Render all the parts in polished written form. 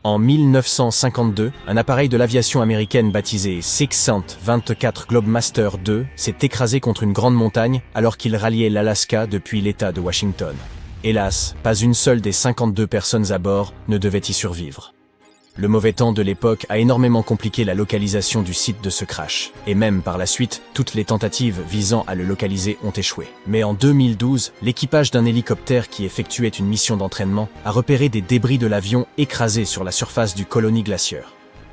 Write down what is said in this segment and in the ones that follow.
En 1952, un appareil de l'aviation américaine baptisé 624 Globemaster II s'est écrasé contre une grande montagne alors qu'il ralliait l'Alaska depuis l'État de Washington. Hélas, pas une seule des 52 personnes à bord ne devait y survivre. Le mauvais temps de l'époque a énormément compliqué la localisation du site de ce crash, et même par la suite, toutes les tentatives visant à le localiser ont échoué. Mais en 2012, l'équipage d'un hélicoptère qui effectuait une mission d'entraînement a repéré des débris de l'avion écrasés sur la surface du Colony Glacier.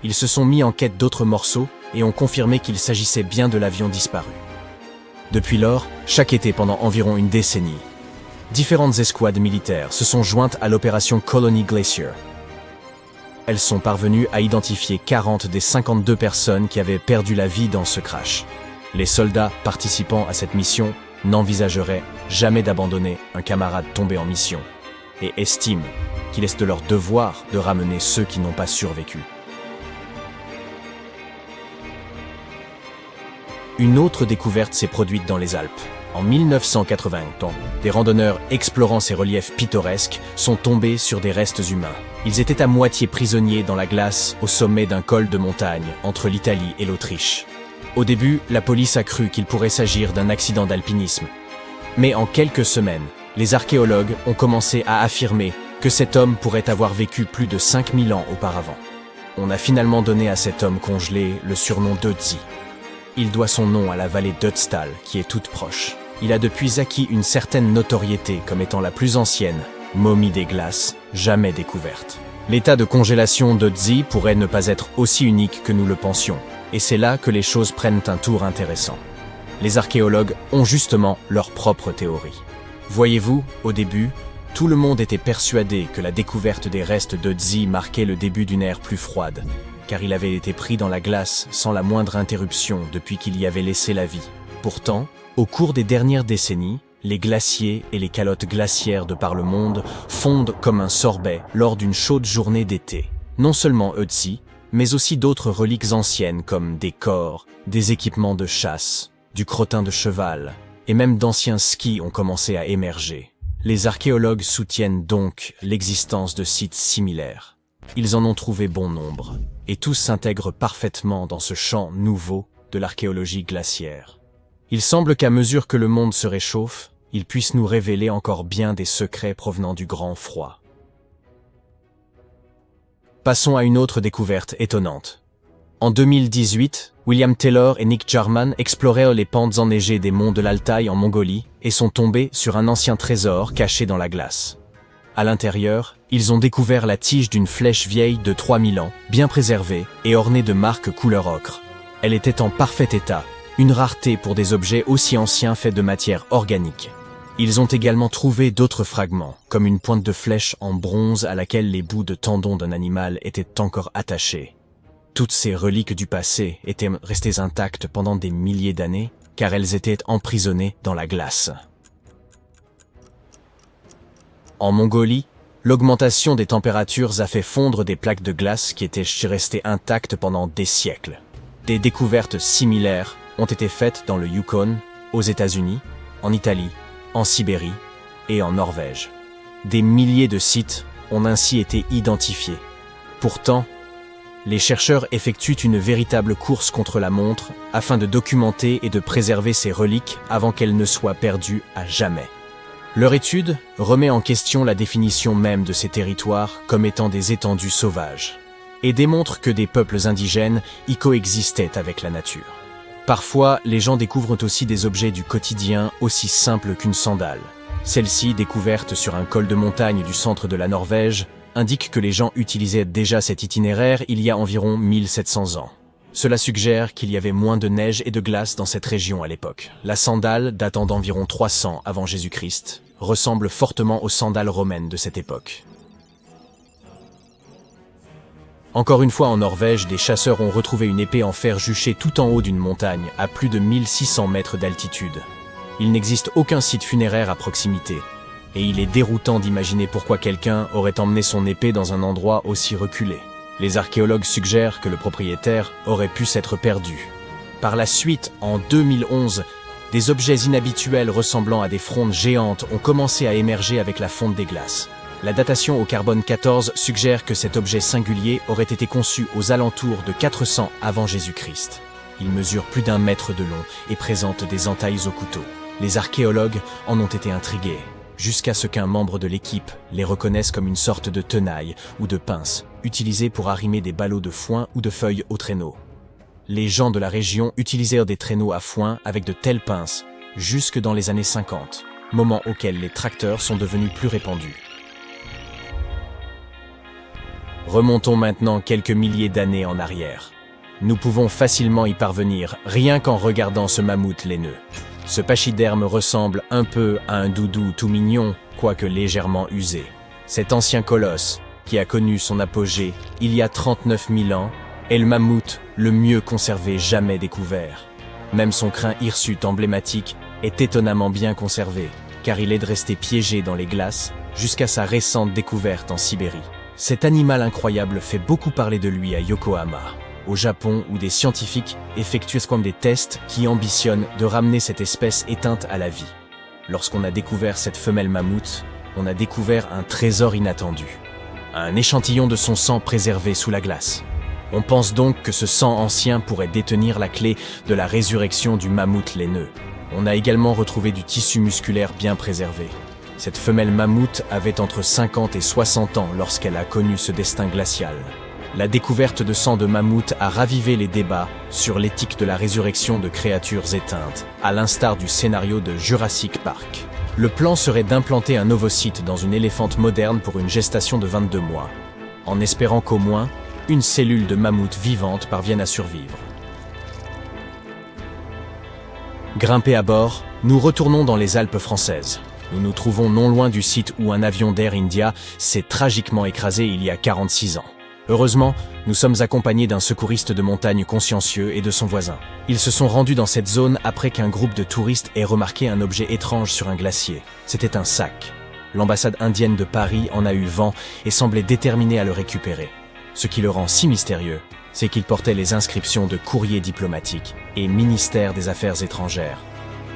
Ils se sont mis en quête d'autres morceaux et ont confirmé qu'il s'agissait bien de l'avion disparu. Depuis lors, chaque été pendant environ une décennie, différentes escouades militaires se sont jointes à l'opération Colony Glacier. Elles sont parvenues à identifier 40 des 52 personnes qui avaient perdu la vie dans ce crash. Les soldats participant à cette mission n'envisageraient jamais d'abandonner un camarade tombé en mission et estiment qu'il est de leur devoir de ramener ceux qui n'ont pas survécu. Une autre découverte s'est produite dans les Alpes. En 1980, des randonneurs explorant ces reliefs pittoresques sont tombés sur des restes humains. Ils étaient à moitié prisonniers dans la glace au sommet d'un col de montagne entre l'Italie et l'Autriche. Au début, la police a cru qu'il pourrait s'agir d'un accident d'alpinisme. Mais en quelques semaines, les archéologues ont commencé à affirmer que cet homme pourrait avoir vécu plus de 5000 ans auparavant. On a finalement donné à cet homme congelé le surnom d'Ötzi. Il doit son nom à la vallée d'Ötztal, qui est toute proche. Il a depuis acquis une certaine notoriété comme étant la plus ancienne momie des glaces jamais découverte. L'état de congélation d'Ötzi pourrait ne pas être aussi unique que nous le pensions, et c'est là que les choses prennent un tour intéressant. Les archéologues ont justement leur propre théorie. Voyez-vous, au début, tout le monde était persuadé que la découverte des restes d'Ötzi marquait le début d'une ère plus froide, car il avait été pris dans la glace sans la moindre interruption depuis qu'il y avait laissé la vie. Pourtant, au cours des dernières décennies, les glaciers et les calottes glaciaires de par le monde fondent comme un sorbet lors d'une chaude journée d'été. Non seulement Ötzi, mais aussi d'autres reliques anciennes comme des corps, des équipements de chasse, du crottin de cheval, et même d'anciens skis ont commencé à émerger. Les archéologues soutiennent donc l'existence de sites similaires. Ils en ont trouvé bon nombre, et tous s'intègrent parfaitement dans ce champ nouveau de l'archéologie glaciaire. Il semble qu'à mesure que le monde se réchauffe, il puisse nous révéler encore bien des secrets provenant du grand froid. Passons à une autre découverte étonnante. En 2018, William Taylor et Nick Jarman exploraient les pentes enneigées des monts de l'Altaï en Mongolie et sont tombés sur un ancien trésor caché dans la glace. À l'intérieur, ils ont découvert la tige d'une flèche vieille de 3000 ans, bien préservée et ornée de marques couleur ocre. Elle était en parfait état, une rareté pour des objets aussi anciens faits de matière organique. Ils ont également trouvé d'autres fragments, comme une pointe de flèche en bronze à laquelle les bouts de tendons d'un animal étaient encore attachés. Toutes ces reliques du passé étaient restées intactes pendant des milliers d'années, car elles étaient emprisonnées dans la glace. En Mongolie, l'augmentation des températures a fait fondre des plaques de glace qui étaient restées intactes pendant des siècles. Des découvertes similaires ont été faites dans le Yukon, aux États-Unis, en Italie, en Sibérie et en Norvège. Des milliers de sites ont ainsi été identifiés. Pourtant, les chercheurs effectuent une véritable course contre la montre afin de documenter et de préserver ces reliques avant qu'elles ne soient perdues à jamais. Leur étude remet en question la définition même de ces territoires comme étant des étendues sauvages et démontre que des peuples indigènes y coexistaient avec la nature. Parfois, les gens découvrent aussi des objets du quotidien aussi simples qu'une sandale. Celle-ci, découverte sur un col de montagne du centre de la Norvège, indique que les gens utilisaient déjà cet itinéraire il y a environ 1700 ans. Cela suggère qu'il y avait moins de neige et de glace dans cette région à l'époque. La sandale, datant d'environ 300 avant Jésus-Christ, ressemble fortement aux sandales romaines de cette époque. Encore une fois en Norvège, des chasseurs ont retrouvé une épée en fer juchée tout en haut d'une montagne, à plus de 1600 mètres d'altitude. Il n'existe aucun site funéraire à proximité, et il est déroutant d'imaginer pourquoi quelqu'un aurait emmené son épée dans un endroit aussi reculé. Les archéologues suggèrent que le propriétaire aurait pu s'être perdu. Par la suite, en 2011, des objets inhabituels ressemblant à des frondes géantes ont commencé à émerger avec la fonte des glaces. La datation au carbone 14 suggère que cet objet singulier aurait été conçu aux alentours de 400 avant Jésus-Christ. Il mesure plus d'1 mètre de long et présente des entailles au couteau. Les archéologues en ont été intrigués, jusqu'à ce qu'un membre de l'équipe les reconnaisse comme une sorte de tenaille ou de pince, utilisée pour arrimer des ballots de foin ou de feuilles au traîneau. Les gens de la région utilisèrent des traîneaux à foin avec de telles pinces jusque dans les années 50, moment auquel les tracteurs sont devenus plus répandus. Remontons maintenant quelques milliers d'années en arrière. Nous pouvons facilement y parvenir, rien qu'en regardant ce mammouth laineux. Ce pachyderme ressemble un peu à un doudou tout mignon, quoique légèrement usé. Cet ancien colosse, qui a connu son apogée il y a 39 000 ans, est le mammouth le mieux conservé jamais découvert. Même son crin hirsute emblématique est étonnamment bien conservé, car il est resté piégé dans les glaces jusqu'à sa récente découverte en Sibérie. Cet animal incroyable fait beaucoup parler de lui à Yokohama, au Japon, où des scientifiques effectuent des tests qui ambitionnent de ramener cette espèce éteinte à la vie. Lorsqu'on a découvert cette femelle mammouth, on a découvert un trésor inattendu. Un échantillon de son sang préservé sous la glace. On pense donc que ce sang ancien pourrait détenir la clé de la résurrection du mammouth laineux. On a également retrouvé du tissu musculaire bien préservé. Cette femelle mammouth avait entre 50 et 60 ans lorsqu'elle a connu ce destin glacial. La découverte de sang de mammouth a ravivé les débats sur l'éthique de la résurrection de créatures éteintes, à l'instar du scénario de Jurassic Park. Le plan serait d'implanter un ovocyte dans une éléphante moderne pour une gestation de 22 mois, en espérant qu'au moins une cellule de mammouth vivante parvienne à survivre. Grimpés à bord, nous retournons dans les Alpes françaises. Nous nous trouvons non loin du site où un avion d'Air India s'est tragiquement écrasé il y a 46 ans. Heureusement, nous sommes accompagnés d'un secouriste de montagne consciencieux et de son voisin. Ils se sont rendus dans cette zone après qu'un groupe de touristes ait remarqué un objet étrange sur un glacier. C'était un sac. L'ambassade indienne de Paris en a eu vent et semblait déterminée à le récupérer. Ce qui le rend si mystérieux, c'est qu'il portait les inscriptions de courrier diplomatique et ministère des Affaires étrangères.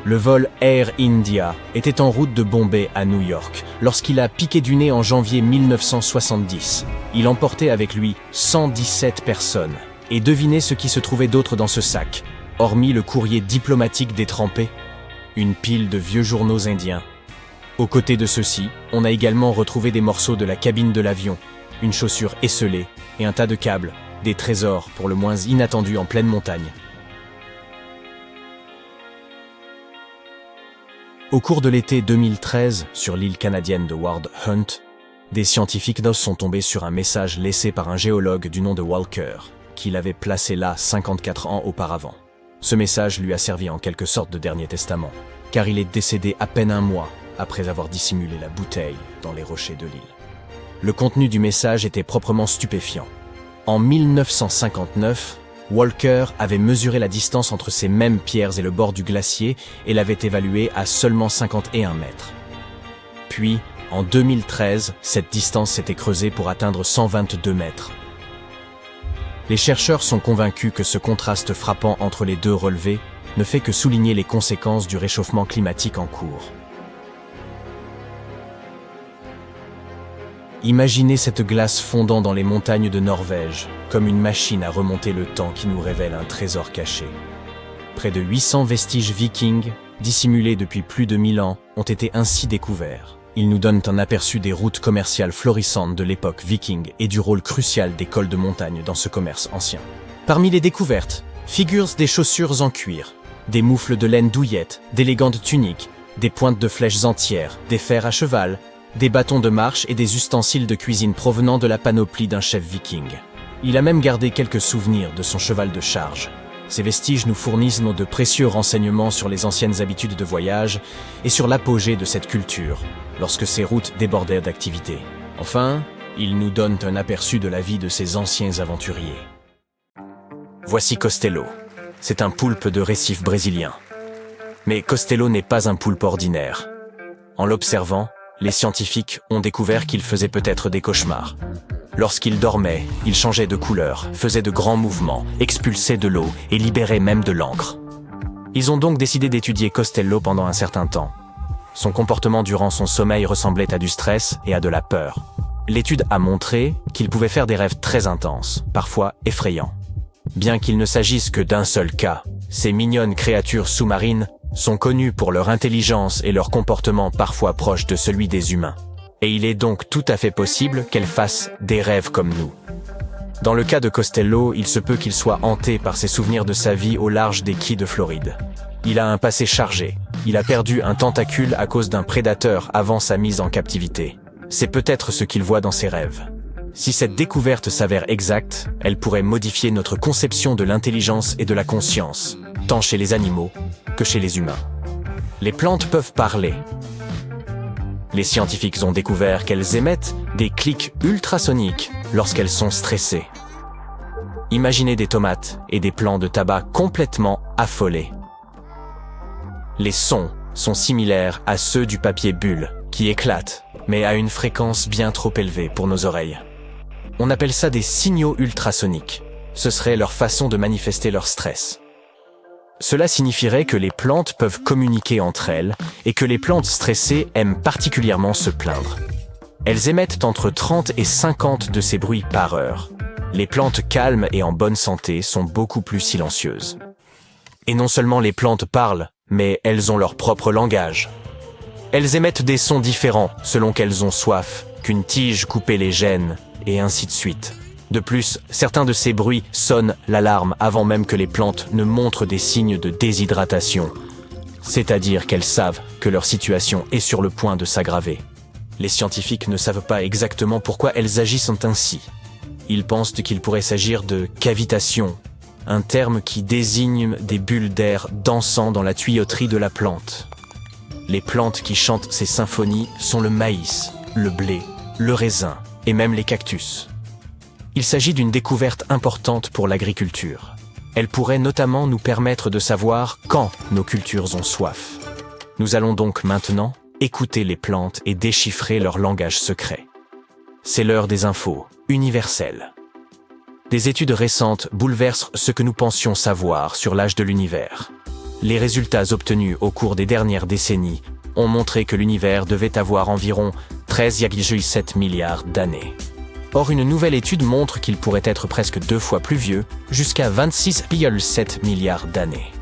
Le vol Air India était en route de Bombay à New York lorsqu'il a piqué du nez en janvier 1970. Il emportait avec lui 117 personnes. Et devinez ce qui se trouvait d'autre dans ce sac, hormis le courrier diplomatique détrempé, une pile de vieux journaux indiens. Aux côtés de ceux-ci, on a également retrouvé des morceaux de la cabine de l'avion, une chaussure esselée et un tas de câbles, des trésors pour le moins inattendus en pleine montagne. Au cours de l'été 2013, sur l'île canadienne de Ward Hunt, des scientifiques sont tombés sur un message laissé par un géologue du nom de Walker, qui l'avait placé là 54 ans auparavant. Ce message lui a servi en quelque sorte de dernier testament, car il est décédé à peine 1 mois après avoir dissimulé la bouteille dans les rochers de l'île. Le contenu du message était proprement stupéfiant. En 1959, Walker avait mesuré la distance entre ces mêmes pierres et le bord du glacier et l'avait évaluée à seulement 51 mètres. Puis, en 2013, cette distance s'était creusée pour atteindre 122 mètres. Les chercheurs sont convaincus que ce contraste frappant entre les deux relevés ne fait que souligner les conséquences du réchauffement climatique en cours. Imaginez cette glace fondant dans les montagnes de Norvège, comme une machine à remonter le temps qui nous révèle un trésor caché. Près de 800 vestiges vikings, dissimulés depuis plus de 1000 ans, ont été ainsi découverts. Ils nous donnent un aperçu des routes commerciales florissantes de l'époque viking et du rôle crucial des cols de montagne dans ce commerce ancien. Parmi les découvertes, figurent des chaussures en cuir, des moufles de laine douillette, d'élégantes tuniques, des pointes de flèches entières, des fers à cheval, des bâtons de marche et des ustensiles de cuisine provenant de la panoplie d'un chef viking. Il a même gardé quelques souvenirs de son cheval de charge. Ces vestiges nous fournissent de précieux renseignements sur les anciennes habitudes de voyage et sur l'apogée de cette culture, lorsque ces routes débordèrent d'activité. Enfin, ils nous donnent un aperçu de la vie de ces anciens aventuriers. Voici Costello. C'est un poulpe de récif brésilien. Mais Costello n'est pas un poulpe ordinaire. En l'observant, les scientifiques ont découvert qu'il faisait peut-être des cauchemars. Lorsqu'il dormait, il changeait de couleur, faisait de grands mouvements, expulsait de l'eau et libérait même de l'encre. Ils ont donc décidé d'étudier Costello pendant un certain temps. Son comportement durant son sommeil ressemblait à du stress et à de la peur. L'étude a montré qu'il pouvait faire des rêves très intenses, parfois effrayants. Bien qu'il ne s'agisse que d'un seul cas, ces mignonnes créatures sous-marines sont connues pour leur intelligence et leur comportement parfois proche de celui des humains. Et il est donc tout à fait possible qu'elles fassent des rêves comme nous. Dans le cas de Costello, il se peut qu'il soit hanté par ses souvenirs de sa vie au large des quais de Floride. Il a un passé chargé. Il a perdu un tentacule à cause d'un prédateur avant sa mise en captivité. C'est peut-être ce qu'il voit dans ses rêves. Si cette découverte s'avère exacte, elle pourrait modifier notre conception de l'intelligence et de la conscience, tant chez les animaux que chez les humains. Les plantes peuvent parler. Les scientifiques ont découvert qu'elles émettent des clics ultrasoniques lorsqu'elles sont stressées. Imaginez des tomates et des plants de tabac complètement affolés. Les sons sont similaires à ceux du papier bulle, qui éclate, mais à une fréquence bien trop élevée pour nos oreilles. On appelle ça des signaux ultrasoniques. Ce serait leur façon de manifester leur stress. Cela signifierait que les plantes peuvent communiquer entre elles et que les plantes stressées aiment particulièrement se plaindre. Elles émettent entre 30 et 50 de ces bruits par heure. Les plantes calmes et en bonne santé sont beaucoup plus silencieuses. Et non seulement les plantes parlent, mais elles ont leur propre langage. Elles émettent des sons différents selon qu'elles ont soif, qu'une tige coupée les gêne, et ainsi de suite. De plus, certains de ces bruits sonnent l'alarme avant même que les plantes ne montrent des signes de déshydratation, c'est-à-dire qu'elles savent que leur situation est sur le point de s'aggraver. Les scientifiques ne savent pas exactement pourquoi elles agissent ainsi. Ils pensent qu'il pourrait s'agir de cavitation, un terme qui désigne des bulles d'air dansant dans la tuyauterie de la plante. Les plantes qui chantent ces symphonies sont le maïs, le blé, le raisin et même les cactus. Il s'agit d'une découverte importante pour l'agriculture. Elle pourrait notamment nous permettre de savoir quand nos cultures ont soif. Nous allons donc maintenant écouter les plantes et déchiffrer leur langage secret. C'est l'heure des infos universelles. Des études récentes bouleversent ce que nous pensions savoir sur l'âge de l'univers. Les résultats obtenus au cours des dernières décennies ont montré que l'univers devait avoir environ 13,7 milliards d'années. Or, une nouvelle étude montre qu'il pourrait être presque 2 fois plus vieux, jusqu'à 26,7 milliards d'années.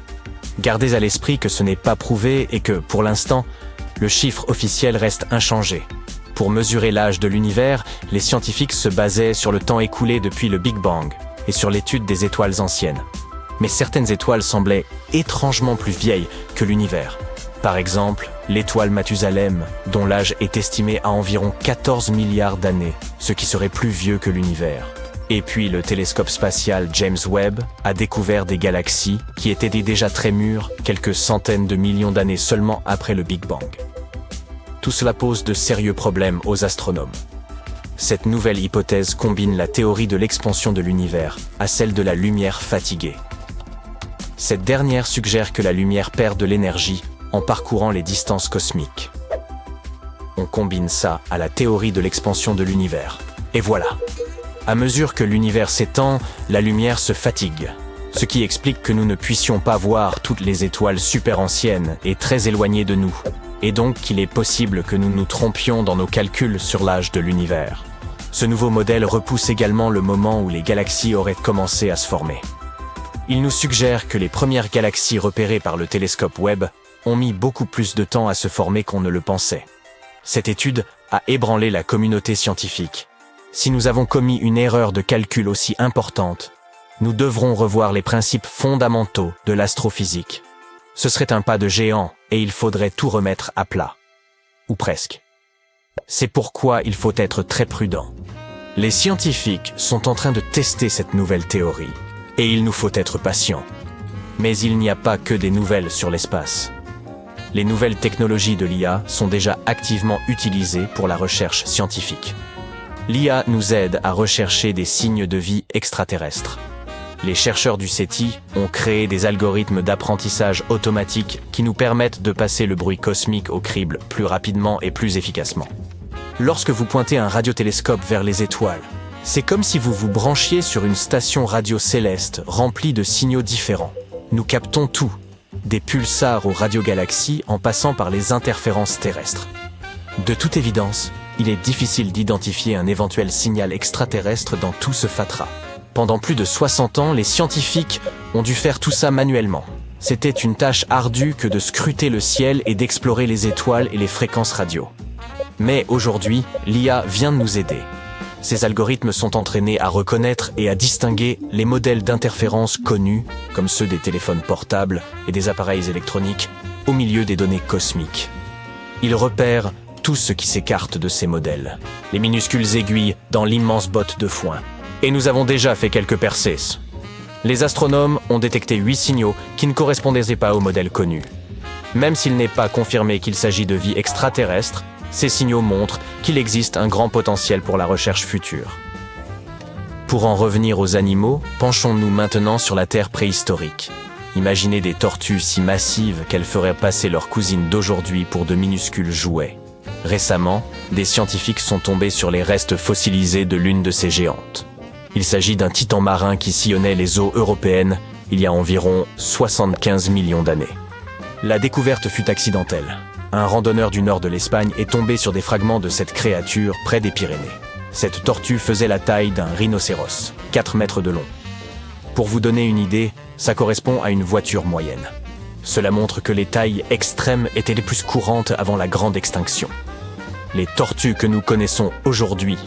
Gardez à l'esprit que ce n'est pas prouvé et que, pour l'instant, le chiffre officiel reste inchangé. Pour mesurer l'âge de l'univers, les scientifiques se basaient sur le temps écoulé depuis le Big Bang et sur l'étude des étoiles anciennes. Mais certaines étoiles semblaient étrangement plus vieilles que l'univers. Par exemple, l'étoile Mathusalem, dont l'âge est estimé à environ 14 milliards d'années, ce qui serait plus vieux que l'univers. Et puis le télescope spatial James Webb a découvert des galaxies qui étaient déjà très mûres quelques centaines de millions d'années seulement après le Big Bang. Tout cela pose de sérieux problèmes aux astronomes. Cette nouvelle hypothèse combine la théorie de l'expansion de l'univers à celle de la lumière fatiguée. Cette dernière suggère que la lumière perd de l'énergie en parcourant les distances cosmiques. On combine ça à la théorie de l'expansion de l'univers. Et voilà. À mesure que l'univers s'étend, la lumière se fatigue. Ce qui explique que nous ne puissions pas voir toutes les étoiles super anciennes et très éloignées de nous. Et donc qu'il est possible que nous nous trompions dans nos calculs sur l'âge de l'univers. Ce nouveau modèle repousse également le moment où les galaxies auraient commencé à se former. Il nous suggère que les premières galaxies repérées par le télescope Webb ont mis beaucoup plus de temps à se former qu'on ne le pensait. Cette étude a ébranlé la communauté scientifique. Si nous avons commis une erreur de calcul aussi importante, nous devrons revoir les principes fondamentaux de l'astrophysique. Ce serait un pas de géant et il faudrait tout remettre à plat. Ou presque. C'est pourquoi il faut être très prudent. Les scientifiques sont en train de tester cette nouvelle théorie et il nous faut être patients. Mais il n'y a pas que des nouvelles sur l'espace. Les nouvelles technologies de l'IA sont déjà activement utilisées pour la recherche scientifique. L'IA nous aide à rechercher des signes de vie extraterrestres. Les chercheurs du SETI ont créé des algorithmes d'apprentissage automatique qui nous permettent de passer le bruit cosmique au crible plus rapidement et plus efficacement. Lorsque vous pointez un radiotélescope vers les étoiles, c'est comme si vous vous branchiez sur une station radio céleste remplie de signaux différents. Nous captons tout. des pulsars aux radiogalaxies en passant par les interférences terrestres. De toute évidence, il est difficile d'identifier un éventuel signal extraterrestre dans tout ce fatras. Pendant plus de 60 ans, les scientifiques ont dû faire tout ça manuellement. C'était une tâche ardue que de scruter le ciel et d'explorer les étoiles et les fréquences radio. Mais aujourd'hui, l'IA vient de nous aider. Ces algorithmes sont entraînés à reconnaître et à distinguer les modèles d'interférences connus, comme ceux des téléphones portables et des appareils électroniques, au milieu des données cosmiques. Ils repèrent tout ce qui s'écarte de ces modèles, les minuscules aiguilles dans l'immense botte de foin. Et nous avons déjà fait quelques percées. Les astronomes ont détecté 8 signaux qui ne correspondaient pas aux modèles connus. Même s'il n'est pas confirmé qu'il s'agit de vie extraterrestre, ces signaux montrent qu'il existe un grand potentiel pour la recherche future. Pour en revenir aux animaux, penchons-nous maintenant sur la Terre préhistorique. Imaginez des tortues si massives qu'elles feraient passer leurs cousines d'aujourd'hui pour de minuscules jouets. Récemment, des scientifiques sont tombés sur les restes fossilisés de l'une de ces géantes. Il s'agit d'un titan marin qui sillonnait les eaux européennes il y a environ 75 millions d'années. La découverte fut accidentelle. Un randonneur du nord de l'Espagne est tombé sur des fragments de cette créature près des Pyrénées. Cette tortue faisait la taille d'un rhinocéros, 4 mètres de long. Pour vous donner une idée, ça correspond à une voiture moyenne. Cela montre que les tailles extrêmes étaient les plus courantes avant la grande extinction. Les tortues que nous connaissons aujourd'hui,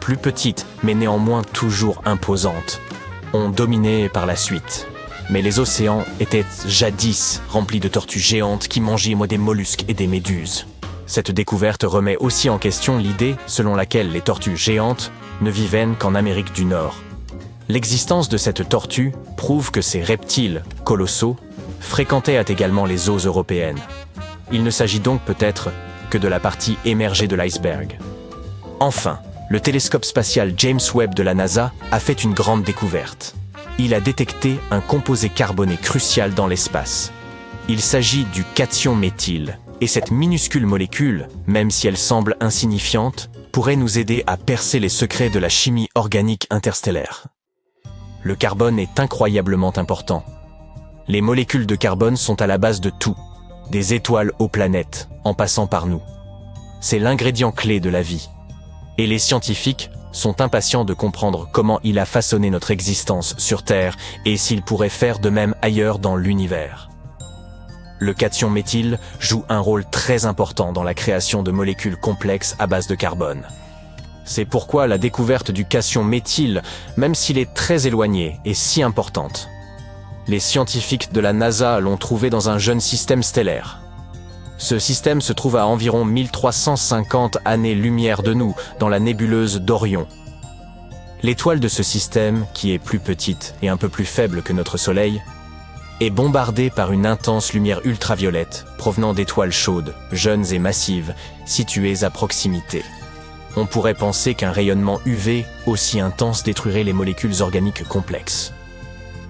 plus petites mais néanmoins toujours imposantes, ont dominé par la suite. Mais les océans étaient jadis remplis de tortues géantes qui mangeaient des mollusques et des méduses. Cette découverte remet aussi en question l'idée selon laquelle les tortues géantes ne vivaient qu'en Amérique du Nord. L'existence de cette tortue prouve que ces reptiles colossaux fréquentaient également les eaux européennes. Il ne s'agit donc peut-être que de la partie émergée de l'iceberg. Enfin, le télescope spatial James Webb de la NASA a fait une grande découverte. Il a détecté un composé carboné crucial dans l'espace. Il s'agit du cation méthyle, et cette minuscule molécule, même si elle semble insignifiante, pourrait nous aider à percer les secrets de la chimie organique interstellaire. Le carbone est incroyablement important. Les molécules de carbone sont à la base de tout, des étoiles aux planètes, en passant par nous. C'est l'ingrédient clé de la vie. Et les scientifiques sont impatients de comprendre comment il a façonné notre existence sur Terre et s'il pourrait faire de même ailleurs dans l'univers. Le cation méthyle joue un rôle très important dans la création de molécules complexes à base de carbone. C'est pourquoi la découverte du cation méthyle, même s'il est très éloigné, est si importante. Les scientifiques de la NASA l'ont trouvé dans un jeune système stellaire. Ce système se trouve à environ 1350 années-lumière de nous, dans la nébuleuse d'Orion. L'étoile de ce système, qui est plus petite et un peu plus faible que notre Soleil, est bombardée par une intense lumière ultraviolette provenant d'étoiles chaudes, jeunes et massives, situées à proximité. On pourrait penser qu'un rayonnement UV aussi intense détruirait les molécules organiques complexes.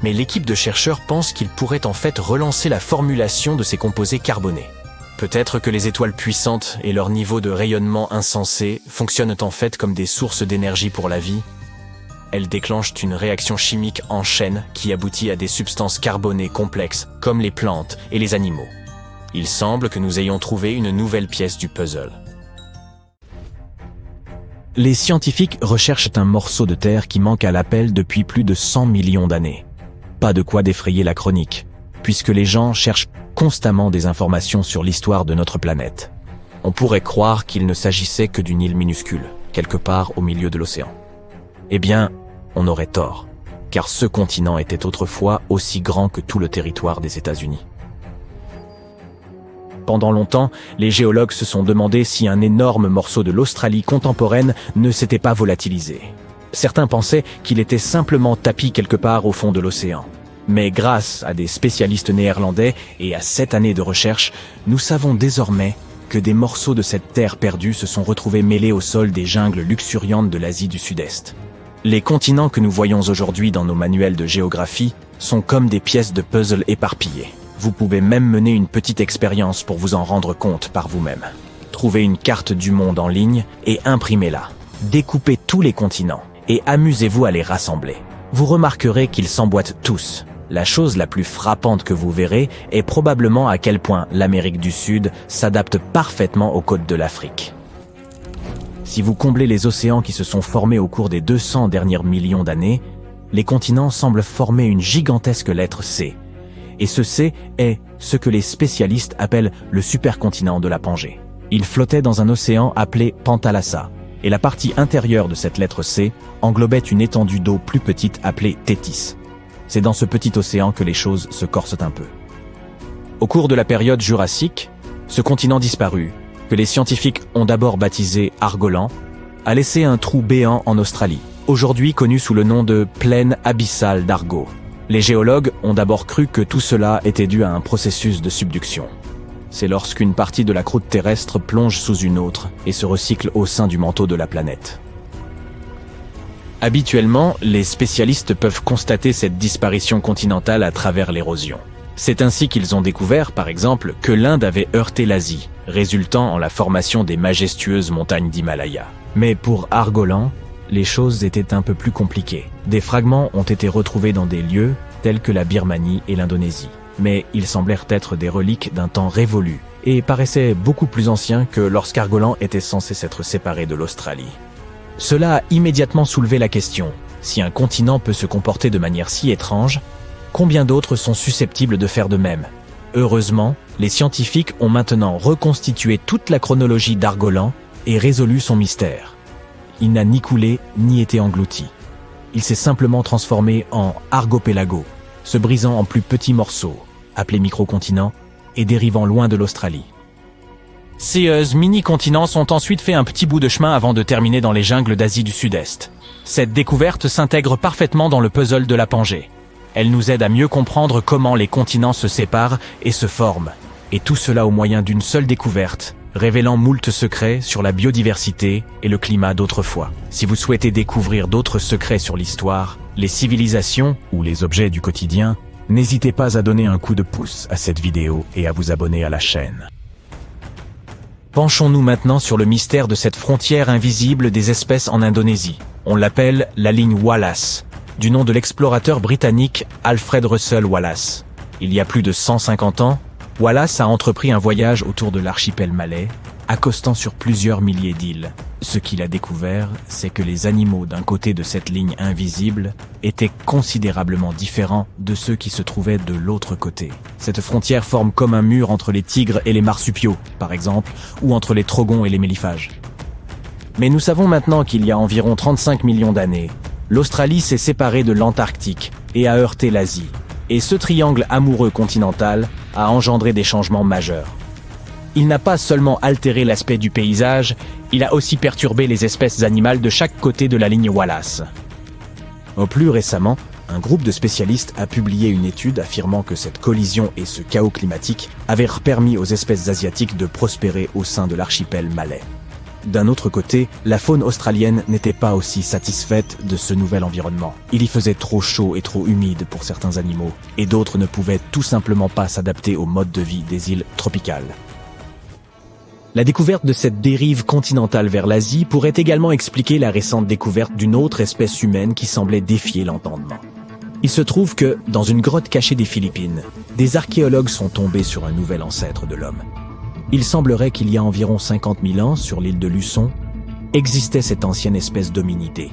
Mais l'équipe de chercheurs pense qu'il pourrait en fait relancer la formulation de ces composés carbonés. Peut-être que les étoiles puissantes et leur niveau de rayonnement insensé fonctionnent en fait comme des sources d'énergie pour la vie. Elles déclenchent une réaction chimique en chaîne qui aboutit à des substances carbonées complexes comme les plantes et les animaux. Il semble que nous ayons trouvé une nouvelle pièce du puzzle. Les scientifiques recherchent un morceau de terre qui manque à l'appel depuis plus de 100 millions d'années. Pas de quoi défrayer la chronique, puisque les gens cherchent constamment des informations sur l'histoire de notre planète. On pourrait croire qu'il ne s'agissait que d'une île minuscule, quelque part au milieu de l'océan. Eh bien, on aurait tort, car ce continent était autrefois aussi grand que tout le territoire des États-Unis. Pendant longtemps, les géologues se sont demandé si un énorme morceau de l'Australie contemporaine ne s'était pas volatilisé. Certains pensaient qu'il était simplement tapi quelque part au fond de l'océan. Mais grâce à des spécialistes néerlandais et à 7 années de recherche, nous savons désormais que des morceaux de cette terre perdue se sont retrouvés mêlés au sol des jungles luxuriantes de l'Asie du Sud-Est. Les continents que nous voyons aujourd'hui dans nos manuels de géographie sont comme des pièces de puzzle éparpillées. Vous pouvez même mener une petite expérience pour vous en rendre compte par vous-même. Trouvez une carte du monde en ligne et imprimez-la. Découpez tous les continents et amusez-vous à les rassembler. Vous remarquerez qu'ils s'emboîtent tous. La chose la plus frappante que vous verrez est probablement à quel point l'Amérique du Sud s'adapte parfaitement aux côtes de l'Afrique. Si vous comblez les océans qui se sont formés au cours des 200 derniers millions d'années, les continents semblent former une gigantesque lettre C. Et ce C est ce que les spécialistes appellent le supercontinent de la Pangée. Il flottait dans un océan appelé Pantalassa, et la partie intérieure de cette lettre C englobait une étendue d'eau plus petite appelée Thétis. C'est dans ce petit océan que les choses se corsent un peu. Au cours de la période jurassique, ce continent disparu, que les scientifiques ont d'abord baptisé Argolan, a laissé un trou béant en Australie, aujourd'hui connu sous le nom de plaine abyssale d'Argo. Les géologues ont d'abord cru que tout cela était dû à un processus de subduction. C'est lorsqu'une partie de la croûte terrestre plonge sous une autre et se recycle au sein du manteau de la planète. Habituellement, les spécialistes peuvent constater cette disparition continentale à travers l'érosion. C'est ainsi qu'ils ont découvert, par exemple, que l'Inde avait heurté l'Asie, résultant en la formation des majestueuses montagnes d'Himalaya. Mais pour Argolan, les choses étaient un peu plus compliquées. Des fragments ont été retrouvés dans des lieux tels que la Birmanie et l'Indonésie. Mais ils semblèrent être des reliques d'un temps révolu et paraissaient beaucoup plus anciens que lorsqu'Argolan était censé s'être séparé de l'Australie. Cela a immédiatement soulevé la question, si un continent peut se comporter de manière si étrange, combien d'autres sont susceptibles de faire de même? Heureusement, les scientifiques ont maintenant reconstitué toute la chronologie d'Argolan et résolu son mystère. Il n'a ni coulé ni été englouti. Il s'est simplement transformé en argopélago, se brisant en plus petits morceaux, appelés microcontinents, et dérivant loin de l'Australie. Ces mini-continents ont ensuite fait un petit bout de chemin avant de terminer dans les jungles d'Asie du Sud-Est. Cette découverte s'intègre parfaitement dans le puzzle de la Pangée. Elle nous aide à mieux comprendre comment les continents se séparent et se forment. Et tout cela au moyen d'une seule découverte, révélant moult secrets sur la biodiversité et le climat d'autrefois. Si vous souhaitez découvrir d'autres secrets sur l'histoire, les civilisations ou les objets du quotidien, n'hésitez pas à donner un coup de pouce à cette vidéo et à vous abonner à la chaîne. Penchons-nous maintenant sur le mystère de cette frontière invisible des espèces en Indonésie. On l'appelle la ligne Wallace, du nom de l'explorateur britannique Alfred Russel Wallace. Il y a plus de 150 ans, Wallace a entrepris un voyage autour de l'archipel malais, accostant sur plusieurs milliers d'îles. Ce qu'il a découvert, c'est que les animaux d'un côté de cette ligne invisible étaient considérablement différents de ceux qui se trouvaient de l'autre côté. Cette frontière forme comme un mur entre les tigres et les marsupiaux, par exemple, ou entre les trogons et les méliphages. Mais nous savons maintenant qu'il y a environ 35 millions d'années, l'Australie s'est séparée de l'Antarctique et a heurté l'Asie. Et ce triangle amoureux continental a engendré des changements majeurs. Il n'a pas seulement altéré l'aspect du paysage, il a aussi perturbé les espèces animales de chaque côté de la ligne Wallace. Plus récemment, un groupe de spécialistes a publié une étude affirmant que cette collision et ce chaos climatique avaient permis aux espèces asiatiques de prospérer au sein de l'archipel malais. D'un autre côté, la faune australienne n'était pas aussi satisfaite de ce nouvel environnement. Il y faisait trop chaud et trop humide pour certains animaux, et d'autres ne pouvaient tout simplement pas s'adapter au mode de vie des îles tropicales. La découverte de cette dérive continentale vers l'Asie pourrait également expliquer la récente découverte d'une autre espèce humaine qui semblait défier l'entendement. Il se trouve que, dans une grotte cachée des Philippines, des archéologues sont tombés sur un nouvel ancêtre de l'homme. Il semblerait qu'il y a environ 50 000 ans, sur l'île de Luçon, existait cette ancienne espèce d'hominidé.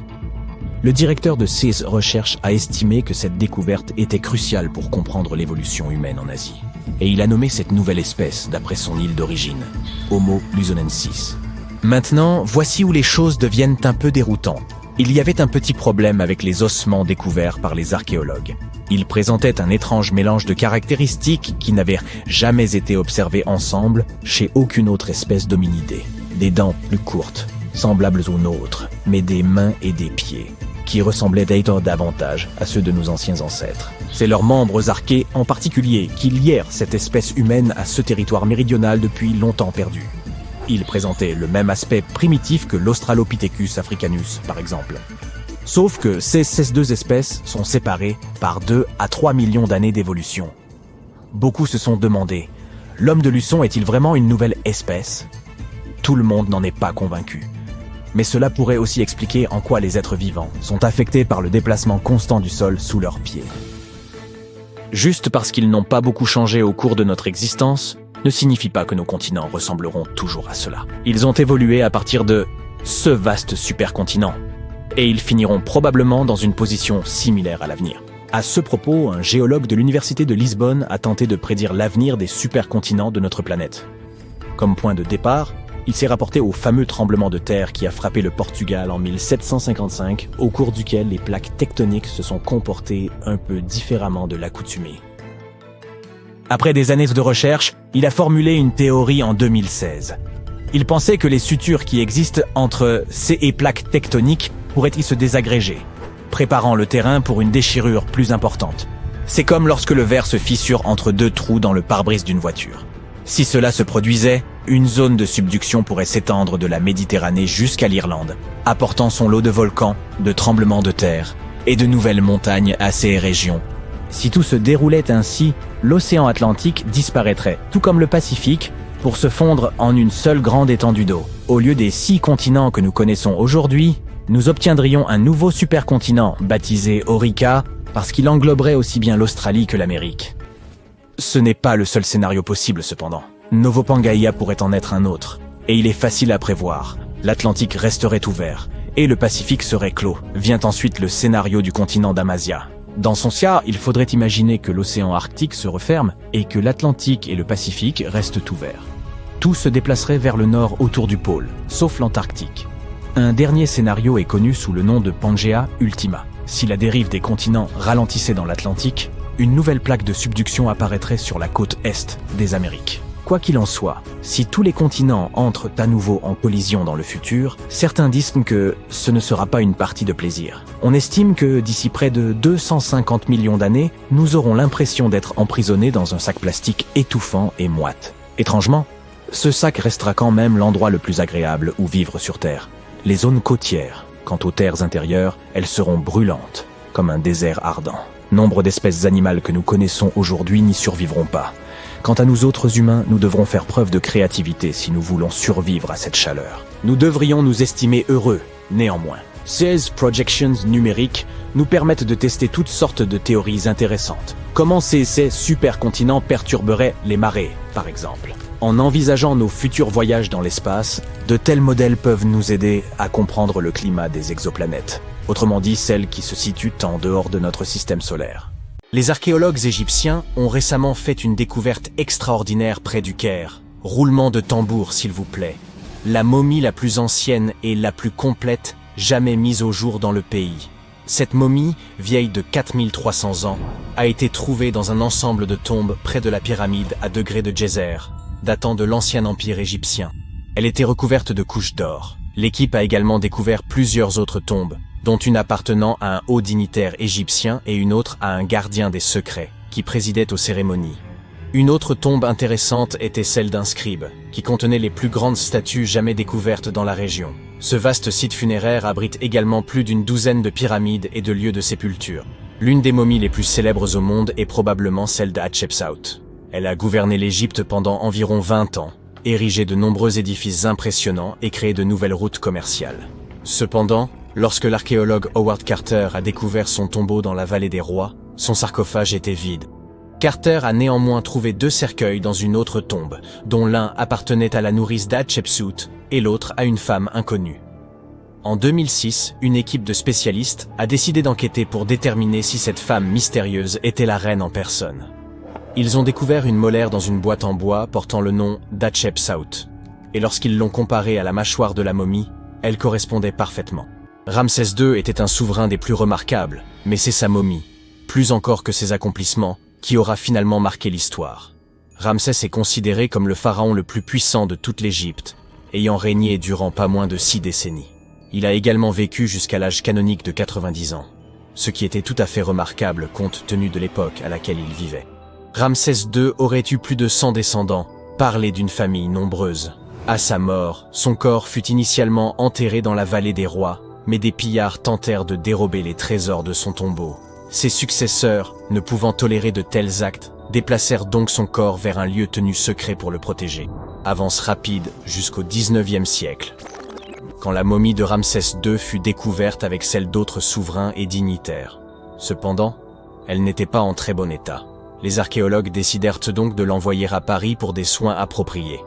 Le directeur de ces recherches a estimé que cette découverte était cruciale pour comprendre l'évolution humaine en Asie. Et il a nommé cette nouvelle espèce d'après son île d'origine, Homo luzonensis. Maintenant, voici où les choses deviennent un peu déroutantes. Il y avait un petit problème avec les ossements découverts par les archéologues. Ils présentaient un étrange mélange de caractéristiques qui n'avaient jamais été observées ensemble chez aucune autre espèce d'hominidé. Des dents plus courtes, semblables aux nôtres, mais des mains et des pieds, qui ressemblaient d'ailleurs davantage à ceux de nos anciens ancêtres. C'est leurs membres arqués en particulier qui lièrent cette espèce humaine à ce territoire méridional depuis longtemps perdu. Ils présentaient le même aspect primitif que l'Australopithecus africanus, par exemple. Sauf que ces deux espèces sont séparées par 2 à 3 millions d'années d'évolution. Beaucoup se sont demandé, l'homme de Luçon est-il vraiment une nouvelle espèce? Tout le monde n'en est pas convaincu. Mais cela pourrait aussi expliquer en quoi les êtres vivants sont affectés par le déplacement constant du sol sous leurs pieds. Juste parce qu'ils n'ont pas beaucoup changé au cours de notre existence, ne signifie pas que nos continents ressembleront toujours à cela. Ils ont évolué à partir de ce vaste supercontinent, et ils finiront probablement dans une position similaire à l'avenir. À ce propos, un géologue de l'Université de Lisbonne a tenté de prédire l'avenir des supercontinents de notre planète. Comme point de départ, il s'est rapporté au fameux tremblement de terre qui a frappé le Portugal en 1755, au cours duquel les plaques tectoniques se sont comportées un peu différemment de l'accoutumée. Après des années de recherche, il a formulé une théorie en 2016. Il pensait que les sutures qui existent entre ces plaques tectoniques pourraient-ils se désagréger, préparant le terrain pour une déchirure plus importante. C'est comme lorsque le verre se fissure entre deux trous dans le pare-brise d'une voiture. Si cela se produisait, une zone de subduction pourrait s'étendre de la Méditerranée jusqu'à l'Irlande, apportant son lot de volcans, de tremblements de terre et de nouvelles montagnes à ces régions. Si tout se déroulait ainsi, l'océan Atlantique disparaîtrait, tout comme le Pacifique, pour se fondre en une seule grande étendue d'eau. Au lieu des 6 continents que nous connaissons aujourd'hui, nous obtiendrions un nouveau supercontinent baptisé Orica parce qu'il engloberait aussi bien l'Australie que l'Amérique. Ce n'est pas le seul scénario possible cependant. Novo Pangaea pourrait en être un autre, et il est facile à prévoir. L'Atlantique resterait ouvert, et le Pacifique serait clos. Vient ensuite le scénario du continent d'Amasia. Dans son cas, il faudrait imaginer que l'océan Arctique se referme et que l'Atlantique et le Pacifique restent ouverts. Tout se déplacerait vers le nord autour du pôle, sauf l'Antarctique. Un dernier scénario est connu sous le nom de Pangea Ultima. Si la dérive des continents ralentissait dans l'Atlantique, une nouvelle plaque de subduction apparaîtrait sur la côte est des Amériques. Quoi qu'il en soit, si tous les continents entrent à nouveau en collision dans le futur, certains disent que ce ne sera pas une partie de plaisir. On estime que d'ici près de 250 millions d'années, nous aurons l'impression d'être emprisonnés dans un sac plastique étouffant et moite. Étrangement, ce sac restera quand même l'endroit le plus agréable où vivre sur Terre. Les zones côtières, quant aux terres intérieures, elles seront brûlantes, comme un désert ardent. Nombre d'espèces animales que nous connaissons aujourd'hui n'y survivront pas. Quant à nous autres humains, nous devrons faire preuve de créativité si nous voulons survivre à cette chaleur. Nous devrions nous estimer heureux, néanmoins. 16 projections numériques nous permettent de tester toutes sortes de théories intéressantes. Comment ces supercontinents perturberaient les marées, par exemple. En envisageant nos futurs voyages dans l'espace, de tels modèles peuvent nous aider à comprendre le climat des exoplanètes. Autrement dit, celles qui se situent en dehors de notre système solaire. Les archéologues égyptiens ont récemment fait une découverte extraordinaire près du Caire. Roulement de tambour, s'il vous plaît. La momie la plus ancienne et la plus complète jamais mise au jour dans le pays. Cette momie, vieille de 4300 ans, a été trouvée dans un ensemble de tombes près de la pyramide à degré de Djéser, datant de l'ancien empire égyptien. Elle était recouverte de couches d'or. L'équipe a également découvert plusieurs autres tombes, dont une appartenant à un haut dignitaire égyptien et une autre à un gardien des secrets, qui présidait aux cérémonies. Une autre tombe intéressante était celle d'un scribe, qui contenait les plus grandes statues jamais découvertes dans la région. Ce vaste site funéraire abrite également plus d'une douzaine de pyramides et de lieux de sépulture. L'une des momies les plus célèbres au monde est probablement celle d'Hatshepsut. Elle a gouverné l'Égypte pendant environ 20 ans, érigé de nombreux édifices impressionnants et créé de nouvelles routes commerciales. Cependant, lorsque l'archéologue Howard Carter a découvert son tombeau dans la vallée des rois, son sarcophage était vide. Carter a néanmoins trouvé 2 cercueils dans une autre tombe, dont l'un appartenait à la nourrice d'Hatshepsut et l'autre à une femme inconnue. En 2006, une équipe de spécialistes a décidé d'enquêter pour déterminer si cette femme mystérieuse était la reine en personne. Ils ont découvert une molaire dans une boîte en bois portant le nom d'Hatshepsut, et lorsqu'ils l'ont comparée à la mâchoire de la momie, elle correspondait parfaitement. Ramsès II était un souverain des plus remarquables, mais c'est sa momie, plus encore que ses accomplissements, qui aura finalement marqué l'histoire. Ramsès est considéré comme le pharaon le plus puissant de toute l'Égypte, ayant régné durant pas moins de 6 décennies. Il a également vécu jusqu'à l'âge canonique de 90 ans, ce qui était tout à fait remarquable compte tenu de l'époque à laquelle il vivait. Ramsès II aurait eu plus de 100 descendants, parlé d'une famille nombreuse. À sa mort, son corps fut initialement enterré dans la vallée des rois, mais des pillards tentèrent de dérober les trésors de son tombeau. Ses successeurs, ne pouvant tolérer de tels actes, déplacèrent donc son corps vers un lieu tenu secret pour le protéger. Avance rapide jusqu'au 19e siècle, quand la momie de Ramsès II fut découverte avec celle d'autres souverains et dignitaires. Cependant, elle n'était pas en très bon état. Les archéologues décidèrent donc de l'envoyer à Paris pour des soins appropriés.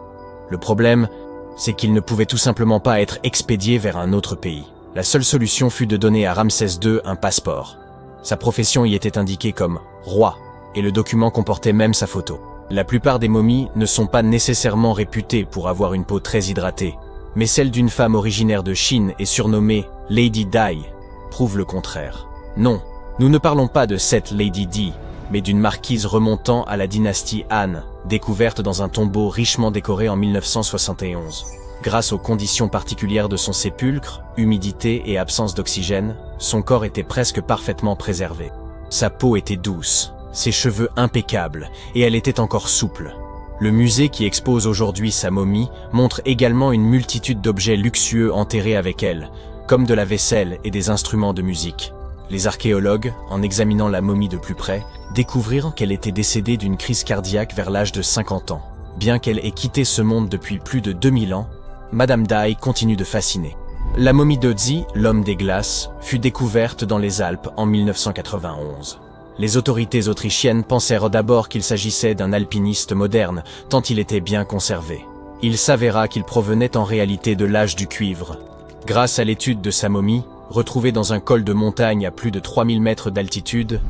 Le problème, c'est qu'il ne pouvait tout simplement pas être expédié vers un autre pays. La seule solution fut de donner à Ramsès II un passeport. Sa profession y était indiquée comme « roi », et le document comportait même sa photo. La plupart des momies ne sont pas nécessairement réputées pour avoir une peau très hydratée, mais celle d'une femme originaire de Chine et surnommée Lady Di prouve le contraire. Non, nous ne parlons pas de cette Lady Di, mais d'une marquise remontant à la dynastie Han, découverte dans un tombeau richement décoré en 1971. Grâce aux conditions particulières de son sépulcre, humidité et absence d'oxygène, son corps était presque parfaitement préservé. Sa peau était douce, ses cheveux impeccables, et elle était encore souple. Le musée qui expose aujourd'hui sa momie montre également une multitude d'objets luxueux enterrés avec elle, comme de la vaisselle et des instruments de musique. Les archéologues, en examinant la momie de plus près, découvrirent qu'elle était décédée d'une crise cardiaque vers l'âge de 50 ans. Bien qu'elle ait quitté ce monde depuis plus de 2000 ans, Madame Di continue de fasciner. La momie d'Ötzi, l'homme des glaces, fut découverte dans les Alpes en 1991. Les autorités autrichiennes pensèrent d'abord qu'il s'agissait d'un alpiniste moderne, tant il était bien conservé. Il s'avéra qu'il provenait en réalité de l'âge du cuivre. Grâce à l'étude de sa momie, retrouvée dans un col de montagne à plus de 3000 mètres d'altitude,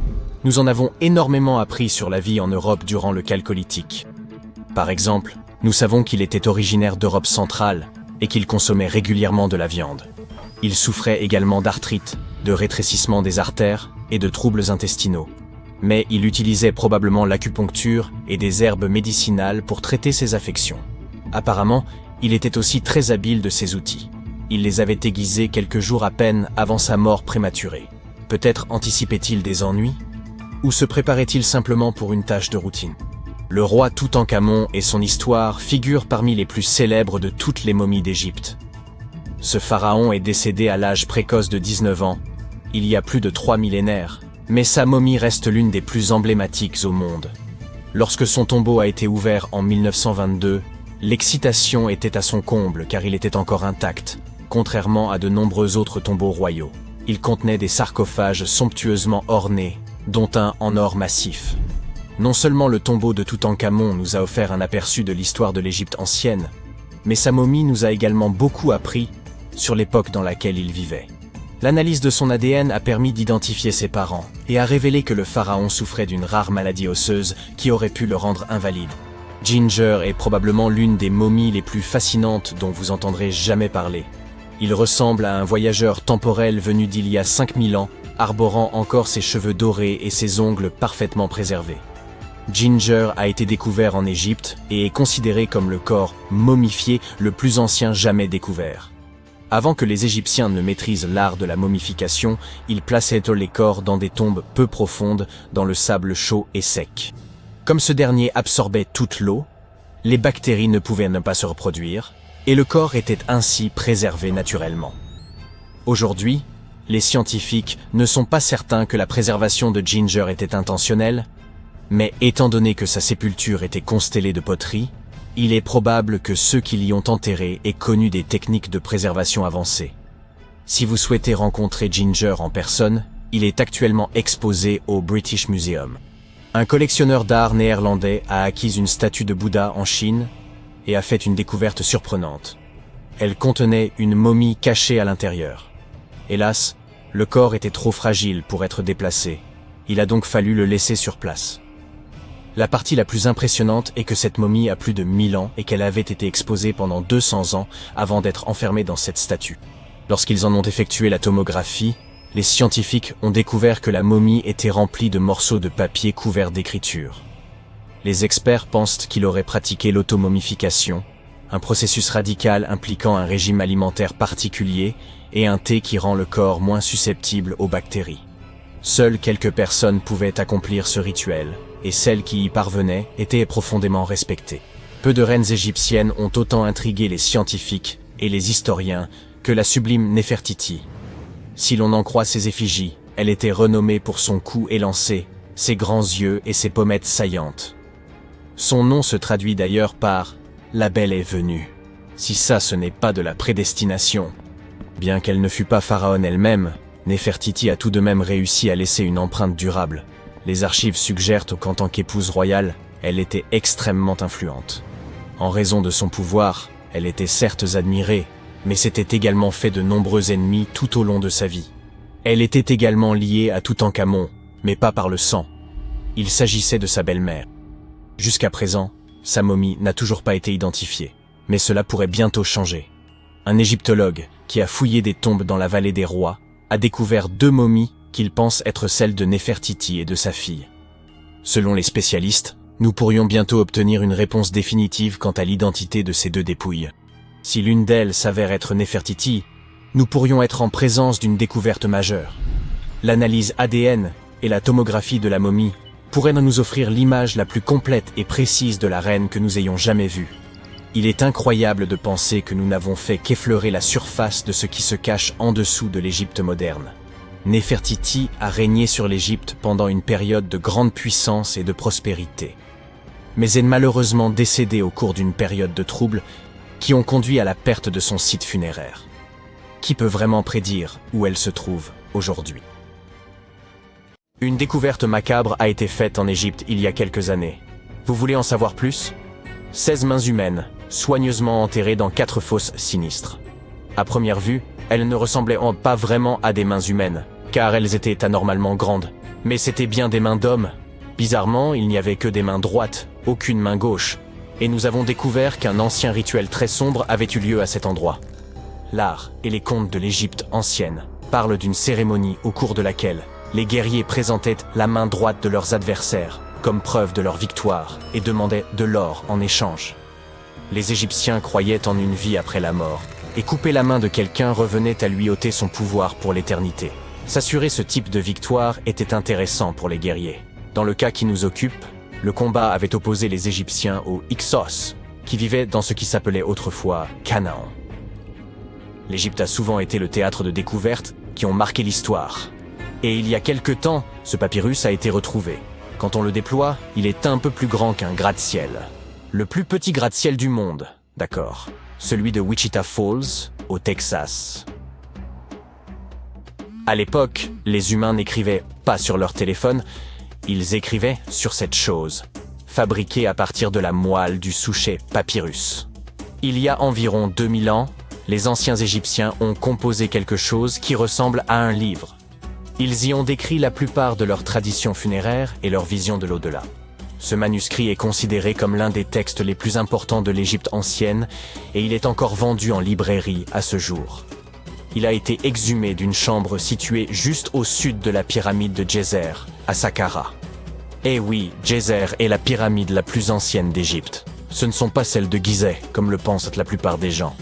nous en avons énormément appris sur la vie en Europe durant le Chalcolithique. Par exemple, nous savons qu'il était originaire d'Europe centrale et qu'il consommait régulièrement de la viande. Il souffrait également d'arthrite, de rétrécissement des artères et de troubles intestinaux. Mais il utilisait probablement l'acupuncture et des herbes médicinales pour traiter ses affections. Apparemment, il était aussi très habile de ses outils. Il les avait aiguisés quelques jours à peine avant sa mort prématurée. Peut-être anticipait-il des ennuis? Ou se préparait-il simplement pour une tâche de routine? Le roi Toutankhamon et son histoire figurent parmi les plus célèbres de toutes les momies d'Égypte. Ce pharaon est décédé à l'âge précoce de 19 ans, il y a plus de 3 millénaires, mais sa momie reste l'une des plus emblématiques au monde. Lorsque son tombeau a été ouvert en 1922, l'excitation était à son comble car il était encore intact, contrairement à de nombreux autres tombeaux royaux. Il contenait des sarcophages somptueusement ornés, dont un en or massif. Non seulement le tombeau de Toutankhamon nous a offert un aperçu de l'histoire de l'Égypte ancienne, mais sa momie nous a également beaucoup appris sur l'époque dans laquelle il vivait. L'analyse de son ADN a permis d'identifier ses parents et a révélé que le pharaon souffrait d'une rare maladie osseuse qui aurait pu le rendre invalide. Ginger est probablement l'une des momies les plus fascinantes dont vous entendrez jamais parler. Il ressemble à un voyageur temporel venu d'il y a 5000 ans, arborant encore ses cheveux dorés et ses ongles parfaitement préservés. Ginger a été découvert en Égypte et est considéré comme le corps momifié le plus ancien jamais découvert. Avant que les Égyptiens ne maîtrisent l'art de la momification, ils plaçaient les corps dans des tombes peu profondes dans le sable chaud et sec. Comme ce dernier absorbait toute l'eau, les bactéries ne pouvaient ne pas se reproduire, et le corps était ainsi préservé naturellement. Aujourd'hui, les scientifiques ne sont pas certains que la préservation de Ginger était intentionnelle, mais étant donné que sa sépulture était constellée de poteries, il est probable que ceux qui l'y ont enterré aient connu des techniques de préservation avancées. Si vous souhaitez rencontrer Ginger en personne, il est actuellement exposé au British Museum. Un collectionneur d'art néerlandais a acquis une statue de Bouddha en Chine et a fait une découverte surprenante. Elle contenait une momie cachée à l'intérieur. Hélas, le corps était trop fragile pour être déplacé. Il a donc fallu le laisser sur place. La partie la plus impressionnante est que cette momie a plus de 1000 ans et qu'elle avait été exposée pendant 200 ans avant d'être enfermée dans cette statue. Lorsqu'ils en ont effectué la tomographie, les scientifiques ont découvert que la momie était remplie de morceaux de papier couverts d'écriture. Les experts pensent qu'il aurait pratiqué l'automomification, un processus radical impliquant un régime alimentaire particulier et un thé qui rend le corps moins susceptible aux bactéries. Seules quelques personnes pouvaient accomplir ce rituel, et celles qui y parvenaient étaient profondément respectées. Peu de reines égyptiennes ont autant intrigué les scientifiques et les historiens que la sublime Néfertiti. Si l'on en croit ses effigies, elle était renommée pour son cou élancé, ses grands yeux et ses pommettes saillantes. Son nom se traduit d'ailleurs par « La belle est venue ». Si ça ce n'est pas de la prédestination. Bien qu'elle ne fût pas pharaon elle-même, Néfertiti a tout de même réussi à laisser une empreinte durable. Les archives suggèrent qu'en tant qu'épouse royale, elle était extrêmement influente. En raison de son pouvoir, elle était certes admirée, mais s'était également fait de nombreux ennemis tout au long de sa vie. Elle était également liée à Toutankhamon, mais pas par le sang. Il s'agissait de sa belle-mère. Jusqu'à présent, sa momie n'a toujours pas été identifiée, mais cela pourrait bientôt changer. Un égyptologue, qui a fouillé des tombes dans la vallée des rois, a découvert 2 momies qu'il pense être celles de Néfertiti et de sa fille. Selon les spécialistes, nous pourrions bientôt obtenir une réponse définitive quant à l'identité de ces 2 dépouilles. Si l'une d'elles s'avère être Néfertiti, nous pourrions être en présence d'une découverte majeure. L'analyse ADN et la tomographie de la momie pourraient nous offrir l'image la plus complète et précise de la reine que nous ayons jamais vue. Il est incroyable de penser que nous n'avons fait qu'effleurer la surface de ce qui se cache en dessous de l'Égypte moderne. Néfertiti a régné sur l'Égypte pendant une période de grande puissance et de prospérité. Mais est malheureusement décédée au cours d'une période de troubles qui ont conduit à la perte de son site funéraire. Qui peut vraiment prédire où elle se trouve aujourd'hui? Une découverte macabre a été faite en Égypte il y a quelques années. Vous voulez en savoir plus? 16 mains humaines, soigneusement enterrées dans 4 fosses sinistres. À première vue, elles ne ressemblaient pas vraiment à des mains humaines, car elles étaient anormalement grandes. Mais c'étaient bien des mains d'hommes. Bizarrement, il n'y avait que des mains droites, aucune main gauche. Et nous avons découvert qu'un ancien rituel très sombre avait eu lieu à cet endroit. L'art et les contes de l'Égypte ancienne parlent d'une cérémonie au cours de laquelle les guerriers présentaient la main droite de leurs adversaires comme preuve de leur victoire et demandaient de l'or en échange. Les Égyptiens croyaient en une vie après la mort, et couper la main de quelqu'un revenait à lui ôter son pouvoir pour l'éternité. S'assurer ce type de victoire était intéressant pour les guerriers. Dans le cas qui nous occupe, le combat avait opposé les Égyptiens aux Hyksos, qui vivaient dans ce qui s'appelait autrefois Canaan. L'Égypte a souvent été le théâtre de découvertes qui ont marqué l'histoire. Et il y a quelque temps, ce papyrus a été retrouvé. Quand on le déploie, il est un peu plus grand qu'un gratte-ciel. Le plus petit gratte-ciel du monde, d'accord. Celui de Wichita Falls, au Texas. À l'époque, les humains n'écrivaient pas sur leur téléphone, ils écrivaient sur cette chose, fabriquée à partir de la moelle du souchet papyrus. Il y a environ 2000 ans, les anciens Égyptiens ont composé quelque chose qui ressemble à un livre. Ils y ont décrit la plupart de leurs traditions funéraires et leur vision de l'au-delà. Ce manuscrit est considéré comme l'un des textes les plus importants de l'Égypte ancienne et il est encore vendu en librairie à ce jour. Il a été exhumé d'une chambre située juste au sud de la pyramide de Djeser, à Saqqara. Eh oui, Djeser est la pyramide la plus ancienne d'Égypte. Ce ne sont pas celles de Gizeh, comme le pensent la plupart des gens.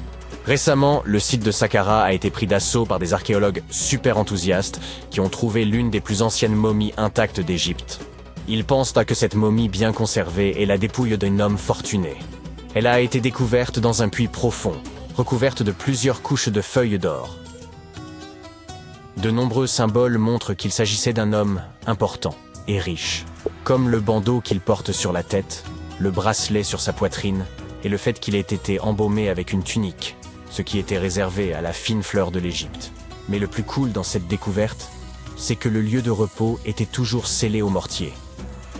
Récemment, le site de Saqqara a été pris d'assaut par des archéologues super enthousiastes qui ont trouvé l'une des plus anciennes momies intactes d'Égypte. Ils pensent que cette momie bien conservée est la dépouille d'un homme fortuné. Elle a été découverte dans un puits profond, recouverte de plusieurs couches de feuilles d'or. De nombreux symboles montrent qu'il s'agissait d'un homme important et riche, comme le bandeau qu'il porte sur la tête, le bracelet sur sa poitrine et le fait qu'il ait été embaumé avec une tunique, ce qui était réservé à la fine fleur de l'Égypte. Mais le plus cool dans cette découverte, c'est que le lieu de repos était toujours scellé au mortier,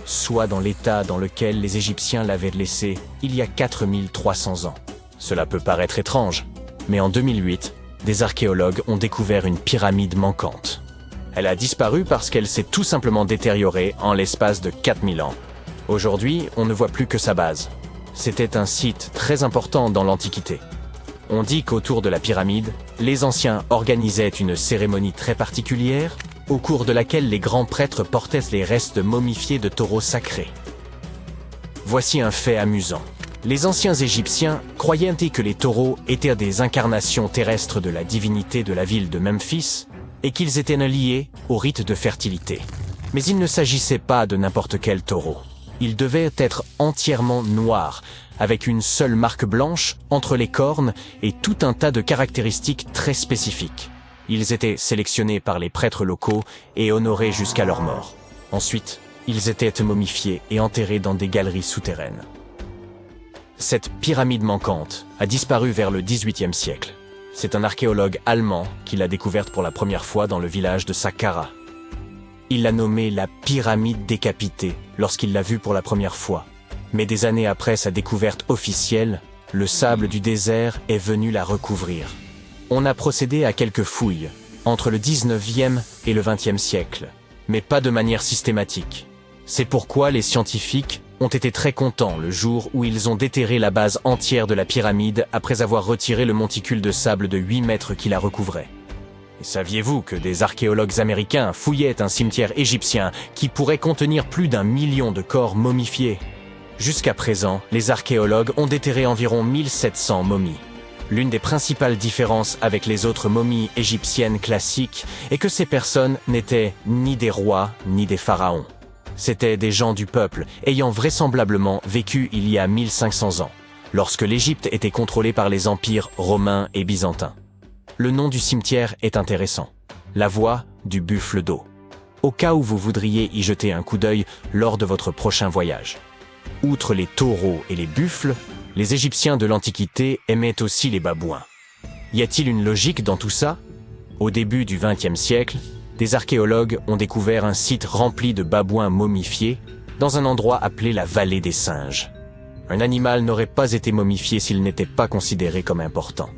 soit dans l'état dans lequel les Égyptiens l'avaient laissé il y a 4300 ans. Cela peut paraître étrange, mais en 2008, des archéologues ont découvert une pyramide manquante. Elle a disparu parce qu'elle s'est tout simplement détériorée en l'espace de 4000 ans. Aujourd'hui, on ne voit plus que sa base. C'était un site très important dans l'Antiquité. On dit qu'autour de la pyramide, les anciens organisaient une cérémonie très particulière, au cours de laquelle les grands prêtres portaient les restes momifiés de taureaux sacrés. Voici un fait amusant. Les anciens Égyptiens croyaient que les taureaux étaient des incarnations terrestres de la divinité de la ville de Memphis et qu'ils étaient liés au rite de fertilité. Mais il ne s'agissait pas de n'importe quel taureau. Ils devaient être entièrement noirs, avec une seule marque blanche entre les cornes et tout un tas de caractéristiques très spécifiques. Ils étaient sélectionnés par les prêtres locaux et honorés jusqu'à leur mort. Ensuite, ils étaient momifiés et enterrés dans des galeries souterraines. Cette pyramide manquante a disparu vers le XVIIIe siècle. C'est un archéologue allemand qui l'a découverte pour la première fois dans le village de Saqqara. Il l'a nommée la pyramide décapitée lorsqu'il l'a vue pour la première fois. Mais des années après sa découverte officielle, le sable du désert est venu la recouvrir. On a procédé à quelques fouilles, entre le 19e et le 20e siècle, mais pas de manière systématique. C'est pourquoi les scientifiques ont été très contents le jour où ils ont déterré la base entière de la pyramide après avoir retiré le monticule de sable de 8 mètres qui la recouvrait. Et saviez-vous que des archéologues américains fouillaient un cimetière égyptien qui pourrait contenir plus d'1 million de corps momifiés? Jusqu'à présent, les archéologues ont déterré environ 1700 momies. L'une des principales différences avec les autres momies égyptiennes classiques est que ces personnes n'étaient ni des rois ni des pharaons. C'étaient des gens du peuple ayant vraisemblablement vécu il y a 1500 ans, lorsque l'Égypte était contrôlée par les empires romains et byzantins. Le nom du cimetière est intéressant, la voie du buffle d'eau, au cas où vous voudriez y jeter un coup d'œil lors de votre prochain voyage. Outre les taureaux et les buffles, les Égyptiens de l'Antiquité aimaient aussi les babouins. Y a-t-il une logique dans tout ça? Au début du XXe siècle, des archéologues ont découvert un site rempli de babouins momifiés dans un endroit appelé la vallée des singes. Un animal n'aurait pas été momifié s'il n'était pas considéré comme important.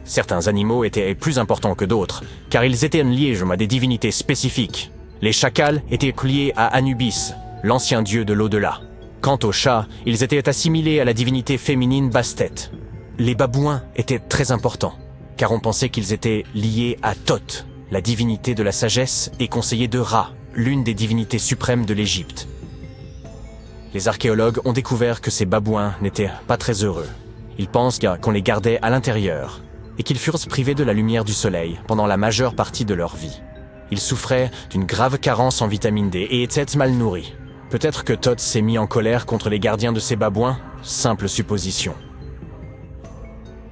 Certains animaux étaient plus importants que d'autres, car ils étaient liés à des divinités spécifiques. Les chacals étaient liés à Anubis, l'ancien dieu de l'au-delà. Quant aux chats, ils étaient assimilés à la divinité féminine Bastet. Les babouins étaient très importants, car on pensait qu'ils étaient liés à Thoth, la divinité de la sagesse et conseiller de Ra, l'une des divinités suprêmes de l'Égypte. Les archéologues ont découvert que ces babouins n'étaient pas très heureux. Ils pensent qu'on les gardait à l'intérieur et qu'ils furent privés de la lumière du soleil pendant la majeure partie de leur vie. Ils souffraient d'une grave carence en vitamine D et étaient mal nourris. Peut-être que Thoth s'est mis en colère contre les gardiens de ces babouins, simple supposition.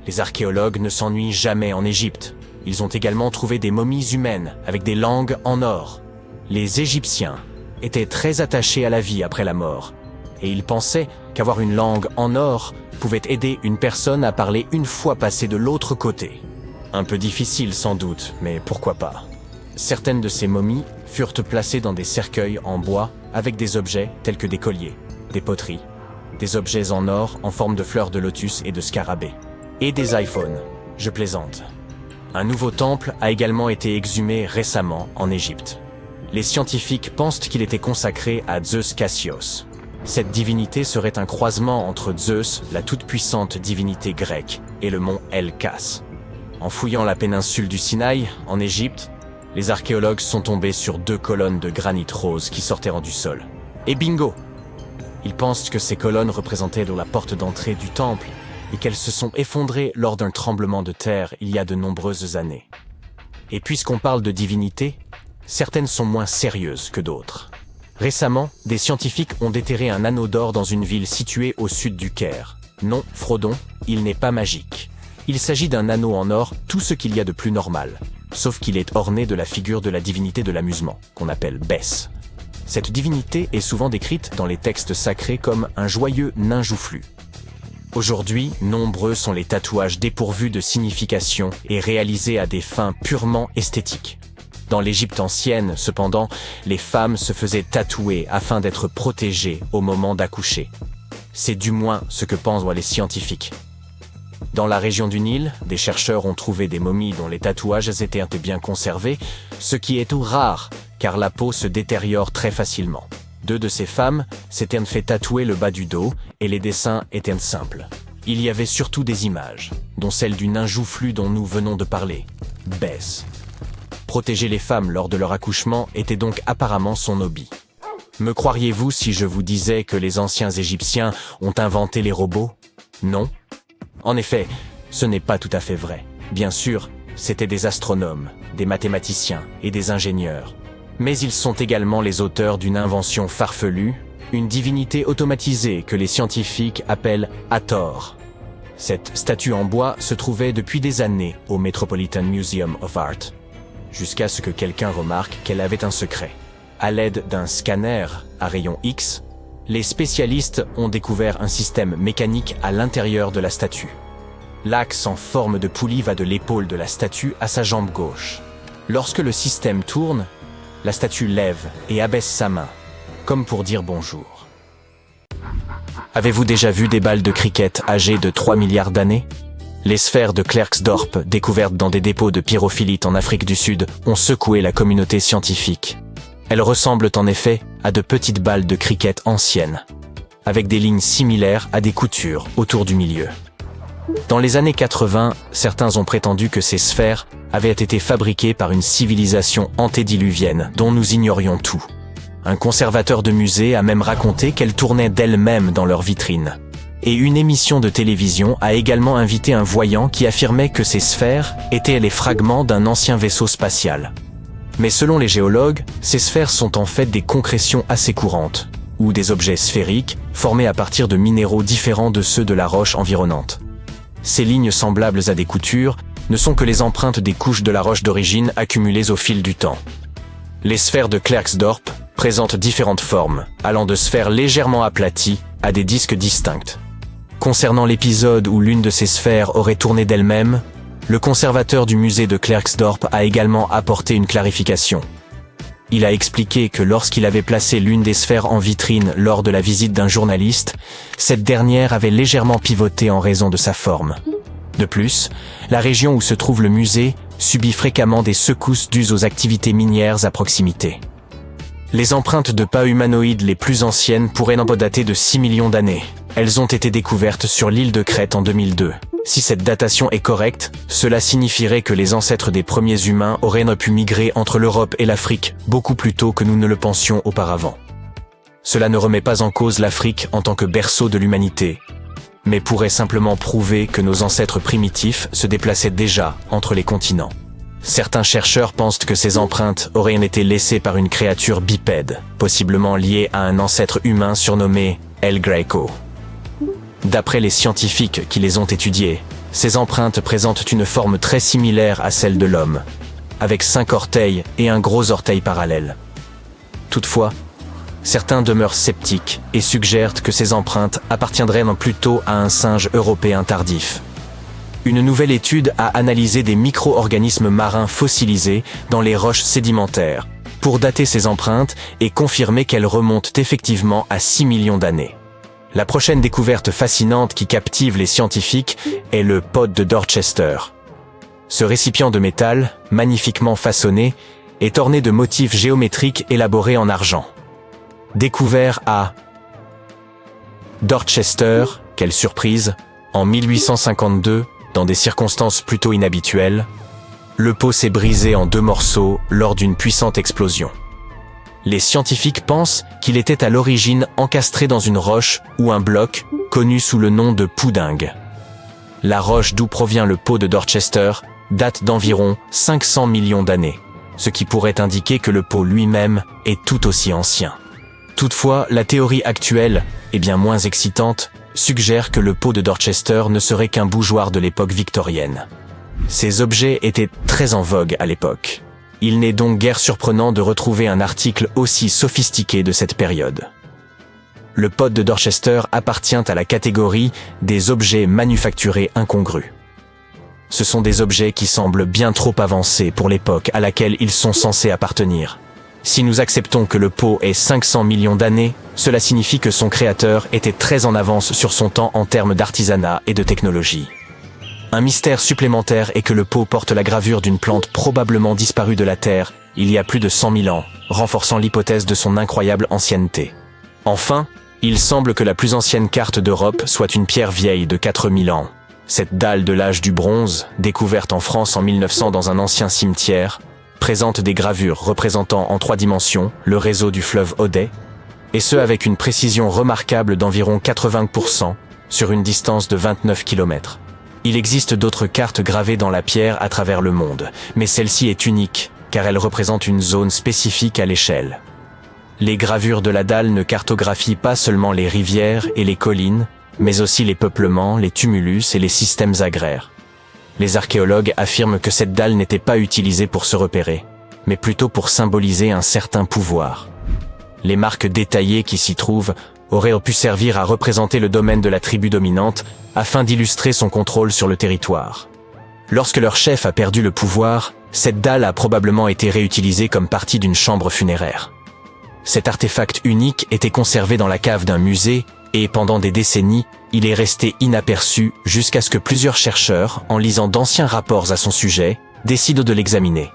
Les archéologues ne s'ennuient jamais en Égypte. Ils ont également trouvé des momies humaines avec des langues en or. Les Égyptiens étaient très attachés à la vie après la mort, et ils pensaient qu'avoir une langue en or pouvait aider une personne à parler une fois passée de l'autre côté. Un peu difficile sans doute, mais pourquoi pas. Certaines de ces momies furent placées dans des cercueils en bois avec des objets tels que des colliers, des poteries, des objets en or en forme de fleurs de lotus et de scarabées, et des iPhones. Je plaisante. Un nouveau temple a également été exhumé récemment en Égypte. Les scientifiques pensent qu'il était consacré à Zeus Cassios. Cette divinité serait un croisement entre Zeus, la toute-puissante divinité grecque, et le mont El-Kas. En fouillant la péninsule du Sinaï, en Égypte, les archéologues sont tombés sur 2 colonnes de granit rose qui sortaient du sol. Et bingo! Ils pensent que ces colonnes représentaient la porte d'entrée du temple et qu'elles se sont effondrées lors d'un tremblement de terre il y a de nombreuses années. Et puisqu'on parle de divinité, certaines sont moins sérieuses que d'autres. Récemment, des scientifiques ont déterré un anneau d'or dans une ville située au sud du Caire. Non, Frodon, il n'est pas magique. Il s'agit d'un anneau en or, tout ce qu'il y a de plus normal, sauf qu'il est orné de la figure de la divinité de l'amusement, qu'on appelle Bès. Cette divinité est souvent décrite dans les textes sacrés comme un joyeux nain joufflu. Aujourd'hui, nombreux sont les tatouages dépourvus de signification et réalisés à des fins purement esthétiques. Dans l'Égypte ancienne, cependant, les femmes se faisaient tatouer afin d'être protégées au moment d'accoucher. C'est du moins ce que pensent les scientifiques. Dans la région du Nil, des chercheurs ont trouvé des momies dont les tatouages étaient bien conservés, ce qui est tout rare, car la peau se détériore très facilement. 2 de ces femmes s'étaient fait tatouer le bas du dos et les dessins étaient simples. Il y avait surtout des images, dont celle du nain joufflu dont nous venons de parler, Bès. Protéger les femmes lors de leur accouchement était donc apparemment son hobby. Me croiriez-vous si je vous disais que les anciens Égyptiens ont inventé les robots? Non. En effet, ce n'est pas tout à fait vrai. Bien sûr, c'étaient des astronomes, des mathématiciens et des ingénieurs. Mais ils sont également les auteurs d'une invention farfelue, une divinité automatisée que les scientifiques appellent Hathor. Cette statue en bois se trouvait depuis des années au Metropolitan Museum of Art, jusqu'à ce que quelqu'un remarque qu'elle avait un secret. À l'aide d'un scanner à rayon X, les spécialistes ont découvert un système mécanique à l'intérieur de la statue. L'axe en forme de poulie va de l'épaule de la statue à sa jambe gauche. Lorsque le système tourne, la statue lève et abaisse sa main, comme pour dire bonjour. Avez-vous déjà vu des balles de cricket âgées de 3 milliards d'années? Les sphères de Klerksdorp, découvertes dans des dépôts de pyrophilite en Afrique du Sud, ont secoué la communauté scientifique. Elles ressemblent en effet à de petites balles de cricket anciennes, avec des lignes similaires à des coutures autour du milieu. Dans les années 80, certains ont prétendu que ces sphères avaient été fabriquées par une civilisation antédiluvienne dont nous ignorions tout. Un conservateur de musée a même raconté qu'elles tournaient d'elles-mêmes dans leurs vitrines. Et une émission de télévision a également invité un voyant qui affirmait que ces sphères étaient les fragments d'un ancien vaisseau spatial. Mais selon les géologues, ces sphères sont en fait des concrétions assez courantes, ou des objets sphériques formés à partir de minéraux différents de ceux de la roche environnante. Ces lignes semblables à des coutures ne sont que les empreintes des couches de la roche d'origine accumulées au fil du temps. Les sphères de Klerksdorp présentent différentes formes, allant de sphères légèrement aplaties à des disques distincts. Concernant l'épisode où l'une de ces sphères aurait tourné d'elle-même, le conservateur du musée de Klerksdorp a également apporté une clarification. Il a expliqué que lorsqu'il avait placé l'une des sphères en vitrine lors de la visite d'un journaliste, cette dernière avait légèrement pivoté en raison de sa forme. De plus, la région où se trouve le musée subit fréquemment des secousses dues aux activités minières à proximité. Les empreintes de pas humanoïdes les plus anciennes pourraient n'en pas dater de 6 millions d'années. Elles ont été découvertes sur l'île de Crète en 2002. Si cette datation est correcte, cela signifierait que les ancêtres des premiers humains auraient pu migrer entre l'Europe et l'Afrique beaucoup plus tôt que nous ne le pensions auparavant. Cela ne remet pas en cause l'Afrique en tant que berceau de l'humanité, mais pourrait simplement prouver que nos ancêtres primitifs se déplaçaient déjà entre les continents. Certains chercheurs pensent que ces empreintes auraient été laissées par une créature bipède, possiblement liée à un ancêtre humain surnommé El Greco. D'après les scientifiques qui les ont étudiées, ces empreintes présentent une forme très similaire à celle de l'homme, avec 5 orteils et un gros orteil parallèle. Toutefois, certains demeurent sceptiques et suggèrent que ces empreintes appartiendraient plutôt à un singe européen tardif. Une nouvelle étude a analysé des micro-organismes marins fossilisés dans les roches sédimentaires pour dater ces empreintes et confirmer qu'elles remontent effectivement à 6 millions d'années. La prochaine découverte fascinante qui captive les scientifiques est le pot de Dorchester. Ce récipient de métal, magnifiquement façonné, est orné de motifs géométriques élaborés en argent. Découvert à Dorchester, quelle surprise, en 1852, dans des circonstances plutôt inhabituelles, le pot s'est brisé en 2 morceaux lors d'une puissante explosion. Les scientifiques pensent qu'il était à l'origine encastré dans une roche ou un bloc connu sous le nom de poudingue. La roche d'où provient le pot de Dorchester date d'environ 500 millions d'années, ce qui pourrait indiquer que le pot lui-même est tout aussi ancien. Toutefois, la théorie actuelle, et bien moins excitante, suggère que le pot de Dorchester ne serait qu'un bougeoir de l'époque victorienne. Ces objets étaient très en vogue à l'époque. Il n'est donc guère surprenant de retrouver un article aussi sophistiqué de cette période. Le pot de Dorchester appartient à la catégorie des objets manufacturés incongrus. Ce sont des objets qui semblent bien trop avancés pour l'époque à laquelle ils sont censés appartenir. Si nous acceptons que le pot ait 500 millions d'années, cela signifie que son créateur était très en avance sur son temps en termes d'artisanat et de technologie. Un mystère supplémentaire est que le pot porte la gravure d'une plante probablement disparue de la Terre il y a plus de 100 000 ans, renforçant l'hypothèse de son incroyable ancienneté. Enfin, il semble que la plus ancienne carte d'Europe soit une pierre vieille de 4000 ans. Cette dalle de l'âge du bronze, découverte en France en 1900 dans un ancien cimetière, présente des gravures représentant en 3 dimensions le réseau du fleuve Odet, et ce avec une précision remarquable d'environ 80% sur une distance de 29 km. Il existe d'autres cartes gravées dans la pierre à travers le monde, mais celle-ci est unique, car elle représente une zone spécifique à l'échelle. Les gravures de la dalle ne cartographient pas seulement les rivières et les collines, mais aussi les peuplements, les tumulus et les systèmes agraires. Les archéologues affirment que cette dalle n'était pas utilisée pour se repérer, mais plutôt pour symboliser un certain pouvoir. Les marques détaillées qui s'y trouvent auraient pu servir à représenter le domaine de la tribu dominante afin d'illustrer son contrôle sur le territoire. Lorsque leur chef a perdu le pouvoir, cette dalle a probablement été réutilisée comme partie d'une chambre funéraire. Cet artefact unique était conservé dans la cave d'un musée et pendant des décennies, il est resté inaperçu jusqu'à ce que plusieurs chercheurs, en lisant d'anciens rapports à son sujet, décident de l'examiner.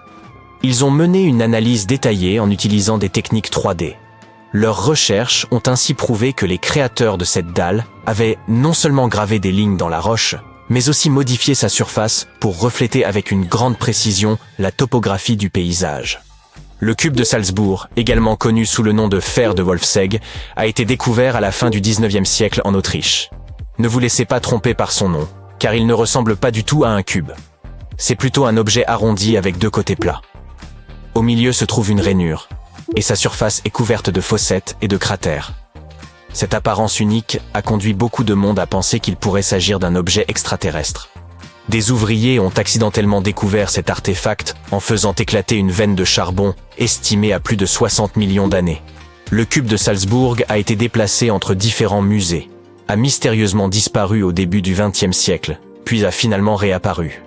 Ils ont mené une analyse détaillée en utilisant des techniques 3D. Leurs recherches ont ainsi prouvé que les créateurs de cette dalle avaient non seulement gravé des lignes dans la roche, mais aussi modifié sa surface pour refléter avec une grande précision la topographie du paysage. Le cube de Salzbourg, également connu sous le nom de fer de Wolfsegg, a été découvert à la fin du XIXe siècle en Autriche. Ne vous laissez pas tromper par son nom, car il ne ressemble pas du tout à un cube. C'est plutôt un objet arrondi avec deux côtés plats. Au milieu se trouve une rainure, et sa surface est couverte de fossettes et de cratères. Cette apparence unique a conduit beaucoup de monde à penser qu'il pourrait s'agir d'un objet extraterrestre. Des ouvriers ont accidentellement découvert cet artefact en faisant éclater une veine de charbon estimée à plus de 60 millions d'années. Le cube de Salzbourg a été déplacé entre différents musées, a mystérieusement disparu au début du XXe siècle, puis a finalement réapparu.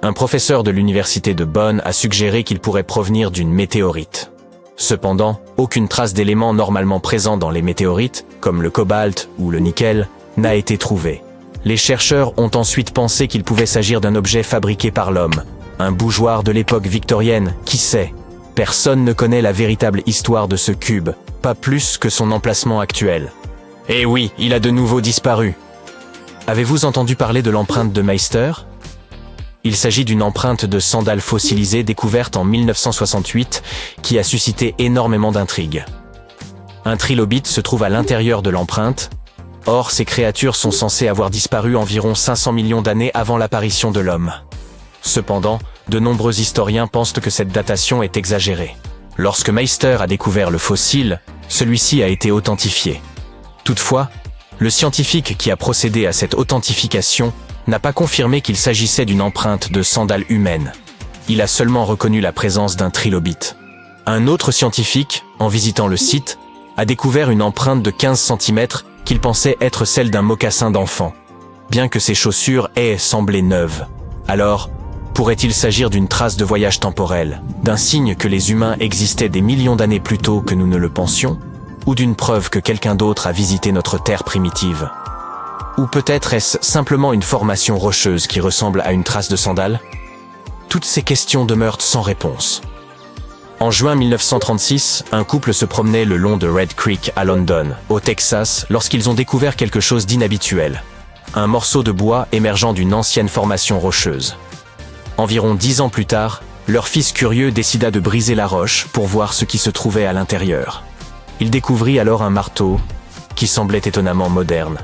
Un professeur de l'université de Bonn a suggéré qu'il pourrait provenir d'une météorite. Cependant, aucune trace d'éléments normalement présents dans les météorites, comme le cobalt ou le nickel, n'a été trouvée. Les chercheurs ont ensuite pensé qu'il pouvait s'agir d'un objet fabriqué par l'homme, un bougeoir de l'époque victorienne, qui sait. Personne ne connaît la véritable histoire de ce cube, pas plus que son emplacement actuel. Eh oui, il a de nouveau disparu. Avez-vous entendu parler de l'empreinte de Meister ? Il s'agit d'une empreinte de sandales fossilisées découverte en 1968 qui a suscité énormément d'intrigues. Un trilobite se trouve à l'intérieur de l'empreinte. Or, ces créatures sont censées avoir disparu environ 500 millions d'années avant l'apparition de l'homme. Cependant, de nombreux historiens pensent que cette datation est exagérée. Lorsque Meister a découvert le fossile, celui-ci a été authentifié. Toutefois, le scientifique qui a procédé à cette authentification n'a pas confirmé qu'il s'agissait d'une empreinte de sandales humaines. Il a seulement reconnu la présence d'un trilobite. Un autre scientifique, en visitant le site, a découvert une empreinte de 15 cm qu'il pensait être celle d'un mocassin d'enfant, bien que ses chaussures aient semblé neuves. Alors, pourrait-il s'agir d'une trace de voyage temporel, d'un signe que les humains existaient des millions d'années plus tôt que nous ne le pensions, ou d'une preuve que quelqu'un d'autre a visité notre Terre primitive ? Ou peut-être est-ce simplement une formation rocheuse qui ressemble à une trace de sandales ? Toutes ces questions demeurent sans réponse. En juin 1936, un couple se promenait le long de Red Creek à London, au Texas, lorsqu'ils ont découvert quelque chose d'inhabituel. Un morceau de bois émergeant d'une ancienne formation rocheuse. Environ 10 ans plus tard, leur fils curieux décida de briser la roche pour voir ce qui se trouvait à l'intérieur. Il découvrit alors un marteau qui semblait étonnamment moderne.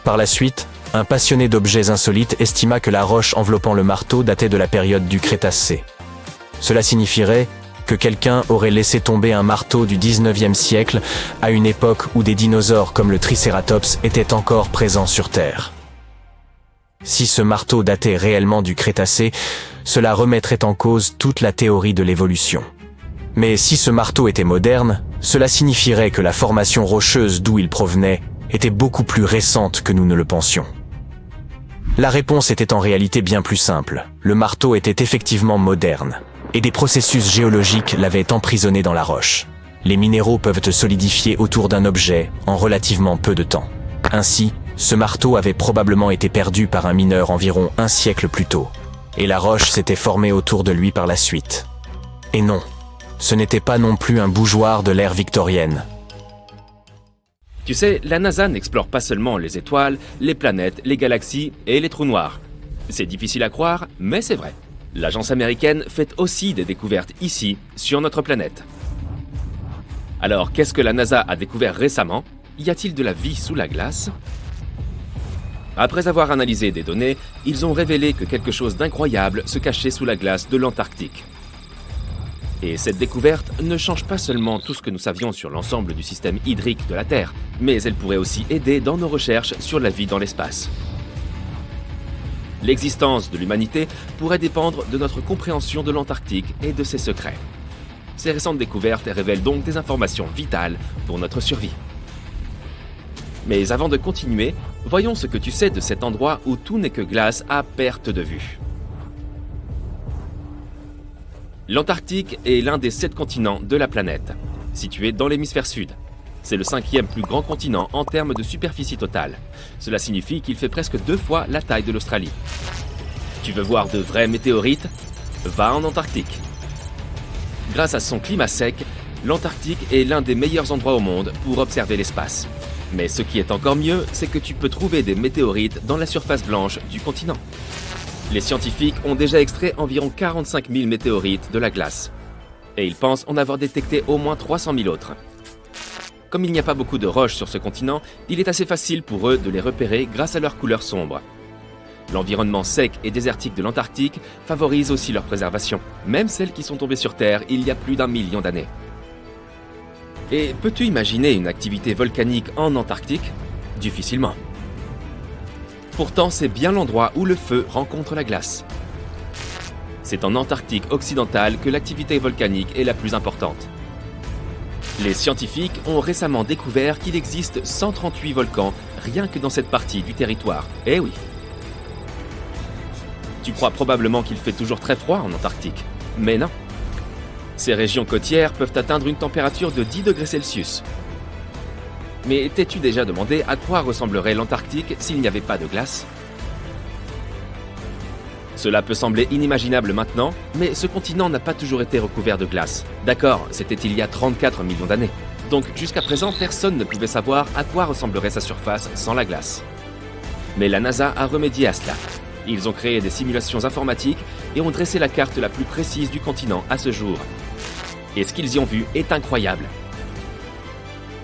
Par la suite, un passionné d'objets insolites estima que la roche enveloppant le marteau datait de la période du Crétacé. Cela signifierait que quelqu'un aurait laissé tomber un marteau du XIXe siècle à une époque où des dinosaures comme le Triceratops étaient encore présents sur Terre. Si ce marteau datait réellement du Crétacé, cela remettrait en cause toute la théorie de l'évolution. Mais si ce marteau était moderne, cela signifierait que la formation rocheuse d'où il provenait était beaucoup plus récente que nous ne le pensions. La réponse était en réalité bien plus simple. Le marteau était effectivement moderne, et des processus géologiques l'avaient emprisonné dans la roche. Les minéraux peuvent se solidifier autour d'un objet en relativement peu de temps. Ainsi, ce marteau avait probablement été perdu par un mineur environ un siècle plus tôt, et la roche s'était formée autour de lui par la suite. Et non, ce n'était pas non plus un bougeoir de l'ère victorienne. Tu sais, la NASA n'explore pas seulement les étoiles, les planètes, les galaxies et les trous noirs. C'est difficile à croire, mais c'est vrai. L'agence américaine fait aussi des découvertes ici, sur notre planète. Alors, qu'est-ce que la NASA a découvert récemment ? Y a-t-il de la vie sous la glace ? Après avoir analysé des données, ils ont révélé que quelque chose d'incroyable se cachait sous la glace de l'Antarctique. Et cette découverte ne change pas seulement tout ce que nous savions sur l'ensemble du système hydrique de la Terre, mais elle pourrait aussi aider dans nos recherches sur la vie dans l'espace. L'existence de l'humanité pourrait dépendre de notre compréhension de l'Antarctique et de ses secrets. Ces récentes découvertes révèlent donc des informations vitales pour notre survie. Mais avant de continuer, voyons ce que tu sais de cet endroit où tout n'est que glace à perte de vue. L'Antarctique est l'un des 7 continents de la planète, situé dans l'hémisphère sud. C'est le 5e plus grand continent en termes de superficie totale. Cela signifie qu'il fait presque 2 fois la taille de l'Australie. Tu veux voir de vrais météorites? Va en Antarctique. Grâce à son climat sec, l'Antarctique est l'un des meilleurs endroits au monde pour observer l'espace. Mais ce qui est encore mieux, c'est que tu peux trouver des météorites dans la surface blanche du continent. Les scientifiques ont déjà extrait environ 45 000 météorites de la glace. Et ils pensent en avoir détecté au moins 300 000 autres. Comme il n'y a pas beaucoup de roches sur ce continent, il est assez facile pour eux de les repérer grâce à leur couleur sombre. L'environnement sec et désertique de l'Antarctique favorise aussi leur préservation, même celles qui sont tombées sur Terre il y a plus d'1 million d'années. Et peux-tu imaginer une activité volcanique en Antarctique? Difficilement. Pourtant, c'est bien l'endroit où le feu rencontre la glace. C'est en Antarctique occidentale que l'activité volcanique est la plus importante. Les scientifiques ont récemment découvert qu'il existe 138 volcans rien que dans cette partie du territoire. Eh oui. Tu crois probablement qu'il fait toujours très froid en Antarctique, mais non. Ces régions côtières peuvent atteindre une température de 10 degrés Celsius. Mais t'es-tu déjà demandé à quoi ressemblerait l'Antarctique s'il n'y avait pas de glace? Cela peut sembler inimaginable maintenant, mais ce continent n'a pas toujours été recouvert de glace. D'accord, c'était il y a 34 millions d'années. Donc jusqu'à présent, personne ne pouvait savoir à quoi ressemblerait sa surface sans la glace. Mais la NASA a remédié à cela. Ils ont créé des simulations informatiques et ont dressé la carte la plus précise du continent à ce jour. Et ce qu'ils y ont vu est incroyable.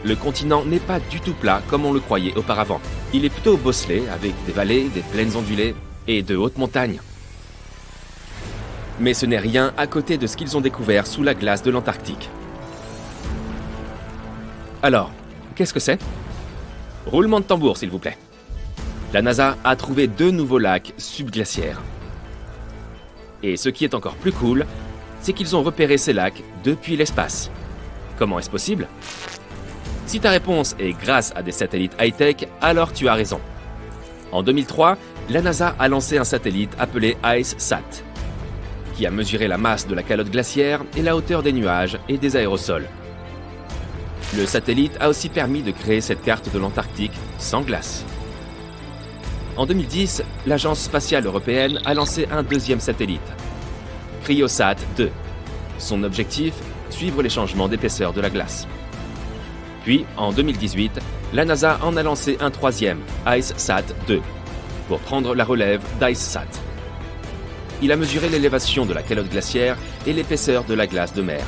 Le continent n'est pas du tout plat comme on le croyait auparavant. Il est plutôt bosselé avec des vallées, des plaines ondulées et de hautes montagnes. Mais ce n'est rien à côté de ce qu'ils ont découvert sous la glace de l'Antarctique. Alors, qu'est-ce que c'est? Roulement de tambour, s'il vous plaît. La NASA a trouvé 2 nouveaux lacs subglaciaires. Et ce qui est encore plus cool, c'est qu'ils ont repéré ces lacs depuis l'espace. Comment est-ce possible? Si ta réponse est grâce à des satellites high-tech, alors tu as raison. En 2003, la NASA a lancé un satellite appelé IceSat, qui a mesuré la masse de la calotte glaciaire et la hauteur des nuages et des aérosols. Le satellite a aussi permis de créer cette carte de l'Antarctique sans glace. En 2010, l'Agence spatiale européenne a lancé un 2e satellite, Cryosat 2. Son objectif, suivre les changements d'épaisseur de la glace. Puis, en 2018, la NASA en a lancé un 3e, IceSat 2, pour prendre la relève d'IceSat. Il a mesuré l'élévation de la calotte glaciaire et l'épaisseur de la glace de mer.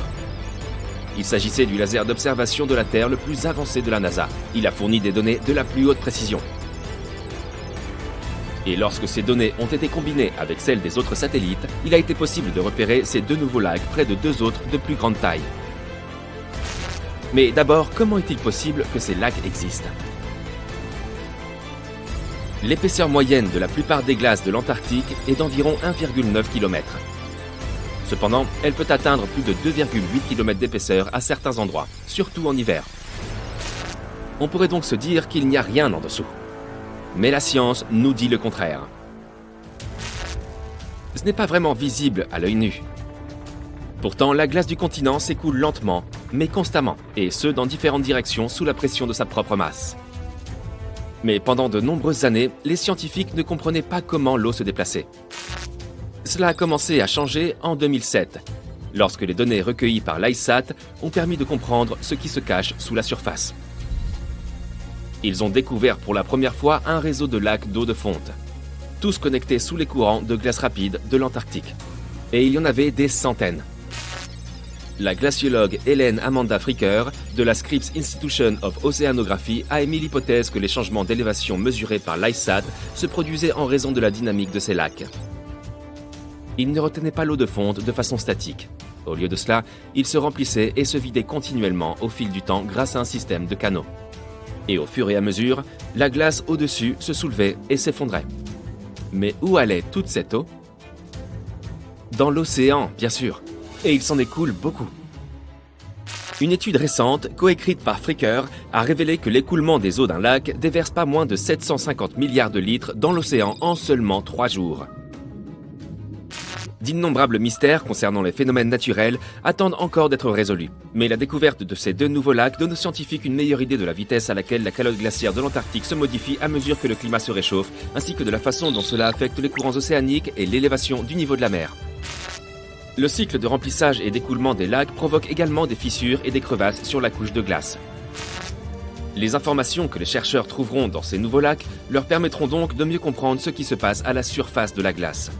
Il s'agissait du laser d'observation de la Terre le plus avancé de la NASA. Il a fourni des données de la plus haute précision. Et lorsque ces données ont été combinées avec celles des autres satellites, il a été possible de repérer ces 2 nouveaux lacs près de 2 autres de plus grande taille. Mais d'abord, comment est-il possible que ces lacs existent? L'épaisseur moyenne de la plupart des glaces de l'Antarctique est d'environ 1,9 km. Cependant, elle peut atteindre plus de 2,8 km d'épaisseur à certains endroits, surtout en hiver. On pourrait donc se dire qu'il n'y a rien en dessous. Mais la science nous dit le contraire. Ce n'est pas vraiment visible à l'œil nu. Pourtant, la glace du continent s'écoule lentement, mais constamment, et ce dans différentes directions sous la pression de sa propre masse. Mais pendant de nombreuses années, les scientifiques ne comprenaient pas comment l'eau se déplaçait. Cela a commencé à changer en 2007, lorsque les données recueillies par l'IceSat ont permis de comprendre ce qui se cache sous la surface. Ils ont découvert pour la première fois un réseau de lacs d'eau de fonte, tous connectés sous les courants de glace rapide de l'Antarctique. Et il y en avait des centaines. La glaciologue Hélène Amanda Fricker de la Scripps Institution of Oceanography a émis l'hypothèse que les changements d'élévation mesurés par l'IceSat se produisaient en raison de la dynamique de ces lacs. Ils ne retenaient pas l'eau de fonte de façon statique. Au lieu de cela, ils se remplissaient et se vidaient continuellement au fil du temps grâce à un système de canaux. Et au fur et à mesure, la glace au-dessus se soulevait et s'effondrait. Mais où allait toute cette eau? Dans l'océan, bien sûr. Et il s'en écoule beaucoup. Une étude récente, coécrite par Fricker, a révélé que l'écoulement des eaux d'un lac déverse pas moins de 750 milliards de litres dans l'océan en seulement 3 jours. D'innombrables mystères concernant les phénomènes naturels attendent encore d'être résolus. Mais la découverte de ces deux nouveaux lacs donne aux scientifiques une meilleure idée de la vitesse à laquelle la calotte glaciaire de l'Antarctique se modifie à mesure que le climat se réchauffe, ainsi que de la façon dont cela affecte les courants océaniques et l'élévation du niveau de la mer. Le cycle de remplissage et d'écoulement des lacs provoque également des fissures et des crevasses sur la couche de glace. Les informations que les chercheurs trouveront dans ces nouveaux lacs leur permettront donc de mieux comprendre ce qui se passe à la surface de la glace.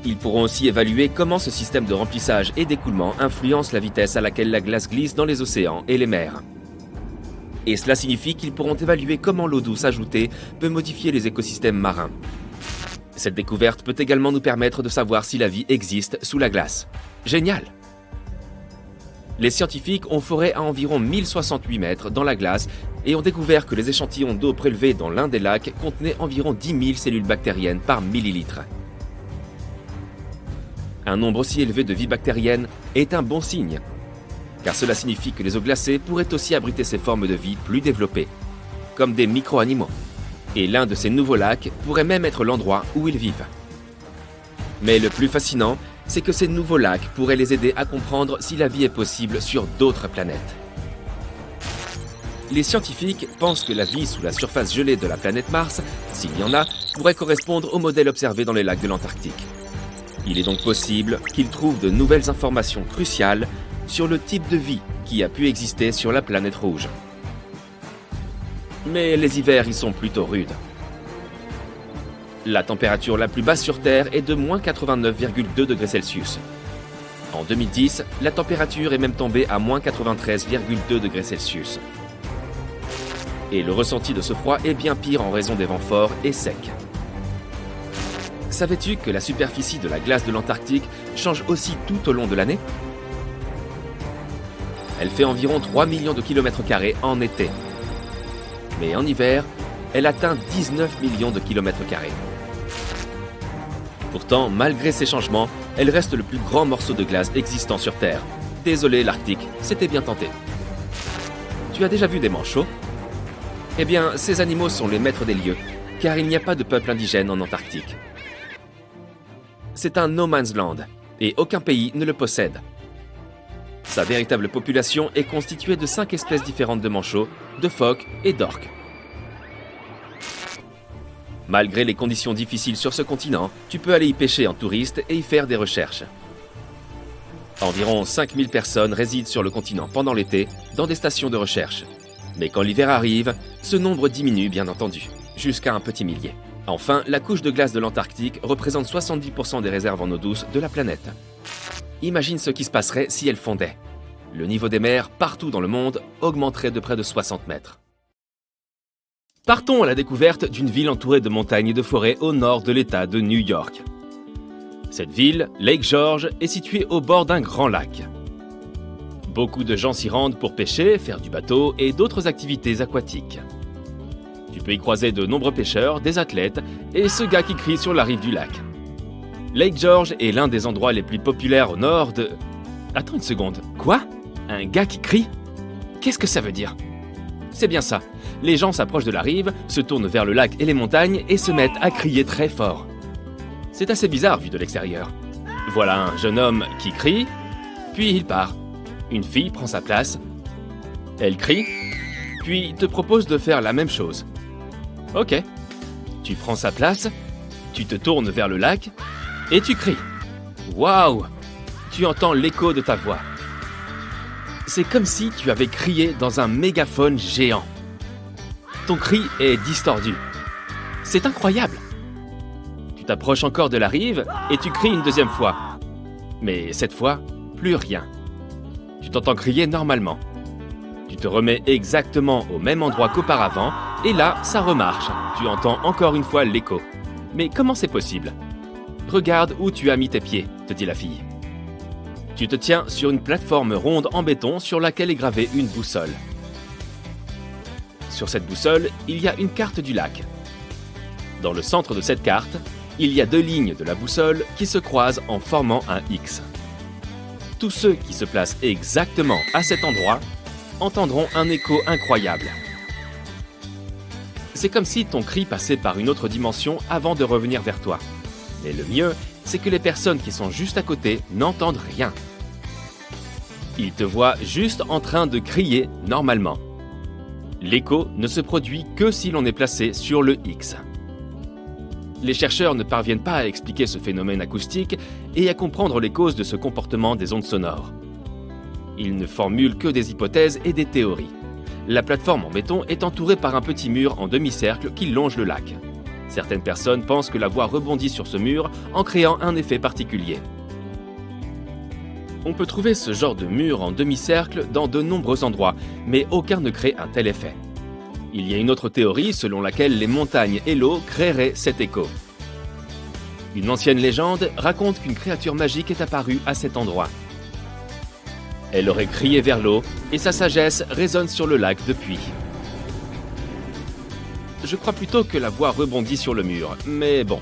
Ils pourront aussi évaluer comment ce système de remplissage et d'écoulement influence la vitesse à laquelle la glace glisse dans les océans et les mers. Et cela signifie qu'ils pourront évaluer comment l'eau douce ajoutée peut modifier les écosystèmes marins. Cette découverte peut également nous permettre de savoir si la vie existe sous la glace. Génial! Les scientifiques ont foré à environ 1068 mètres dans la glace et ont découvert que les échantillons d'eau prélevés dans l'un des lacs contenaient environ 10 000 cellules bactériennes par millilitre. Un nombre aussi élevé de vie bactérienne est un bon signe, car cela signifie que les eaux glacées pourraient aussi abriter ces formes de vie plus développées, comme des micro-animaux. Et l'un de ces nouveaux lacs pourrait même être l'endroit où ils vivent. Mais le plus fascinant, c'est que ces nouveaux lacs pourraient les aider à comprendre si la vie est possible sur d'autres planètes. Les scientifiques pensent que la vie sous la surface gelée de la planète Mars, s'il y en a, pourrait correspondre au modèle observé dans les lacs de l'Antarctique. Il est donc possible qu'ils trouvent de nouvelles informations cruciales sur le type de vie qui a pu exister sur la planète rouge. Mais les hivers y sont plutôt rudes. La température la plus basse sur Terre est de moins 89,2 degrés Celsius. En 2010, la température est même tombée à moins 93,2 degrés Celsius. Et le ressenti de ce froid est bien pire en raison des vents forts et secs. Savais-tu que la superficie de la glace de l'Antarctique change aussi tout au long de l'année? Elle fait environ 3 millions de kilomètres carrés en été. Mais en hiver, elle atteint 19 millions de kilomètres carrés. Pourtant, malgré ces changements, elle reste le plus grand morceau de glace existant sur Terre. Désolé l'Arctique, c'était bien tenté. Tu as déjà vu des manchots? Eh bien, ces animaux sont les maîtres des lieux, car il n'y a pas de peuple indigène en Antarctique. C'est un no man's land, et aucun pays ne le possède. Sa véritable population est constituée de 5 espèces différentes de manchots, de phoques et d'orques. Malgré les conditions difficiles sur ce continent, tu peux aller y pêcher en touriste et y faire des recherches. Environ 5000 personnes résident sur le continent pendant l'été, dans des stations de recherche. Mais quand l'hiver arrive, ce nombre diminue bien entendu, jusqu'à un petit millier. Enfin, la couche de glace de l'Antarctique représente 70% des réserves en eau douce de la planète. Imagine ce qui se passerait si elle fondait. Le niveau des mers, partout dans le monde, augmenterait de près de 60 mètres. Partons à la découverte d'une ville entourée de montagnes et de forêts au nord de l'État de New York. Cette ville, Lake George, est située au bord d'un grand lac. Beaucoup de gens s'y rendent pour pêcher, faire du bateau et d'autres activités aquatiques. Tu peux y croiser de nombreux pêcheurs, des athlètes et ce gars qui crie sur la rive du lac. Lake George est l'un des endroits les plus populaires au nord de... Attends une seconde, quoi? Un gars qui crie? Qu'est-ce que ça veut dire? C'est bien ça. Les gens s'approchent de la rive, se tournent vers le lac et les montagnes et se mettent à crier très fort. C'est assez bizarre vu de l'extérieur. Voilà un jeune homme qui crie, puis il part. Une fille prend sa place. Elle crie, puis te propose de faire la même chose. Ok. Tu prends sa place, tu te tournes vers le lac et tu cries. Waouh! Tu entends l'écho de ta voix. C'est comme si tu avais crié dans un mégaphone géant. Ton cri est distordu. C'est incroyable. Tu t'approches encore de la rive et tu cries une deuxième fois. Mais cette fois, plus rien. Tu t'entends crier normalement. Tu te remets exactement au même endroit qu'auparavant et là, ça remarche. Tu entends encore une fois l'écho. Mais comment c'est possible? Regarde où tu as mis tes pieds, te dit la fille. Tu te tiens sur une plateforme ronde en béton sur laquelle est gravée une boussole. Sur cette boussole, il y a une carte du lac. Dans le centre de cette carte, il y a 2 lignes de la boussole qui se croisent en formant un X. Tous ceux qui se placent exactement à cet endroit entendront un écho incroyable. C'est comme si ton cri passait par une autre dimension avant de revenir vers toi. Mais le mieux, c'est que les personnes qui sont juste à côté n'entendent rien. Ils te voient juste en train de crier normalement. L'écho ne se produit que si l'on est placé sur le X. Les chercheurs ne parviennent pas à expliquer ce phénomène acoustique et à comprendre les causes de ce comportement des ondes sonores. Ils ne formulent que des hypothèses et des théories. La plateforme en béton est entourée par un petit mur en demi-cercle qui longe le lac. Certaines personnes pensent que la voix rebondit sur ce mur en créant un effet particulier. On peut trouver ce genre de mur en demi-cercle dans de nombreux endroits, mais aucun ne crée un tel effet. Il y a une autre théorie selon laquelle les montagnes et l'eau créeraient cet écho. Une ancienne légende raconte qu'une créature magique est apparue à cet endroit. Elle aurait crié vers l'eau et sa sagesse résonne sur le lac depuis. Je crois plutôt que la voix rebondit sur le mur, mais bon,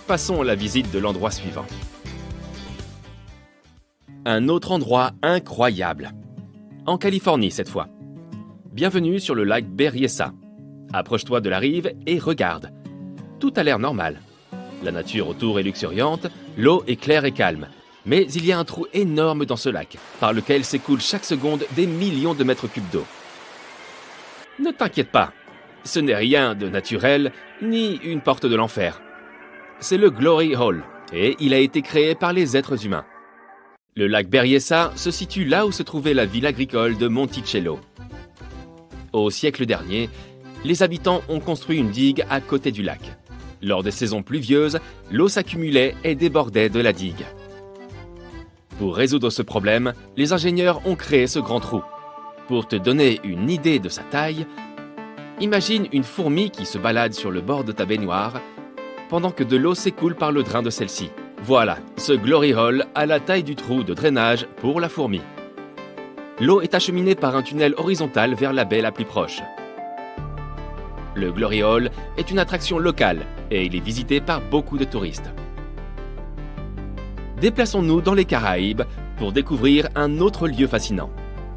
passons à la visite de l'endroit suivant. Un autre endroit incroyable. En Californie cette fois. Bienvenue sur le lac Berryessa. Approche-toi de la rive et regarde. Tout a l'air normal. La nature autour est luxuriante, l'eau est claire et calme. Mais il y a un trou énorme dans ce lac, par lequel s'écoulent chaque seconde des millions de mètres cubes d'eau. Ne t'inquiète pas, ce n'est rien de naturel, ni une porte de l'enfer. C'est le Glory Hole, et il a été créé par les êtres humains. Le lac Berryessa se situe là où se trouvait la ville agricole de Monticello. Au siècle dernier, les habitants ont construit une digue à côté du lac. Lors des saisons pluvieuses, l'eau s'accumulait et débordait de la digue. Pour résoudre ce problème, les ingénieurs ont créé ce grand trou. Pour te donner une idée de sa taille, imagine une fourmi qui se balade sur le bord de ta baignoire pendant que de l'eau s'écoule par le drain de celle-ci. Voilà, ce Glory Hole a la taille du trou de drainage pour la fourmi. L'eau est acheminée par un tunnel horizontal vers la baie la plus proche. Le Glory Hole est une attraction locale et il est visité par beaucoup de touristes. Déplaçons-nous dans les Caraïbes pour découvrir un autre lieu fascinant.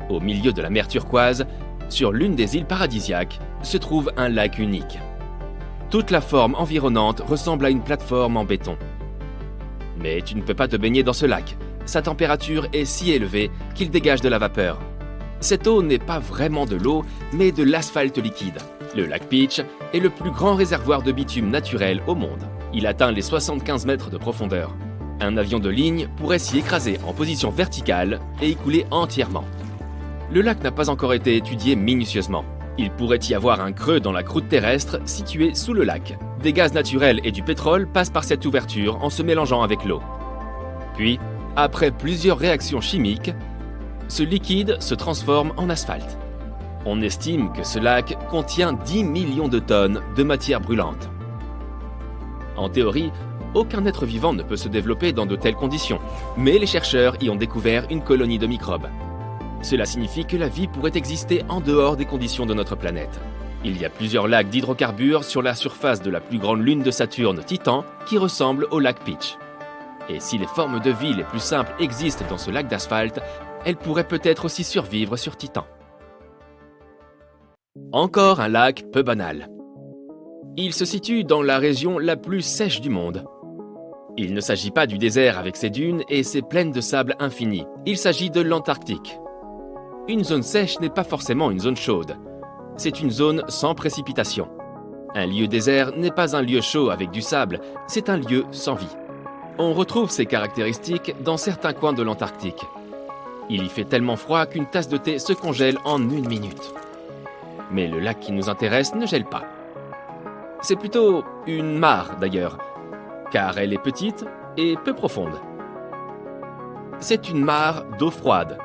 Au milieu de la mer turquoise, sur l'une des îles paradisiaques, se trouve un lac unique. Toute la forme environnante ressemble à une plateforme en béton. Mais tu ne peux pas te baigner dans ce lac. Sa température est si élevée qu'il dégage de la vapeur. Cette eau n'est pas vraiment de l'eau, mais de l'asphalte liquide. Le lac Peach est le plus grand réservoir de bitume naturel au monde. Il atteint les 75 mètres de profondeur. Un avion de ligne pourrait s'y écraser en position verticale et y couler entièrement. Le lac n'a pas encore été étudié minutieusement. Il pourrait y avoir un creux dans la croûte terrestre situé sous le lac. Des gaz naturels et du pétrole passent par cette ouverture en se mélangeant avec l'eau. Puis, après plusieurs réactions chimiques, ce liquide se transforme en asphalte. On estime que ce lac contient 10 millions de tonnes de matière brûlante. En théorie, aucun être vivant ne peut se développer dans de telles conditions, mais les chercheurs y ont découvert une colonie de microbes. Cela signifie que la vie pourrait exister en dehors des conditions de notre planète. Il y a plusieurs lacs d'hydrocarbures sur la surface de la plus grande lune de Saturne, Titan, qui ressemble au lac Peach. Et si les formes de vie les plus simples existent dans ce lac d'asphalte, elles pourraient peut-être aussi survivre sur Titan. Encore un lac peu banal. Il se situe dans la région la plus sèche du monde. Il ne s'agit pas du désert avec ses dunes et ses plaines de sable infinies. Il s'agit de l'Antarctique. Une zone sèche n'est pas forcément une zone chaude. C'est une zone sans précipitation. Un lieu désert n'est pas un lieu chaud avec du sable, c'est un lieu sans vie. On retrouve ces caractéristiques dans certains coins de l'Antarctique. Il y fait tellement froid qu'une tasse de thé se congèle en 1 minute. Mais le lac qui nous intéresse ne gèle pas. C'est plutôt une mare d'ailleurs, car elle est petite et peu profonde. C'est une mare d'eau froide.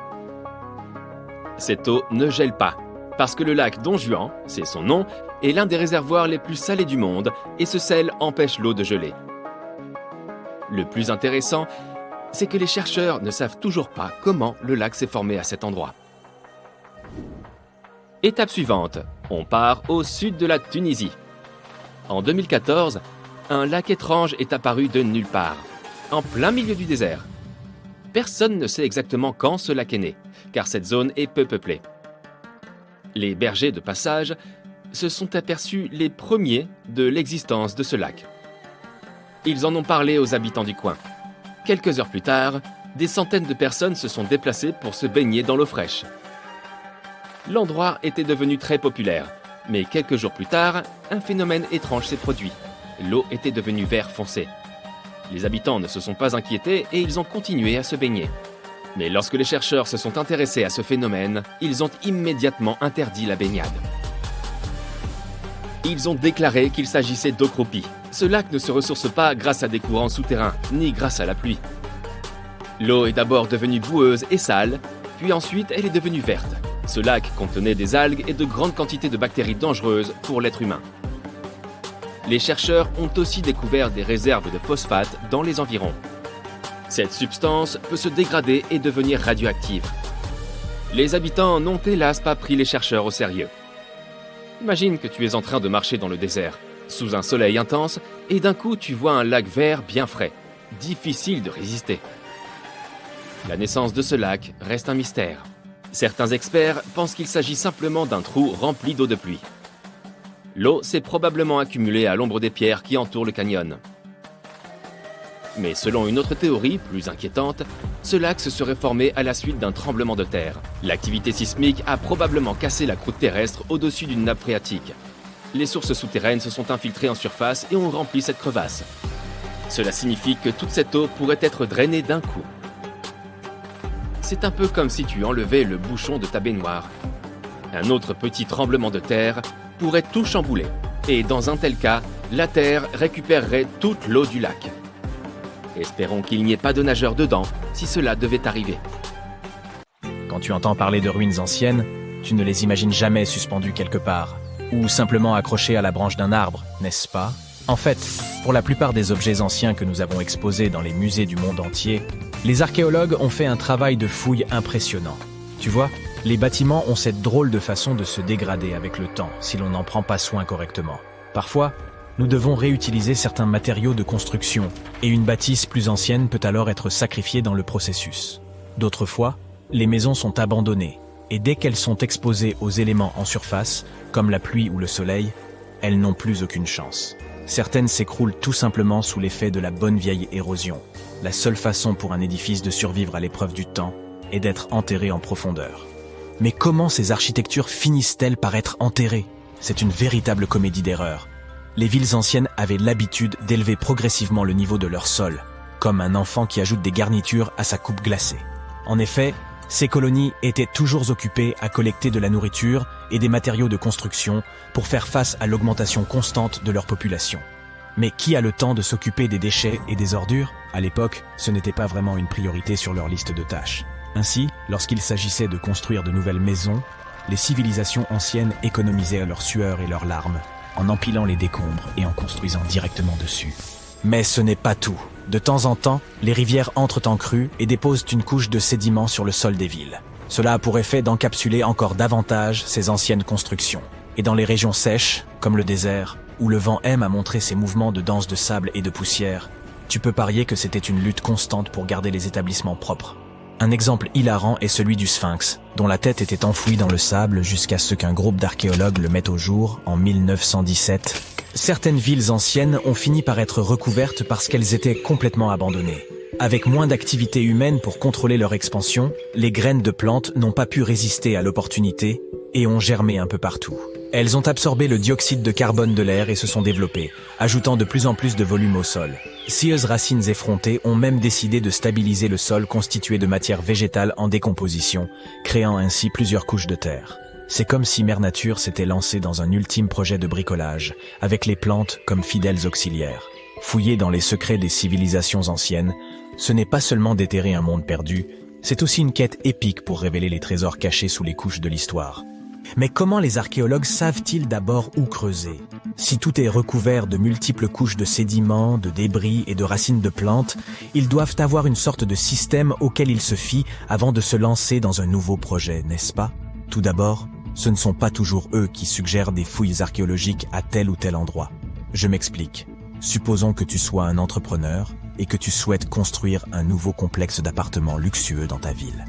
Cette eau ne gèle pas, parce que le lac Don Juan, c'est son nom, est l'un des réservoirs les plus salés du monde et ce sel empêche l'eau de geler. Le plus intéressant, c'est que les chercheurs ne savent toujours pas comment le lac s'est formé à cet endroit. Étape suivante, on part au sud de la Tunisie. En 2014, un lac étrange est apparu de nulle part, en plein milieu du désert. Personne ne sait exactement quand ce lac est né, car cette zone est peu peuplée. Les bergers de passage se sont aperçus les premiers de l'existence de ce lac. Ils en ont parlé aux habitants du coin. Quelques heures plus tard, des centaines de personnes se sont déplacées pour se baigner dans l'eau fraîche. L'endroit était devenu très populaire, mais quelques jours plus tard, un phénomène étrange s'est produit. L'eau était devenue vert foncé. Les habitants ne se sont pas inquiétés et ils ont continué à se baigner. Mais lorsque les chercheurs se sont intéressés à ce phénomène, ils ont immédiatement interdit la baignade. Ils ont déclaré qu'il s'agissait d'eau croupie. Ce lac ne se ressource pas grâce à des courants souterrains, ni grâce à la pluie. L'eau est d'abord devenue boueuse et sale, puis ensuite elle est devenue verte. Ce lac contenait des algues et de grandes quantités de bactéries dangereuses pour l'être humain. Les chercheurs ont aussi découvert des réserves de phosphate dans les environs. Cette substance peut se dégrader et devenir radioactive. Les habitants n'ont hélas pas pris les chercheurs au sérieux. Imagine que tu es en train de marcher dans le désert, sous un soleil intense, et d'un coup tu vois un lac vert bien frais. Difficile de résister. La naissance de ce lac reste un mystère. Certains experts pensent qu'il s'agit simplement d'un trou rempli d'eau de pluie. L'eau s'est probablement accumulée à l'ombre des pierres qui entourent le canyon. Mais selon une autre théorie, plus inquiétante, ce lac se serait formé à la suite d'un tremblement de terre. L'activité sismique a probablement cassé la croûte terrestre au-dessus d'une nappe phréatique. Les sources souterraines se sont infiltrées en surface et ont rempli cette crevasse. Cela signifie que toute cette eau pourrait être drainée d'un coup. C'est un peu comme si tu enlevais le bouchon de ta baignoire. Un autre petit tremblement de terre pourrait tout chambouler. Et dans un tel cas, la terre récupérerait toute l'eau du lac. Espérons qu'il n'y ait pas de nageurs dedans si cela devait arriver. Quand tu entends parler de ruines anciennes, tu ne les imagines jamais suspendues quelque part, ou simplement accrochées à la branche d'un arbre, n'est-ce pas? En fait, pour la plupart des objets anciens que nous avons exposés dans les musées du monde entier, les archéologues ont fait un travail de fouille impressionnant. Tu vois, les bâtiments ont cette drôle de façon de se dégrader avec le temps si l'on n'en prend pas soin correctement. Parfois, nous devons réutiliser certains matériaux de construction, et une bâtisse plus ancienne peut alors être sacrifiée dans le processus. D'autres fois, les maisons sont abandonnées, et dès qu'elles sont exposées aux éléments en surface, comme la pluie ou le soleil, elles n'ont plus aucune chance. Certaines s'écroulent tout simplement sous l'effet de la bonne vieille érosion. La seule façon pour un édifice de survivre à l'épreuve du temps est d'être enterré en profondeur. Mais comment ces architectures finissent-elles par être enterrées? C'est une véritable comédie d'erreurs. Les villes anciennes avaient l'habitude d'élever progressivement le niveau de leur sol, comme un enfant qui ajoute des garnitures à sa coupe glacée. En effet, ces colonies étaient toujours occupées à collecter de la nourriture et des matériaux de construction pour faire face à l'augmentation constante de leur population. Mais qui a le temps de s'occuper des déchets et des ordures? À l'époque, ce n'était pas vraiment une priorité sur leur liste de tâches. Ainsi, lorsqu'il s'agissait de construire de nouvelles maisons, les civilisations anciennes économisaient leur sueur et leurs larmes, en empilant les décombres et en construisant directement dessus. Mais ce n'est pas tout. De temps en temps, les rivières entrent en crue et déposent une couche de sédiments sur le sol des villes. Cela a pour effet d'encapsuler encore davantage ces anciennes constructions. Et dans les régions sèches, comme le désert, où le vent aime à montrer ses mouvements de danse de sable et de poussière, tu peux parier que c'était une lutte constante pour garder les établissements propres. Un exemple hilarant est celui du Sphinx, dont la tête était enfouie dans le sable jusqu'à ce qu'un groupe d'archéologues le mette au jour en 1917. Certaines villes anciennes ont fini par être recouvertes parce qu'elles étaient complètement abandonnées. Avec moins d'activité humaine pour contrôler leur expansion, les graines de plantes n'ont pas pu résister à l'opportunité et ont germé un peu partout. Elles ont absorbé le dioxyde de carbone de l'air et se sont développées, ajoutant de plus en plus de volume au sol. Scieuses racines effrontées ont même décidé de stabiliser le sol constitué de matière végétale en décomposition, créant ainsi plusieurs couches de terre. C'est comme si Mère Nature s'était lancée dans un ultime projet de bricolage, avec les plantes comme fidèles auxiliaires. Fouiller dans les secrets des civilisations anciennes, ce n'est pas seulement déterrer un monde perdu, c'est aussi une quête épique pour révéler les trésors cachés sous les couches de l'histoire. Mais comment les archéologues savent-ils d'abord où creuser? Si tout est recouvert de multiples couches de sédiments, de débris et de racines de plantes, ils doivent avoir une sorte de système auquel ils se fient avant de se lancer dans un nouveau projet, n'est-ce pas? Tout d'abord, ce ne sont pas toujours eux qui suggèrent des fouilles archéologiques à tel ou tel endroit. Je m'explique. Supposons que tu sois un entrepreneur et que tu souhaites construire un nouveau complexe d'appartements luxueux dans ta ville.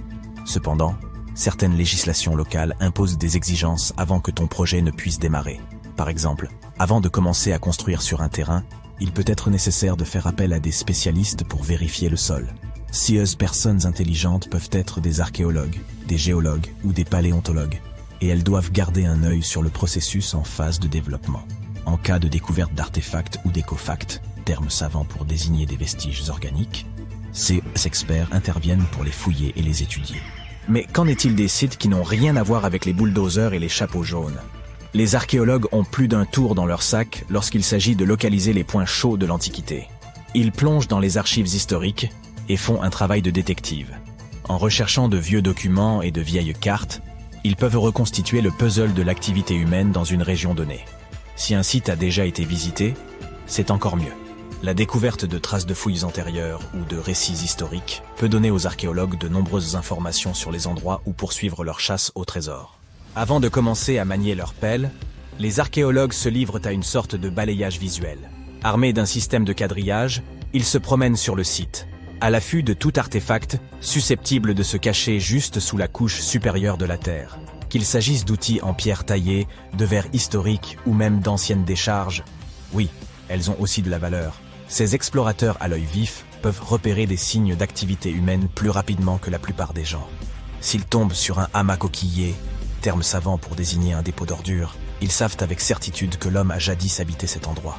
Cependant, certaines législations locales imposent des exigences avant que ton projet ne puisse démarrer. Par exemple, avant de commencer à construire sur un terrain, il peut être nécessaire de faire appel à des spécialistes pour vérifier le sol. Ces personnes intelligentes peuvent être des archéologues, des géologues ou des paléontologues, et elles doivent garder un œil sur le processus en phase de développement. En cas de découverte d'artefacts ou d'écofacts, termes savants pour désigner des vestiges organiques, ces experts interviennent pour les fouiller et les étudier. Mais qu'en est-il des sites qui n'ont rien à voir avec les bulldozers et les chapeaux jaunes? Les archéologues ont plus d'un tour dans leur sac lorsqu'il s'agit de localiser les points chauds de l'Antiquité. Ils plongent dans les archives historiques et font un travail de détective. En recherchant de vieux documents et de vieilles cartes, ils peuvent reconstituer le puzzle de l'activité humaine dans une région donnée. Si un site a déjà été visité, c'est encore mieux. La découverte de traces de fouilles antérieures ou de récits historiques peut donner aux archéologues de nombreuses informations sur les endroits où poursuivre leur chasse au trésor. Avant de commencer à manier leur pelle, les archéologues se livrent à une sorte de balayage visuel. Armés d'un système de quadrillage, ils se promènent sur le site, à l'affût de tout artefact susceptible de se cacher juste sous la couche supérieure de la terre. Qu'il s'agisse d'outils en pierre taillée, de verres historiques ou même d'anciennes décharges, oui, elles ont aussi de la valeur. Ces explorateurs à l'œil vif peuvent repérer des signes d'activité humaine plus rapidement que la plupart des gens. S'ils tombent sur un hamac coquillé, terme savant pour désigner un dépôt d'ordures, ils savent avec certitude que l'homme a jadis habité cet endroit.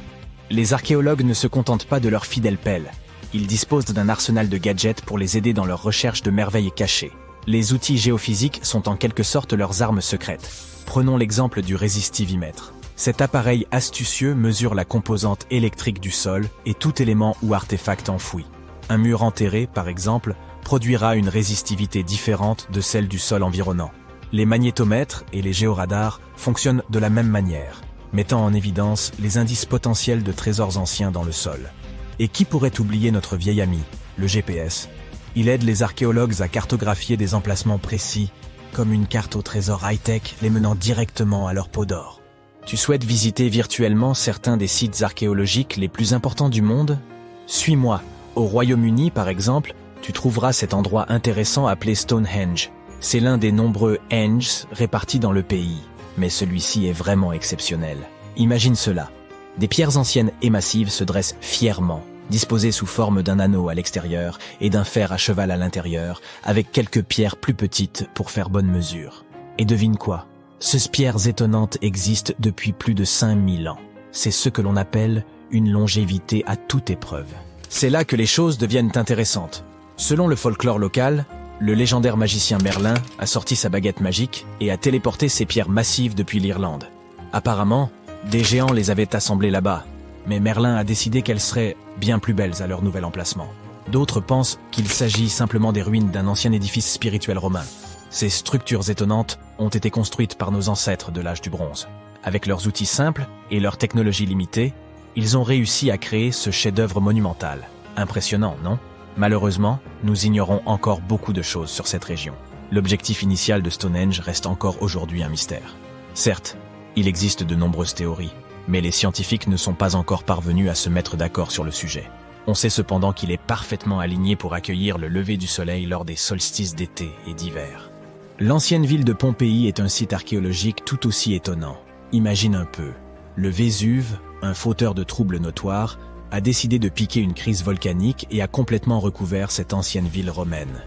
Les archéologues ne se contentent pas de leur fidèle pelle. Ils disposent d'un arsenal de gadgets pour les aider dans leur recherche de merveilles cachées. Les outils géophysiques sont en quelque sorte leurs armes secrètes. Prenons l'exemple du résistivimètre. Cet appareil astucieux mesure la composante électrique du sol et tout élément ou artefact enfoui. Un mur enterré, par exemple, produira une résistivité différente de celle du sol environnant. Les magnétomètres et les géoradars fonctionnent de la même manière, mettant en évidence les indices potentiels de trésors anciens dans le sol. Et qui pourrait oublier notre vieil ami, le GPS? Il aide les archéologues à cartographier des emplacements précis, comme une carte au trésor high-tech les menant directement à leur peau d'or. Tu souhaites visiter virtuellement certains des sites archéologiques les plus importants du monde? Suis-moi. Au Royaume-Uni, par exemple, tu trouveras cet endroit intéressant appelé Stonehenge. C'est l'un des nombreux Henges répartis dans le pays, mais celui-ci est vraiment exceptionnel. Imagine cela. Des pierres anciennes et massives se dressent fièrement, disposées sous forme d'un anneau à l'extérieur et d'un fer à cheval à l'intérieur, avec quelques pierres plus petites pour faire bonne mesure. Et devine quoi? Ces pierres étonnantes existent depuis plus de 5000 ans. C'est ce que l'on appelle une longévité à toute épreuve. C'est là que les choses deviennent intéressantes. Selon le folklore local, le légendaire magicien Merlin a sorti sa baguette magique et a téléporté ces pierres massives depuis l'Irlande. Apparemment, des géants les avaient assemblées là-bas, mais Merlin a décidé qu'elles seraient bien plus belles à leur nouvel emplacement. D'autres pensent qu'il s'agit simplement des ruines d'un ancien édifice spirituel romain. Ces structures étonnantes ont été construites par nos ancêtres de l'âge du bronze. Avec leurs outils simples et leur technologie limitée, ils ont réussi à créer ce chef-d'œuvre monumental. Impressionnant, non? Malheureusement, nous ignorons encore beaucoup de choses sur cette région. L'objectif initial de Stonehenge reste encore aujourd'hui un mystère. Certes, il existe de nombreuses théories, mais les scientifiques ne sont pas encore parvenus à se mettre d'accord sur le sujet. On sait cependant qu'il est parfaitement aligné pour accueillir le lever du soleil lors des solstices d'été et d'hiver. L'ancienne ville de Pompéi est un site archéologique tout aussi étonnant. Imagine un peu, le Vésuve, un fauteur de troubles notoires, a décidé de piquer une crise volcanique et a complètement recouvert cette ancienne ville romaine.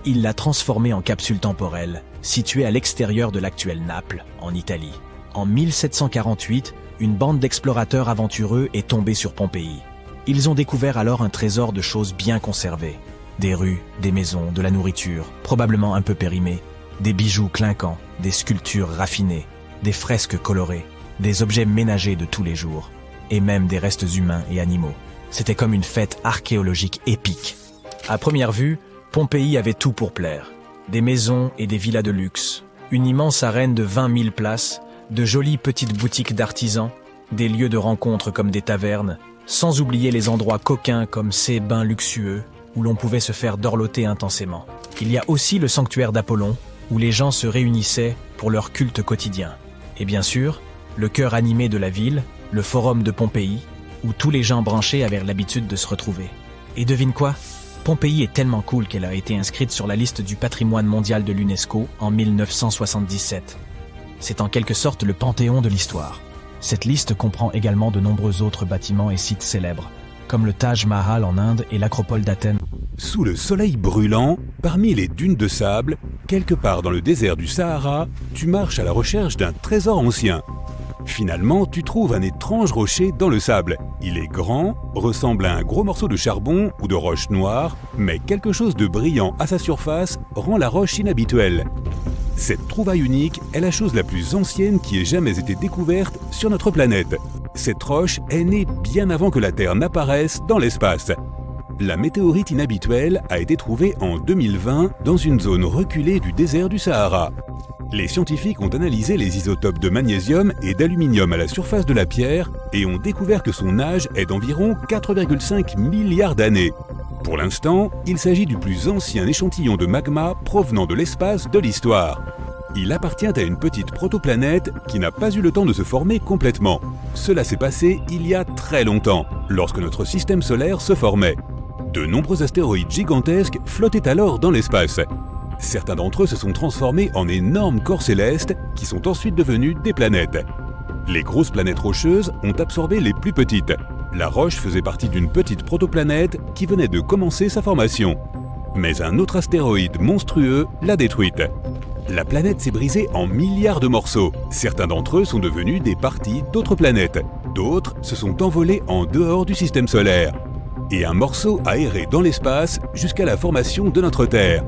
Il l'a transformée en capsule temporelle, située à l'extérieur de l'actuelle Naples, en Italie. En 1748, une bande d'explorateurs aventureux est tombée sur Pompéi. Ils ont découvert alors un trésor de choses bien conservées. Des rues, des maisons, de la nourriture, probablement un peu périmée, des bijoux clinquants, des sculptures raffinées, des fresques colorées, des objets ménagers de tous les jours, et même des restes humains et animaux. C'était comme une fête archéologique épique. À première vue, Pompéi avait tout pour plaire. Des maisons et des villas de luxe, une immense arène de 20 000 places, de jolies petites boutiques d'artisans, des lieux de rencontre comme des tavernes, sans oublier les endroits coquins comme ces bains luxueux où l'on pouvait se faire dorloter intensément. Il y a aussi le sanctuaire d'Apollon, où les gens se réunissaient pour leur culte quotidien. Et bien sûr, le cœur animé de la ville, le forum de Pompéi, où tous les gens branchés avaient l'habitude de se retrouver. Et devine quoi? Pompéi est tellement cool qu'elle a été inscrite sur la liste du patrimoine mondial de l'UNESCO en 1977. C'est en quelque sorte le panthéon de l'histoire. Cette liste comprend également de nombreux autres bâtiments et sites célèbres, comme le Taj Mahal en Inde et l'Acropole d'Athènes. Sous le soleil brûlant, parmi les dunes de sable, quelque part dans le désert du Sahara, tu marches à la recherche d'un trésor ancien. Finalement, tu trouves un étrange rocher dans le sable. Il est grand, ressemble à un gros morceau de charbon ou de roche noire, mais quelque chose de brillant à sa surface rend la roche inhabituelle. Cette trouvaille unique est la chose la plus ancienne qui ait jamais été découverte sur notre planète. Cette roche est née bien avant que la Terre n'apparaisse dans l'espace. La météorite inhabituelle a été trouvée en 2020 dans une zone reculée du désert du Sahara. Les scientifiques ont analysé les isotopes de magnésium et d'aluminium à la surface de la pierre et ont découvert que son âge est d'environ 4,5 milliards d'années. Pour l'instant, il s'agit du plus ancien échantillon de magma provenant de l'espace de l'histoire. Il appartient à une petite protoplanète qui n'a pas eu le temps de se former complètement. Cela s'est passé il y a très longtemps, lorsque notre système solaire se formait. De nombreux astéroïdes gigantesques flottaient alors dans l'espace. Certains d'entre eux se sont transformés en énormes corps célestes qui sont ensuite devenus des planètes. Les grosses planètes rocheuses ont absorbé les plus petites. La roche faisait partie d'une petite protoplanète qui venait de commencer sa formation. Mais un autre astéroïde monstrueux l'a détruite. La planète s'est brisée en milliards de morceaux. Certains d'entre eux sont devenus des parties d'autres planètes. D'autres se sont envolés en dehors du système solaire. Et un morceau a erré dans l'espace jusqu'à la formation de notre Terre.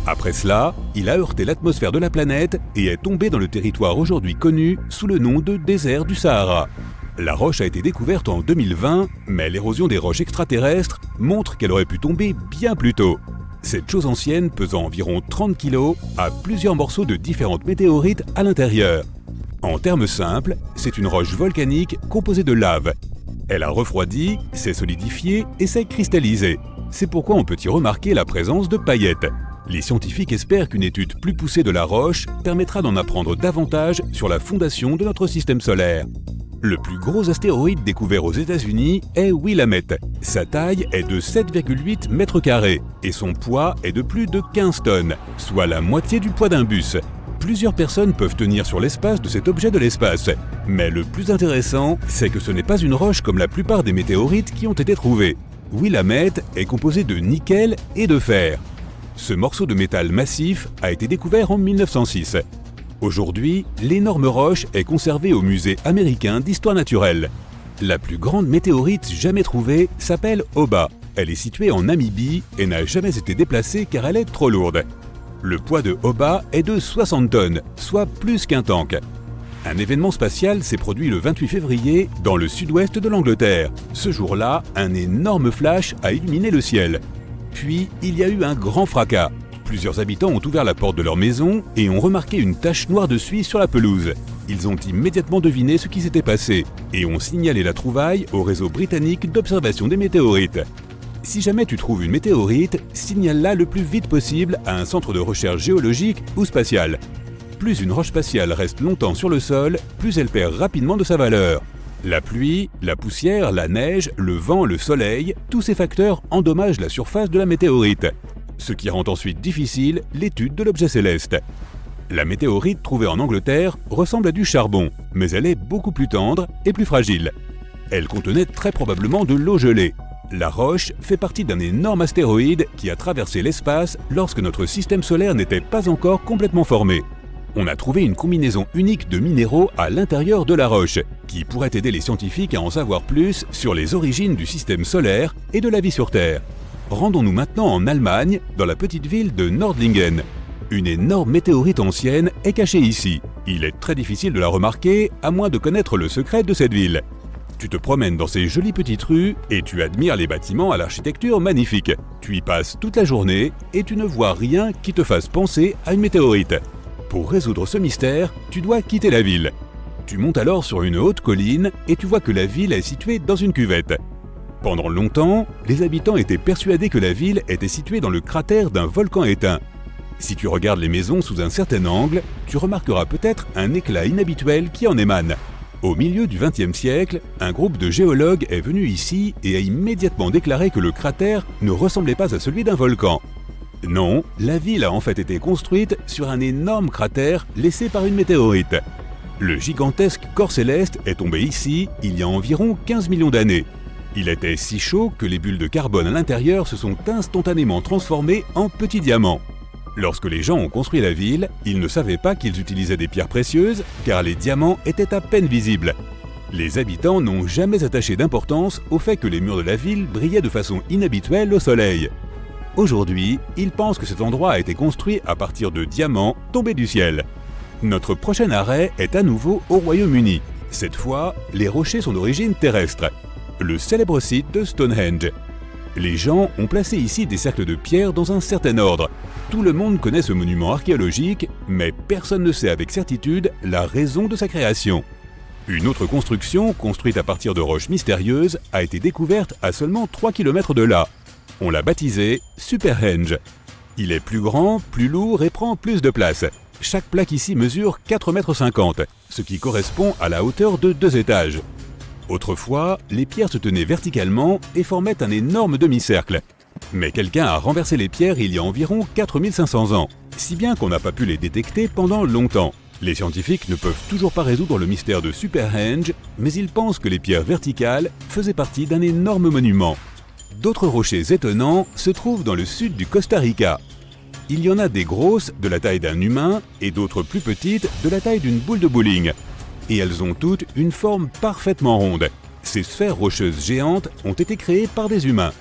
Après cela, il a heurté l'atmosphère de la planète et est tombé dans le territoire aujourd'hui connu sous le nom de désert du Sahara. La roche a été découverte en 2020, mais l'érosion des roches extraterrestres montre qu'elle aurait pu tomber bien plus tôt. Cette chose ancienne, pesant environ 30 kg, a plusieurs morceaux de différentes météorites à l'intérieur. En termes simples, c'est une roche volcanique composée de lave. Elle a refroidi, s'est solidifiée et s'est cristallisée. C'est pourquoi on peut y remarquer la présence de paillettes. Les scientifiques espèrent qu'une étude plus poussée de la roche permettra d'en apprendre davantage sur la fondation de notre système solaire. Le plus gros astéroïde découvert aux États-Unis est Willamette. Sa taille est de 7,8 mètres carrés et son poids est de plus de 15 tonnes, soit la moitié du poids d'un bus. Plusieurs personnes peuvent tenir sur l'espace de cet objet de l'espace. Mais le plus intéressant, c'est que ce n'est pas une roche comme la plupart des météorites qui ont été trouvées. Willamette est composé de nickel et de fer. Ce morceau de métal massif a été découvert en 1906. Aujourd'hui, l'énorme roche est conservée au musée américain d'histoire naturelle. La plus grande météorite jamais trouvée s'appelle Oba. Elle est située en Namibie et n'a jamais été déplacée car elle est trop lourde. Le poids de Oba est de 60 tonnes, soit plus qu'un tank. Un événement spatial s'est produit le 28 février dans le sud-ouest de l'Angleterre. Ce jour-là, un énorme flash a illuminé le ciel. Puis, il y a eu un grand fracas. Plusieurs habitants ont ouvert la porte de leur maison et ont remarqué une tache noire de suie sur la pelouse. Ils ont immédiatement deviné ce qui s'était passé et ont signalé la trouvaille au réseau britannique d'observation des météorites. Si jamais tu trouves une météorite, signale-la le plus vite possible à un centre de recherche géologique ou spatial. Plus une roche spatiale reste longtemps sur le sol, plus elle perd rapidement de sa valeur. La pluie, la poussière, la neige, le vent, le soleil, tous ces facteurs endommagent la surface de la météorite, ce qui rend ensuite difficile l'étude de l'objet céleste. La météorite trouvée en Angleterre ressemble à du charbon, mais elle est beaucoup plus tendre et plus fragile. Elle contenait très probablement de l'eau gelée. La roche fait partie d'un énorme astéroïde qui a traversé l'espace lorsque notre système solaire n'était pas encore complètement formé. On a trouvé une combinaison unique de minéraux à l'intérieur de la roche, qui pourrait aider les scientifiques à en savoir plus sur les origines du système solaire et de la vie sur Terre. Rendons-nous maintenant en Allemagne, dans la petite ville de Nordlingen. Une énorme météorite ancienne est cachée ici. Il est très difficile de la remarquer, à moins de connaître le secret de cette ville. Tu te promènes dans ces jolies petites rues et tu admires les bâtiments à l'architecture magnifique. Tu y passes toute la journée et tu ne vois rien qui te fasse penser à une météorite. Pour résoudre ce mystère, tu dois quitter la ville. Tu montes alors sur une haute colline et tu vois que la ville est située dans une cuvette. Pendant longtemps, les habitants étaient persuadés que la ville était située dans le cratère d'un volcan éteint. Si tu regardes les maisons sous un certain angle, tu remarqueras peut-être un éclat inhabituel qui en émane. Au milieu du XXe siècle, un groupe de géologues est venu ici et a immédiatement déclaré que le cratère ne ressemblait pas à celui d'un volcan. Non, la ville a en fait été construite sur un énorme cratère laissé par une météorite. Le gigantesque corps céleste est tombé ici il y a environ 15 millions d'années. Il était si chaud que les bulles de carbone à l'intérieur se sont instantanément transformées en petits diamants. Lorsque les gens ont construit la ville, ils ne savaient pas qu'ils utilisaient des pierres précieuses car les diamants étaient à peine visibles. Les habitants n'ont jamais attaché d'importance au fait que les murs de la ville brillaient de façon inhabituelle au soleil. Aujourd'hui, ils pensent que cet endroit a été construit à partir de diamants tombés du ciel. Notre prochain arrêt est à nouveau au Royaume-Uni. Cette fois, les rochers sont d'origine terrestre. Le célèbre site de Stonehenge. Les gens ont placé ici des cercles de pierre dans un certain ordre. Tout le monde connaît ce monument archéologique, mais personne ne sait avec certitude la raison de sa création. Une autre construction, construite à partir de roches mystérieuses, a été découverte à seulement 3 km de là. On l'a baptisé Superhenge. Il est plus grand, plus lourd et prend plus de place. Chaque plaque ici mesure 4,50 m, ce qui correspond à la hauteur de 2 étages. Autrefois, les pierres se tenaient verticalement et formaient un énorme demi-cercle. Mais quelqu'un a renversé les pierres il y a environ 4500 ans, si bien qu'on n'a pas pu les détecter pendant longtemps. Les scientifiques ne peuvent toujours pas résoudre le mystère de Superhenge, mais ils pensent que les pierres verticales faisaient partie d'un énorme monument. D'autres rochers étonnants se trouvent dans le sud du Costa Rica. Il y en a des grosses de la taille d'un humain et d'autres plus petites de la taille d'une boule de bowling. Et elles ont toutes une forme parfaitement ronde. Ces sphères rocheuses géantes ont été créées par des humains.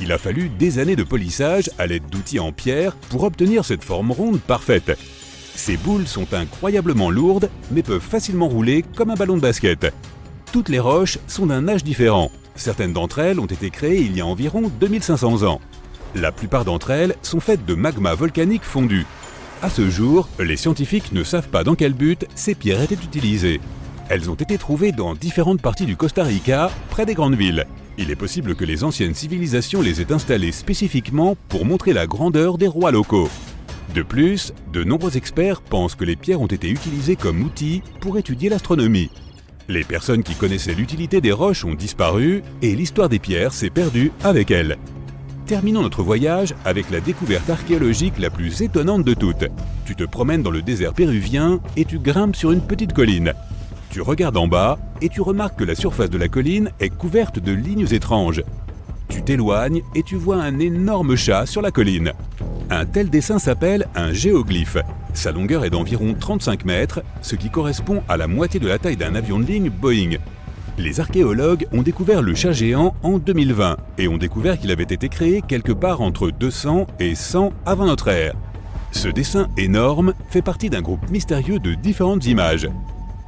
Il a fallu des années de polissage à l'aide d'outils en pierre pour obtenir cette forme ronde parfaite. Ces boules sont incroyablement lourdes, mais peuvent facilement rouler comme un ballon de basket. Toutes les roches sont d'un âge différent. Certaines d'entre elles ont été créées il y a environ 2500 ans. La plupart d'entre elles sont faites de magma volcanique fondu. À ce jour, les scientifiques ne savent pas dans quel but ces pierres étaient utilisées. Elles ont été trouvées dans différentes parties du Costa Rica, près des grandes villes. Il est possible que les anciennes civilisations les aient installées spécifiquement pour montrer la grandeur des rois locaux. De plus, de nombreux experts pensent que les pierres ont été utilisées comme outils pour étudier l'astronomie. Les personnes qui connaissaient l'utilité des roches ont disparu et l'histoire des pierres s'est perdue avec elles. Terminons notre voyage avec la découverte archéologique la plus étonnante de toutes. Tu te promènes dans le désert péruvien et tu grimpes sur une petite colline. Tu regardes en bas et tu remarques que la surface de la colline est couverte de lignes étranges. Tu t'éloignes et tu vois un énorme chat sur la colline. Un tel dessin s'appelle un géoglyphe. Sa longueur est d'environ 35 mètres, ce qui correspond à la moitié de la taille d'un avion de ligne Boeing. Les archéologues ont découvert le chat géant en 2020 et ont découvert qu'il avait été créé quelque part entre 200 et 100 avant notre ère. Ce dessin énorme fait partie d'un groupe mystérieux de différentes images.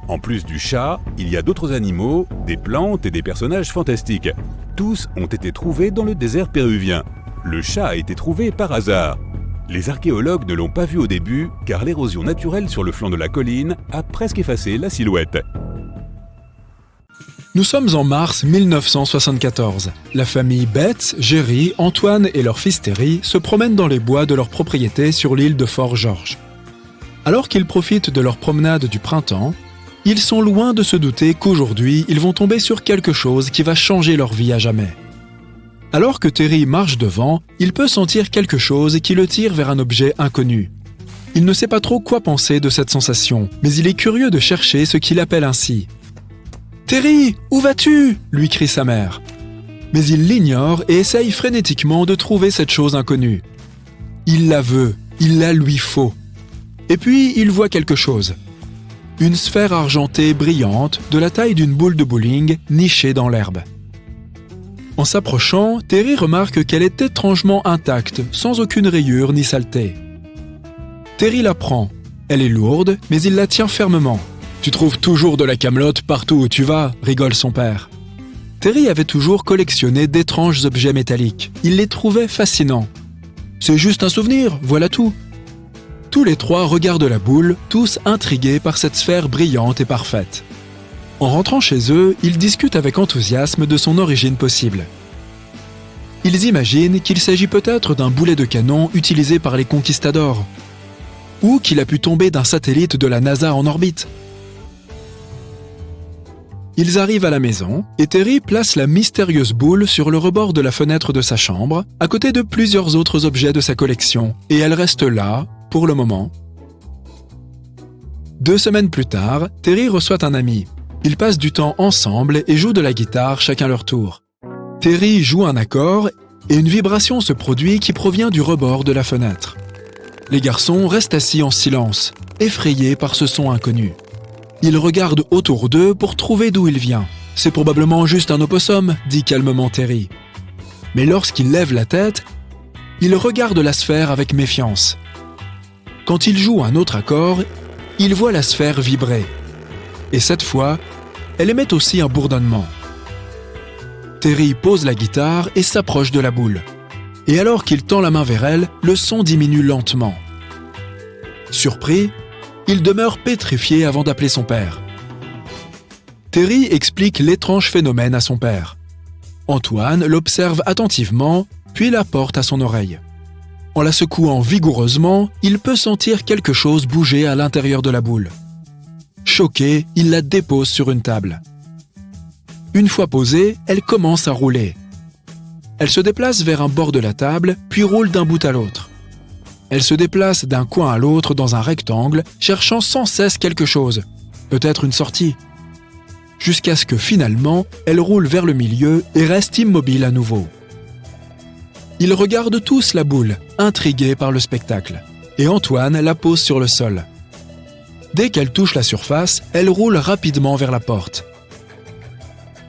En plus du chat, il y a d'autres animaux, des plantes et des personnages fantastiques. Tous ont été trouvés dans le désert péruvien. Le chat a été trouvé par hasard. Les archéologues ne l'ont pas vu au début car l'érosion naturelle sur le flanc de la colline a presque effacé la silhouette. Nous sommes en mars 1974. La famille Betts, Jerry, Antoine et leur fils Terry se promènent dans les bois de leur propriété sur l'île de Fort George. Alors qu'ils profitent de leur promenade du printemps, ils sont loin de se douter qu'aujourd'hui, ils vont tomber sur quelque chose qui va changer leur vie à jamais. Alors que Terry marche devant, il peut sentir quelque chose qui le tire vers un objet inconnu. Il ne sait pas trop quoi penser de cette sensation, mais il est curieux de chercher ce qu'il appelle ainsi. « Terry, où vas-tu » lui crie sa mère. Mais il l'ignore et essaye frénétiquement de trouver cette chose inconnue. Il la veut, il la lui faut. Et puis il voit quelque chose. Une sphère argentée brillante de la taille d'une boule de bowling nichée dans l'herbe. En s'approchant, Terry remarque qu'elle est étrangement intacte, sans aucune rayure ni saleté. Terry la prend. Elle est lourde, mais il la tient fermement. « Tu trouves toujours de la camelote partout où tu vas » rigole son père. Terry avait toujours collectionné d'étranges objets métalliques. Il les trouvait fascinants. « C'est juste un souvenir, voilà tout !» Tous les trois regardent la boule, tous intrigués par cette sphère brillante et parfaite. En rentrant chez eux, ils discutent avec enthousiasme de son origine possible. Ils imaginent qu'il s'agit peut-être d'un boulet de canon utilisé par les conquistadors, ou qu'il a pu tomber d'un satellite de la NASA en orbite. Ils arrivent à la maison et Terry place la mystérieuse boule sur le rebord de la fenêtre de sa chambre, à côté de plusieurs autres objets de sa collection, et elle reste là, pour le moment. 2 semaines plus tard, Terry reçoit un ami. Ils passent du temps ensemble et jouent de la guitare chacun leur tour. Terry joue un accord et une vibration se produit qui provient du rebord de la fenêtre. Les garçons restent assis en silence, effrayés par ce son inconnu. Ils regardent autour d'eux pour trouver d'où il vient. « C'est probablement juste un opossum », dit calmement Terry. Mais lorsqu'il lève la tête, il regarde la sphère avec méfiance. Quand il joue un autre accord, il voit la sphère vibrer. Et cette fois, elle émet aussi un bourdonnement. Terry pose la guitare et s'approche de la boule. Et alors qu'il tend la main vers elle, le son diminue lentement. Surpris, il demeure pétrifié avant d'appeler son père. Terry explique l'étrange phénomène à son père. Antoine l'observe attentivement, puis la porte à son oreille. En la secouant vigoureusement, il peut sentir quelque chose bouger à l'intérieur de la boule. Choqué, il la dépose sur une table. Une fois posée, elle commence à rouler. Elle se déplace vers un bord de la table, puis roule d'un bout à l'autre. Elle se déplace d'un coin à l'autre dans un rectangle, cherchant sans cesse quelque chose, peut-être une sortie. Jusqu'à ce que finalement, elle roule vers le milieu et reste immobile à nouveau. Ils regardent tous la boule, intrigués par le spectacle, et Antoine la pose sur le sol. Dès qu'elle touche la surface, elle roule rapidement vers la porte.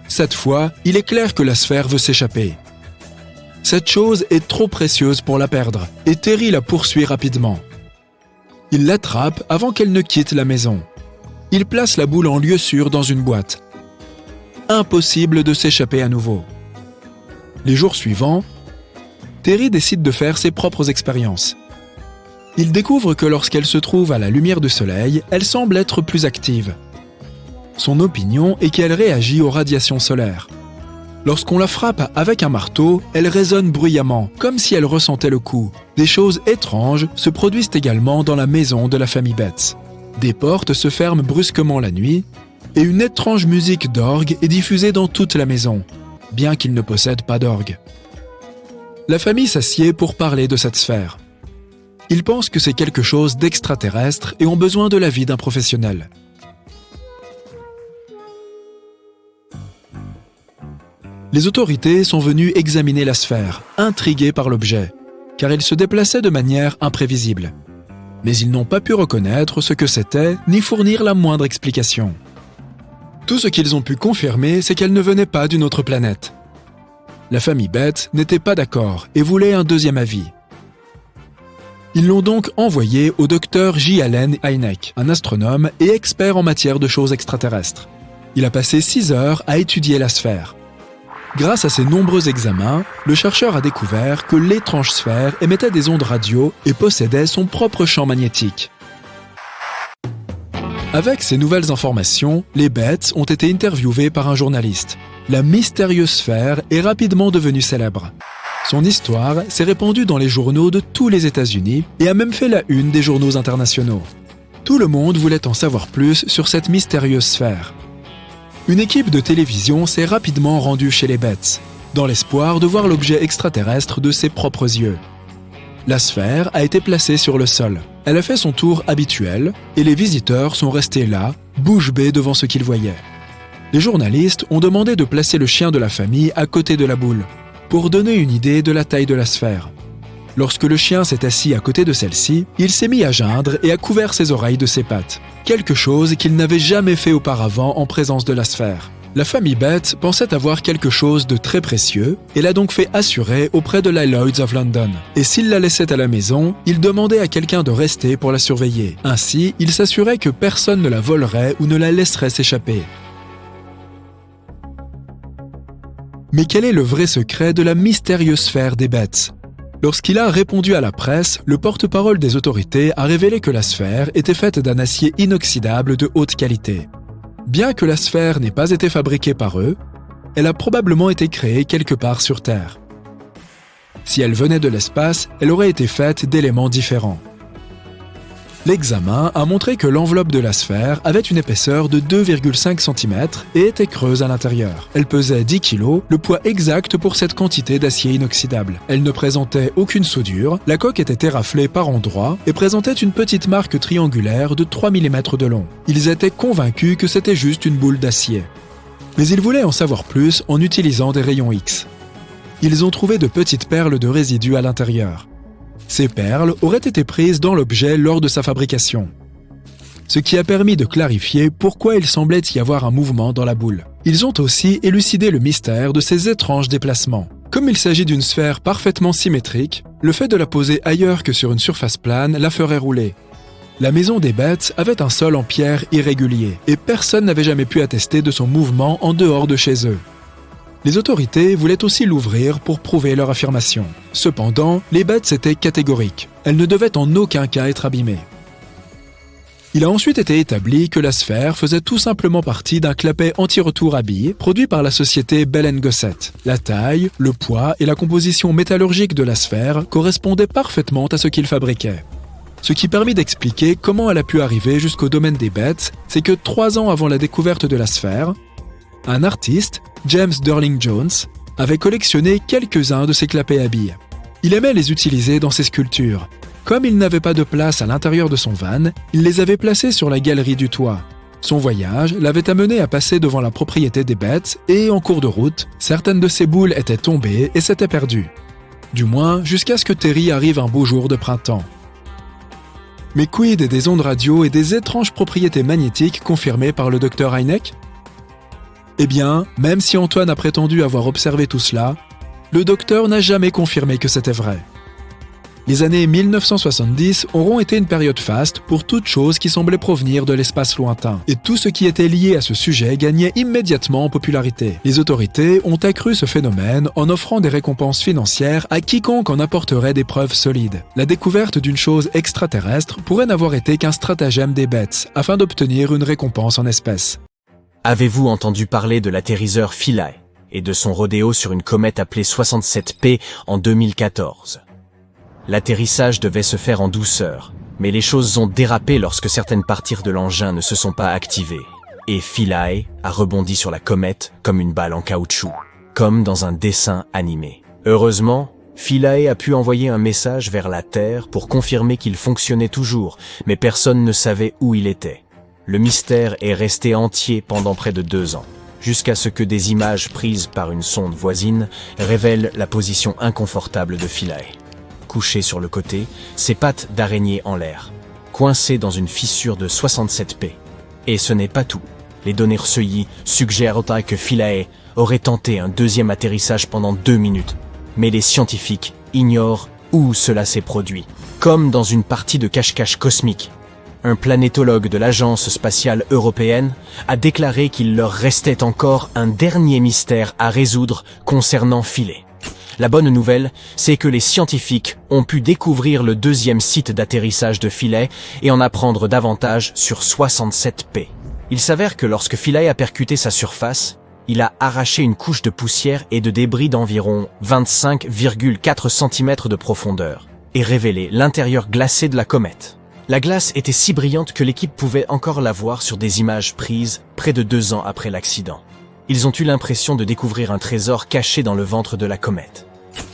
Cette fois, il est clair que la sphère veut s'échapper. Cette chose est trop précieuse pour la perdre, et Terry la poursuit rapidement. Il l'attrape avant qu'elle ne quitte la maison. Il place la boule en lieu sûr dans une boîte. Impossible de s'échapper à nouveau. Les jours suivants, Terry décide de faire ses propres expériences. Il découvre que lorsqu'elle se trouve à la lumière du soleil, elle semble être plus active. Son opinion est qu'elle réagit aux radiations solaires. Lorsqu'on la frappe avec un marteau, elle résonne bruyamment, comme si elle ressentait le coup. Des choses étranges se produisent également dans la maison de la famille Betts. Des portes se ferment brusquement la nuit, et une étrange musique d'orgue est diffusée dans toute la maison, bien qu'il ne possède pas d'orgue. La famille s'assied pour parler de cette sphère. Ils pensent que c'est quelque chose d'extraterrestre et ont besoin de l'avis d'un professionnel. Les autorités sont venues examiner la sphère, intriguées par l'objet, car il se déplaçait de manière imprévisible. Mais ils n'ont pas pu reconnaître ce que c'était, ni fournir la moindre explication. Tout ce qu'ils ont pu confirmer, c'est qu'elle ne venait pas d'une autre planète. La famille Betts n'était pas d'accord et voulait un deuxième avis. Ils l'ont donc envoyé au docteur J. Allen Hynek, un astronome et expert en matière de choses extraterrestres. Il a passé 6 heures à étudier la sphère. Grâce à ses nombreux examens, le chercheur a découvert que l'étrange sphère émettait des ondes radio et possédait son propre champ magnétique. Avec ces nouvelles informations, les Betts ont été interviewés par un journaliste. La mystérieuse sphère est rapidement devenue célèbre. Son histoire s'est répandue dans les journaux de tous les États-Unis et a même fait la une des journaux internationaux. Tout le monde voulait en savoir plus sur cette mystérieuse sphère. Une équipe de télévision s'est rapidement rendue chez les Betts, dans l'espoir de voir l'objet extraterrestre de ses propres yeux. La sphère a été placée sur le sol. Elle a fait son tour habituel et les visiteurs sont restés là, bouche bée devant ce qu'ils voyaient. Les journalistes ont demandé de placer le chien de la famille à côté de la boule, pour donner une idée de la taille de la sphère. Lorsque le chien s'est assis à côté de celle-ci, il s'est mis à geindre et a couvert ses oreilles de ses pattes, quelque chose qu'il n'avait jamais fait auparavant en présence de la sphère. La famille Betts pensait avoir quelque chose de très précieux et l'a donc fait assurer auprès de la Lloyd's of London. Et s'il la laissait à la maison, il demandait à quelqu'un de rester pour la surveiller. Ainsi, il s'assurait que personne ne la volerait ou ne la laisserait s'échapper. Mais quel est le vrai secret de la mystérieuse sphère des Betts ? Lorsqu'il a répondu à la presse, le porte-parole des autorités a révélé que la sphère était faite d'un acier inoxydable de haute qualité. Bien que la sphère n'ait pas été fabriquée par eux, elle a probablement été créée quelque part sur Terre. Si elle venait de l'espace, elle aurait été faite d'éléments différents. L'examen a montré que l'enveloppe de la sphère avait une épaisseur de 2,5 cm et était creuse à l'intérieur. Elle pesait 10 kg, le poids exact pour cette quantité d'acier inoxydable. Elle ne présentait aucune soudure, la coque était éraflée par endroits et présentait une petite marque triangulaire de 3 mm de long. Ils étaient convaincus que c'était juste une boule d'acier. Mais ils voulaient en savoir plus en utilisant des rayons X. Ils ont trouvé de petites perles de résidus à l'intérieur. Ces perles auraient été prises dans l'objet lors de sa fabrication. Ce qui a permis de clarifier pourquoi il semblait y avoir un mouvement dans la boule. Ils ont aussi élucidé le mystère de ces étranges déplacements. Comme il s'agit d'une sphère parfaitement symétrique, le fait de la poser ailleurs que sur une surface plane la ferait rouler. La maison des Betts avait un sol en pierre irrégulier, et personne n'avait jamais pu attester de son mouvement en dehors de chez eux. Les autorités voulaient aussi l'ouvrir pour prouver leur affirmation. Cependant, les Betts étaient catégoriques. Elle ne devait en aucun cas être abîmée. Il a ensuite été établi que la sphère faisait tout simplement partie d'un clapet anti-retour à billes produit par la société Bell & Gossett. La taille, le poids et la composition métallurgique de la sphère correspondaient parfaitement à ce qu'il fabriquait. Ce qui permet d'expliquer comment elle a pu arriver jusqu'au domaine des Betts, c'est que 3 ans avant la découverte de la sphère, un artiste, James Durling Jones, avait collectionné quelques-uns de ces clapets à billes. Il aimait les utiliser dans ses sculptures. Comme il n'avait pas de place à l'intérieur de son van, il les avait placés sur la galerie du toit. Son voyage l'avait amené à passer devant la propriété des Betts et, en cours de route, certaines de ces boules étaient tombées et s'étaient perdues. Du moins, jusqu'à ce que Terry arrive un beau jour de printemps. Mais quid des ondes radio et des étranges propriétés magnétiques confirmées par le docteur Hynek ? Eh bien, même si Antoine a prétendu avoir observé tout cela, le docteur n'a jamais confirmé que c'était vrai. Les années 1970 auront été une période faste pour toute chose qui semblait provenir de l'espace lointain, et tout ce qui était lié à ce sujet gagnait immédiatement en popularité. Les autorités ont accru ce phénomène en offrant des récompenses financières à quiconque en apporterait des preuves solides. La découverte d'une chose extraterrestre pourrait n'avoir été qu'un stratagème des Betts afin d'obtenir une récompense en espèces. Avez-vous entendu parler de l'atterrisseur Philae et de son rodéo sur une comète appelée 67P en 2014 ? L'atterrissage devait se faire en douceur, mais les choses ont dérapé lorsque certaines parties de l'engin ne se sont pas activées. Et Philae a rebondi sur la comète comme une balle en caoutchouc, comme dans un dessin animé. Heureusement, Philae a pu envoyer un message vers la Terre pour confirmer qu'il fonctionnait toujours, mais personne ne savait où il était. Le mystère est resté entier pendant près de 2 ans, jusqu'à ce que des images prises par une sonde voisine révèlent la position inconfortable de Philae. Couché sur le côté, ses pattes d'araignée en l'air, coincé dans une fissure de 67P. Et ce n'est pas tout. Les données recueillies suggèrent que Philae aurait tenté un deuxième atterrissage pendant 2 minutes, mais les scientifiques ignorent où cela s'est produit, comme dans une partie de cache-cache cosmique. Un planétologue de l'Agence spatiale européenne a déclaré qu'il leur restait encore un dernier mystère à résoudre concernant Philae. La bonne nouvelle, c'est que les scientifiques ont pu découvrir le deuxième site d'atterrissage de Philae et en apprendre davantage sur 67P. Il s'avère que lorsque Philae a percuté sa surface, il a arraché une couche de poussière et de débris d'environ 25,4 cm de profondeur et révélé l'intérieur glacé de la comète. La glace était si brillante que l'équipe pouvait encore la voir sur des images prises près de 2 ans après l'accident. Ils ont eu l'impression de découvrir un trésor caché dans le ventre de la comète.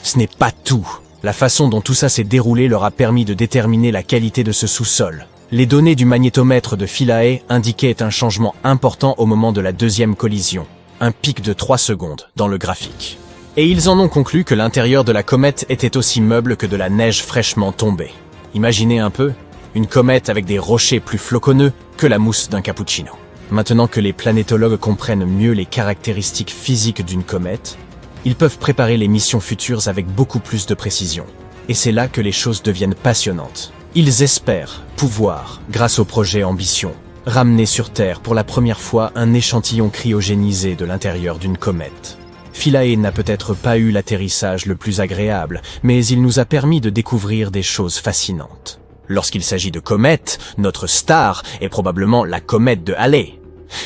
Ce n'est pas tout. La façon dont tout ça s'est déroulé leur a permis de déterminer la qualité de ce sous-sol. Les données du magnétomètre de Philae indiquaient un changement important au moment de la deuxième collision, un pic de 3 secondes dans le graphique. Et ils en ont conclu que l'intérieur de la comète était aussi meuble que de la neige fraîchement tombée. Imaginez un peu, une comète avec des rochers plus floconneux que la mousse d'un cappuccino. Maintenant que les planétologues comprennent mieux les caractéristiques physiques d'une comète, ils peuvent préparer les missions futures avec beaucoup plus de précision. Et c'est là que les choses deviennent passionnantes. Ils espèrent pouvoir, grâce au projet Ambition, ramener sur Terre pour la première fois un échantillon cryogénisé de l'intérieur d'une comète. Philae n'a peut-être pas eu l'atterrissage le plus agréable, mais il nous a permis de découvrir des choses fascinantes. Lorsqu'il s'agit de comètes, notre star est probablement la comète de Halley.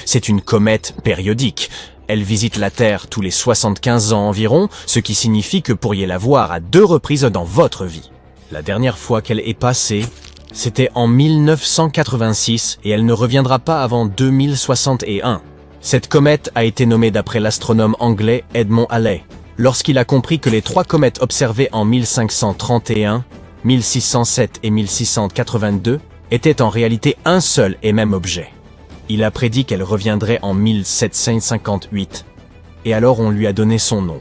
C'est une comète périodique. Elle visite la Terre tous les 75 ans environ, ce qui signifie que vous pourriez la voir à 2 reprises dans votre vie. La dernière fois qu'elle est passée, C'était en 1986 et elle ne reviendra pas avant 2061. Cette comète a été nommée d'après l'astronome anglais Edmond Halley, lorsqu'il a compris que les 3 comètes observées en 1531, 1607 et 1682 étaient en réalité un seul et même objet. Il a prédit qu'elle reviendrait en 1758, et alors on lui a donné son nom,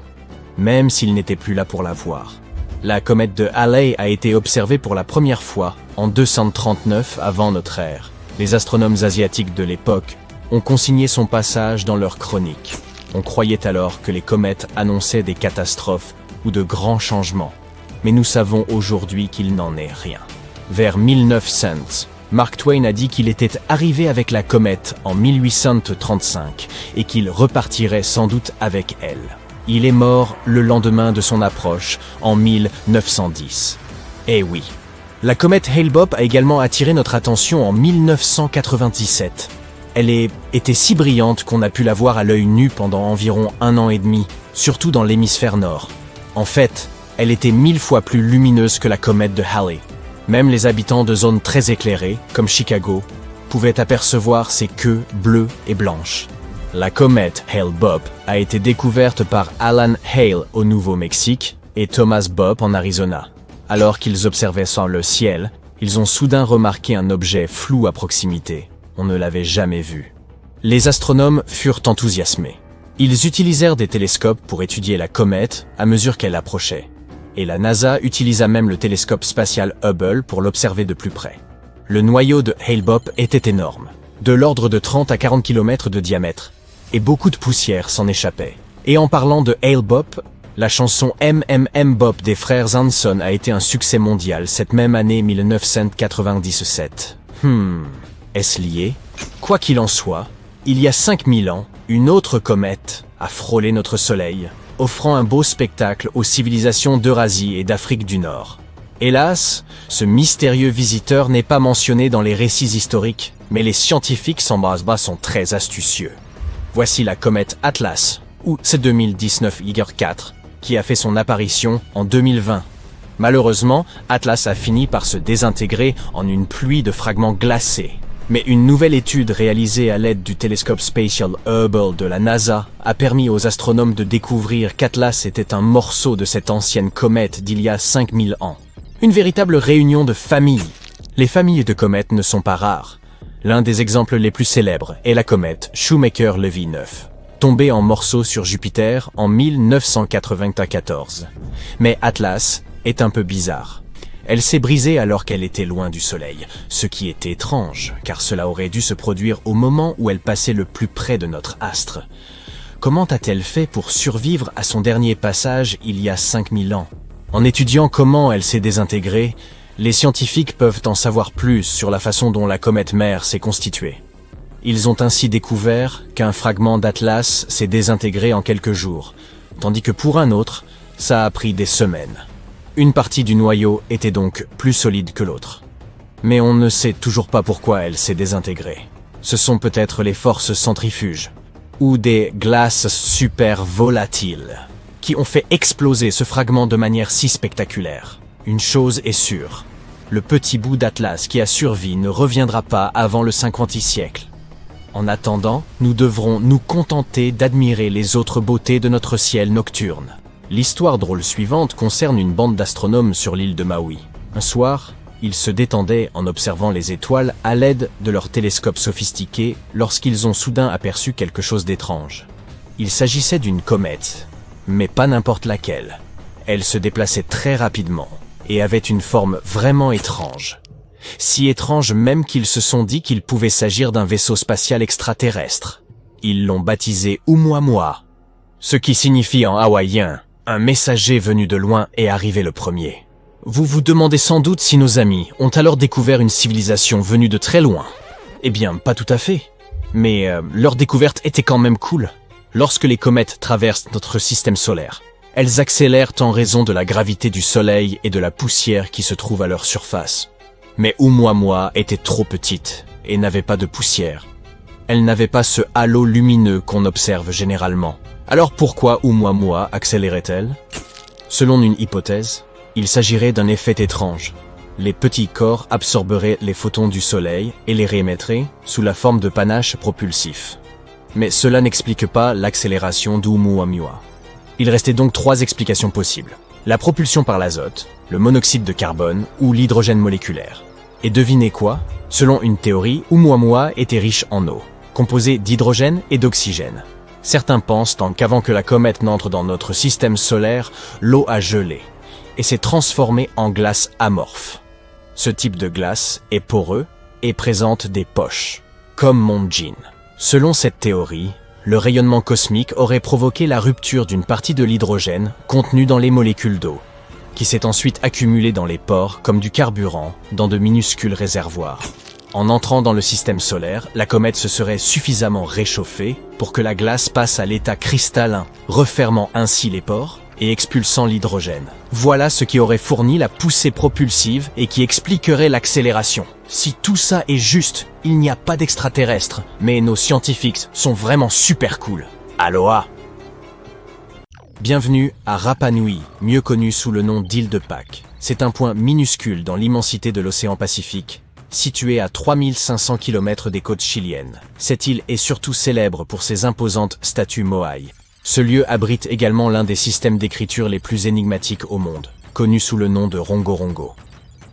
même s'il n'était plus là pour la voir. La comète de Halley a été observée pour la première fois en 239 avant notre ère. Les astronomes asiatiques de l'époque ont consigné son passage dans leurs chroniques. On croyait alors que les comètes annonçaient des catastrophes ou de grands changements. Mais nous savons aujourd'hui qu'il n'en est rien. Vers 1900, Mark Twain a dit qu'il était arrivé avec la comète en 1835 et qu'il repartirait sans doute avec elle. Il est mort le lendemain de son approche, en 1910. Eh oui. La comète Hale-Bopp a également attiré notre attention en 1997. Elle était si brillante qu'on a pu la voir à l'œil nu pendant environ 1 an et demi, surtout dans l'hémisphère nord. En fait, elle était 1000 fois plus lumineuse que la comète de Halley. Même les habitants de zones très éclairées, comme Chicago, pouvaient apercevoir ses queues bleues et blanches. La comète Hale-Bopp a été découverte par Alan Hale au Nouveau-Mexique et Thomas Bopp en Arizona. Alors qu'ils observaient sur le ciel, ils ont soudain remarqué un objet flou à proximité. On ne l'avait jamais vu. Les astronomes furent enthousiasmés. Ils utilisèrent des télescopes pour étudier la comète à mesure qu'elle approchait. Et la NASA utilisa même le télescope spatial Hubble pour l'observer de plus près. Le noyau de Hale-Bopp était énorme, de l'ordre de 30 à 40 km de diamètre, et beaucoup de poussière s'en échappait. Et en parlant de Hale-Bopp, la chanson Bop des frères Hanson a été un succès mondial cette même année 1997. Est-ce lié? Quoi qu'il en soit, il y a 5000 ans, une autre comète a frôlé notre Soleil, offrant un beau spectacle aux civilisations d'Eurasie et d'Afrique du Nord. Hélas, ce mystérieux visiteur n'est pas mentionné dans les récits historiques, mais les scientifiques s'en basent sont très astucieux. Voici la comète Atlas, ou C2019 Iger-4, qui a fait son apparition en 2020. Malheureusement, Atlas a fini par se désintégrer en une pluie de fragments glacés. Mais une nouvelle étude réalisée à l'aide du télescope spatial Hubble de la NASA a permis aux astronomes de découvrir qu'Atlas était un morceau de cette ancienne comète d'il y a 5000 ans. Une véritable réunion de familles. Les familles de comètes ne sont pas rares. L'un des exemples les plus célèbres est la comète Shoemaker-Levy 9, tombée en morceaux sur Jupiter en 1994. Mais Atlas est un peu bizarre. Elle s'est brisée alors qu'elle était loin du Soleil, ce qui est étrange, car cela aurait dû se produire au moment où elle passait le plus près de notre astre. Comment a-t-elle fait pour survivre à son dernier passage il y a 5000 ans? En étudiant comment elle s'est désintégrée, les scientifiques peuvent en savoir plus sur la façon dont la comète mère s'est constituée. Ils ont ainsi découvert qu'un fragment d'Atlas s'est désintégré en quelques jours, tandis que pour un autre, ça a pris des semaines. Une partie du noyau était donc plus solide que l'autre. Mais on ne sait toujours pas pourquoi elle s'est désintégrée. Ce sont peut-être les forces centrifuges, ou des glaces super volatiles, qui ont fait exploser ce fragment de manière si spectaculaire. Une chose est sûre, le petit bout d'Atlas qui a survécu ne reviendra pas avant le 50e siècle. En attendant, nous devrons nous contenter d'admirer les autres beautés de notre ciel nocturne. L'histoire drôle suivante concerne une bande d'astronomes sur l'île de Maui. Un soir, ils se détendaient en observant les étoiles à l'aide de leurs télescopes sophistiqués lorsqu'ils ont soudain aperçu quelque chose d'étrange. Il s'agissait d'une comète, mais pas n'importe laquelle. Elle se déplaçait très rapidement et avait une forme vraiment étrange. Si étrange même qu'ils se sont dit qu'il pouvait s'agir d'un vaisseau spatial extraterrestre. Ils l'ont baptisé Oumuamua, ce qui signifie en hawaïen « un messager venu de loin est arrivé le premier ». Vous vous demandez sans doute si nos amis ont alors découvert une civilisation venue de très loin. Eh bien, pas tout à fait. Mais leur découverte était quand même cool. Lorsque les comètes traversent notre système solaire, elles accélèrent en raison de la gravité du Soleil et de la poussière qui se trouve à leur surface. Mais Oumuamua était trop petite et n'avait pas de poussière. Elle n'avait pas ce halo lumineux qu'on observe généralement. Alors pourquoi Oumuamua accélérait-elle? Selon une hypothèse, il s'agirait d'un effet étrange. Les petits corps absorberaient les photons du soleil et les réémettraient sous la forme de panaches propulsifs. Mais cela n'explique pas l'accélération d'Oumuamua. Il restait donc 3 explications possibles. La propulsion par l'azote, le monoxyde de carbone ou l'hydrogène moléculaire. Et devinez quoi? Selon une théorie, Oumuamua était riche en eau, composée d'hydrogène et d'oxygène. Certains pensent qu'avant que la comète n'entre dans notre système solaire, l'eau a gelé et s'est transformée en glace amorphe. Ce type de glace est poreux et présente des poches, comme mon jean. Selon cette théorie, le rayonnement cosmique aurait provoqué la rupture d'une partie de l'hydrogène contenu dans les molécules d'eau, qui s'est ensuite accumulé dans les pores comme du carburant dans de minuscules réservoirs. En entrant dans le système solaire, la comète se serait suffisamment réchauffée pour que la glace passe à l'état cristallin, refermant ainsi les pores et expulsant l'hydrogène. Voilà ce qui aurait fourni la poussée propulsive et qui expliquerait l'accélération. Si tout ça est juste, il n'y a pas d'extraterrestres, mais nos scientifiques sont vraiment super cool. Aloha! Bienvenue à Rapa Nui, mieux connu sous le nom d'île de Pâques. C'est un point minuscule dans l'immensité de l'océan Pacifique, situé à 3500 km des côtes chiliennes. Cette île est surtout célèbre pour ses imposantes statues Moai. Ce lieu abrite également l'un des systèmes d'écriture les plus énigmatiques au monde, connu sous le nom de Rongorongo.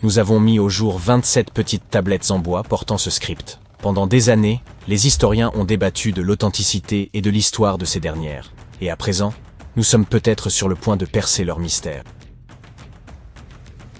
Nous avons mis au jour 27 petites tablettes en bois portant ce script. Pendant des années, les historiens ont débattu de l'authenticité et de l'histoire de ces dernières. Et à présent, nous sommes peut-être sur le point de percer leur mystère.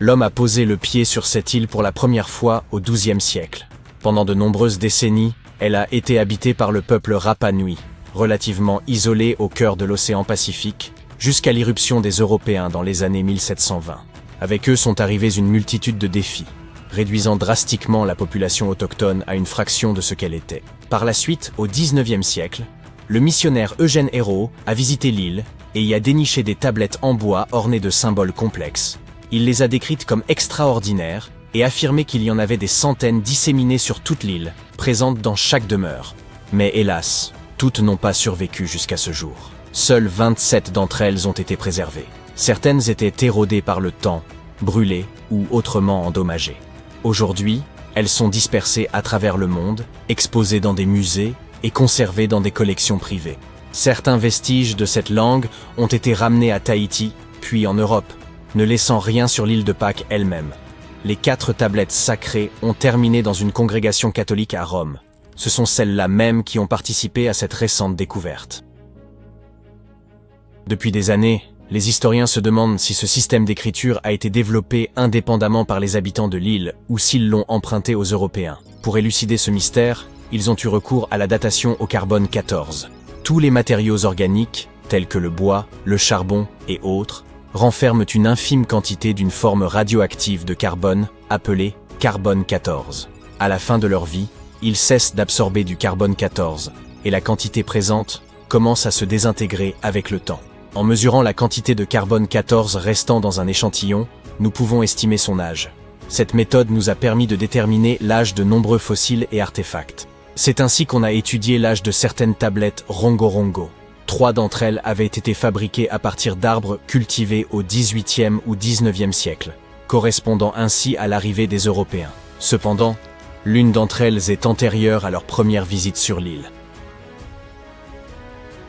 L'homme a posé le pied sur cette île pour la première fois au XIIe siècle. Pendant de nombreuses décennies, elle a été habitée par le peuple Rapa Nui, relativement isolé au cœur de l'océan Pacifique, jusqu'à l'irruption des Européens dans les années 1720. Avec eux sont arrivés une multitude de défis, réduisant drastiquement la population autochtone à une fraction de ce qu'elle était. Par la suite, au XIXe siècle, le missionnaire Eugène Hérault a visité l'île et y a déniché des tablettes en bois ornées de symboles complexes. Il les a décrites comme extraordinaires et affirmé qu'il y en avait des centaines disséminées sur toute l'île, présentes dans chaque demeure. Mais hélas, toutes n'ont pas survécu jusqu'à ce jour. Seules 27 d'entre elles ont été préservées. Certaines étaient érodées par le temps, brûlées ou autrement endommagées. Aujourd'hui, elles sont dispersées à travers le monde, exposées dans des musées et conservées dans des collections privées. Certains vestiges de cette langue ont été ramenés à Tahiti, puis en Europe, ne laissant rien sur l'île de Pâques elle-même. Les 4 tablettes sacrées ont terminé dans une congrégation catholique à Rome. Ce sont celles-là même qui ont participé à cette récente découverte. Depuis des années, les historiens se demandent si ce système d'écriture a été développé indépendamment par les habitants de l'île ou s'ils l'ont emprunté aux Européens. Pour élucider ce mystère, ils ont eu recours à la datation au carbone 14. Tous les matériaux organiques, tels que le bois, le charbon et autres, renferment une infime quantité d'une forme radioactive de carbone appelée carbone 14. À la fin de leur vie, ils cessent d'absorber du carbone 14 et la quantité présente commence à se désintégrer avec le temps. En mesurant la quantité de carbone 14 restant dans un échantillon, nous pouvons estimer son âge. Cette méthode nous a permis de déterminer l'âge de nombreux fossiles et artefacts. C'est ainsi qu'on a étudié l'âge de certaines tablettes Rongorongo. 3 d'entre elles avaient été fabriquées à partir d'arbres cultivés au XVIIIe ou XIXe siècle, correspondant ainsi à l'arrivée des Européens. Cependant, l'une d'entre elles est antérieure à leur première visite sur l'île.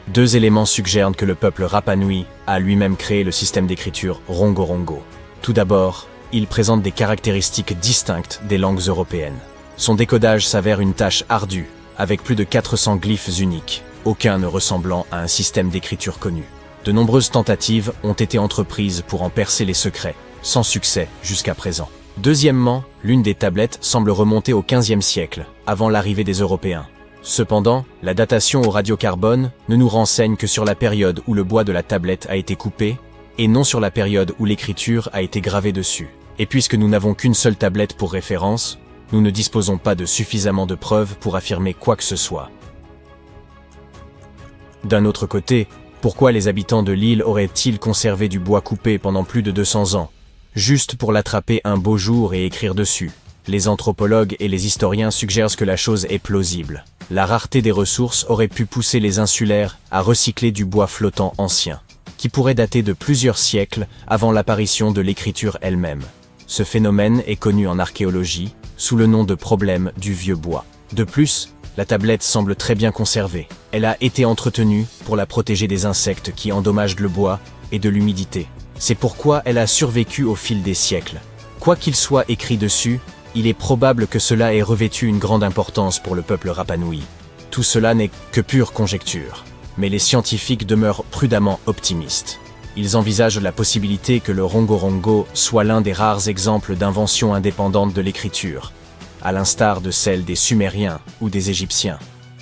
2 éléments suggèrent que le peuple Rapa Nui a lui-même créé le système d'écriture Rongorongo. Tout d'abord, il présente des caractéristiques distinctes des langues européennes. Son décodage s'avère une tâche ardue, avec plus de 400 glyphes uniques, aucun ne ressemblant à un système d'écriture connu. De nombreuses tentatives ont été entreprises pour en percer les secrets, sans succès jusqu'à présent. Deuxièmement, l'une des tablettes semble remonter au XVe siècle, avant l'arrivée des Européens. Cependant, la datation au radiocarbone ne nous renseigne que sur la période où le bois de la tablette a été coupé, et non sur la période où l'écriture a été gravée dessus. Et puisque nous n'avons qu'une seule tablette pour référence, nous ne disposons pas de suffisamment de preuves pour affirmer quoi que ce soit. D'un autre côté, pourquoi les habitants de l'île auraient-ils conservé du bois coupé pendant plus de 200 ans, juste pour l'attraper un beau jour et écrire dessus? Les anthropologues et les historiens suggèrent que la chose est plausible. La rareté des ressources aurait pu pousser les insulaires à recycler du bois flottant ancien, qui pourrait dater de plusieurs siècles avant l'apparition de l'écriture elle-même. Ce phénomène est connu en archéologie sous le nom de problème du vieux bois. De plus, la tablette semble très bien conservée. Elle a été entretenue pour la protéger des insectes qui endommagent le bois et de l'humidité. C'est pourquoi elle a survécu au fil des siècles. Quoi qu'il soit écrit dessus, il est probable que cela ait revêtu une grande importance pour le peuple Rapanui. Tout cela n'est que pure conjecture, mais les scientifiques demeurent prudemment optimistes. Ils envisagent la possibilité que le rongorongo soit l'un des rares exemples d'invention indépendante de l'écriture, à l'instar de celle des Sumériens ou des Égyptiens.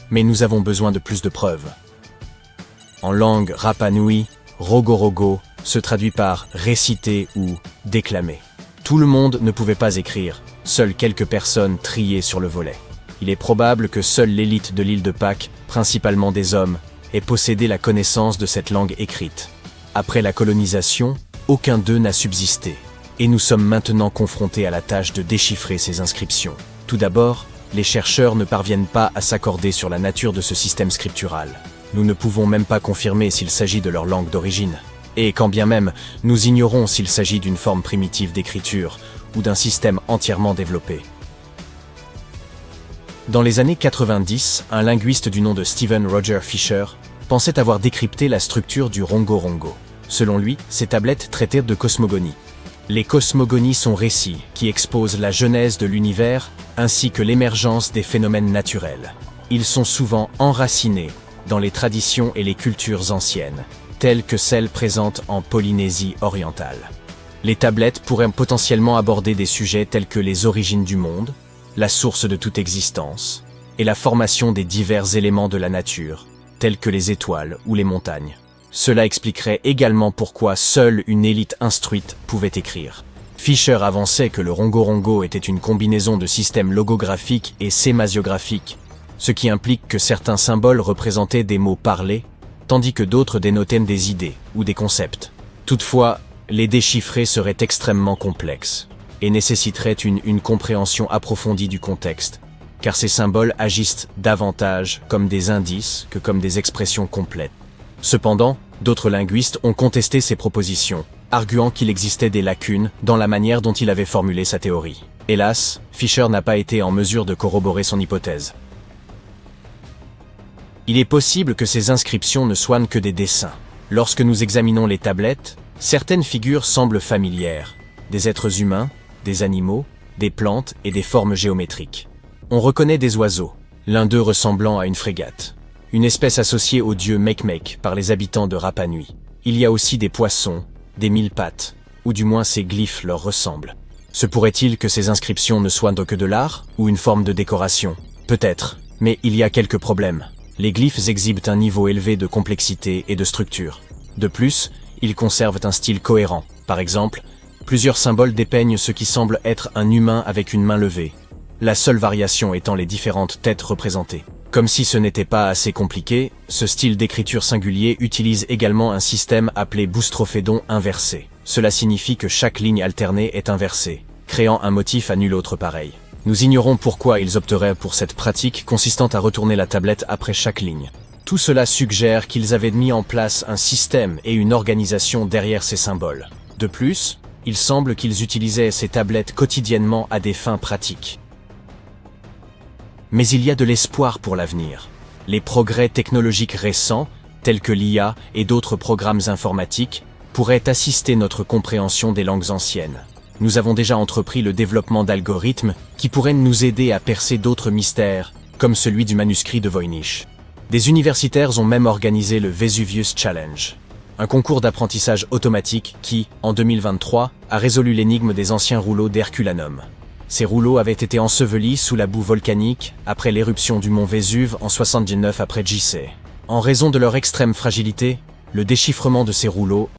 Mais nous avons besoin de plus de preuves. En langue Rapanui, rogorogo se traduit par réciter ou déclamer. Tout le monde ne pouvait pas écrire, seules quelques personnes triées sur le volet. Il est probable que seule l'élite de l'île de Pâques, principalement des hommes, ait possédé la connaissance de cette langue écrite. Après la colonisation, aucun d'eux n'a subsisté, et nous sommes maintenant confrontés à la tâche de déchiffrer ces inscriptions. Tout d'abord, les chercheurs ne parviennent pas à s'accorder sur la nature de ce système scriptural. Nous ne pouvons même pas confirmer s'il s'agit de leur langue d'origine. Et quand bien même, nous ignorons s'il s'agit d'une forme primitive d'écriture ou d'un système entièrement développé. Dans les années 90, un linguiste du nom de Stephen Roger Fisher pensait avoir décrypté la structure du rongorongo. Selon lui, ces tablettes traitaient de cosmogonie. Les cosmogonies sont récits qui exposent la genèse de l'univers ainsi que l'émergence des phénomènes naturels. Ils sont souvent enracinés dans les traditions et les cultures anciennes, telles que celles présentes en Polynésie orientale. Les tablettes pourraient potentiellement aborder des sujets tels que les origines du monde, la source de toute existence, et la formation des divers éléments de la nature, tels que les étoiles ou les montagnes. Cela expliquerait également pourquoi seule une élite instruite pouvait écrire. Fisher avançait que le rongorongo était une combinaison de systèmes logographiques et sémasiographiques, ce qui implique que certains symboles représentaient des mots parlés, tandis que d'autres dénotaient des idées ou des concepts. Toutefois, les déchiffrer serait extrêmement complexe et nécessiterait une compréhension approfondie du contexte, car ces symboles agissent davantage comme des indices que comme des expressions complètes. Cependant, d'autres linguistes ont contesté ces propositions, arguant qu'il existait des lacunes dans la manière dont il avait formulé sa théorie. Hélas, Fisher n'a pas été en mesure de corroborer son hypothèse. Il est possible que ces inscriptions ne soient que des dessins. Lorsque nous examinons les tablettes, certaines figures semblent familières, des êtres humains, des animaux, des plantes et des formes géométriques. On reconnaît des oiseaux, l'un d'eux ressemblant à une frégate, une espèce associée au dieu Mekmek par les habitants de Rapanui. Il y a aussi des poissons, des mille-pattes, ou du moins ces glyphes leur ressemblent. Se pourrait-il que ces inscriptions ne soient que de l'art ou une forme de décoration? Peut-être, mais il y a quelques problèmes. Les glyphes exhibent un niveau élevé de complexité et de structure. De plus, ils conservent un style cohérent. Par exemple, plusieurs symboles dépeignent ce qui semble être un humain avec une main levée, la seule variation étant les différentes têtes représentées. Comme si ce n'était pas assez compliqué, ce style d'écriture singulier utilise également un système appelé boustrophédon inversé. Cela signifie que chaque ligne alternée est inversée, créant un motif à nul autre pareil. Nous ignorons pourquoi ils opteraient pour cette pratique consistant à retourner la tablette après chaque ligne. Tout cela suggère qu'ils avaient mis en place un système et une organisation derrière ces symboles. De plus, il semble qu'ils utilisaient ces tablettes quotidiennement à des fins pratiques. Mais il y a de l'espoir pour l'avenir. Les progrès technologiques récents, tels que l'IA et d'autres programmes informatiques, pourraient assister notre compréhension des langues anciennes. Nous avons déjà entrepris le développement d'algorithmes qui pourraient nous aider à percer d'autres mystères, comme celui du manuscrit de Voynich. Des universitaires ont même organisé le Vesuvius Challenge, un concours d'apprentissage automatique qui, en 2023, a résolu l'énigme des anciens rouleaux d'Herculanum. Ces rouleaux avaient été ensevelis sous la boue volcanique après l'éruption du mont Vésuve en 79 après JC. En raison de leur extrême fragilité, le déchiffrement de ces rouleaux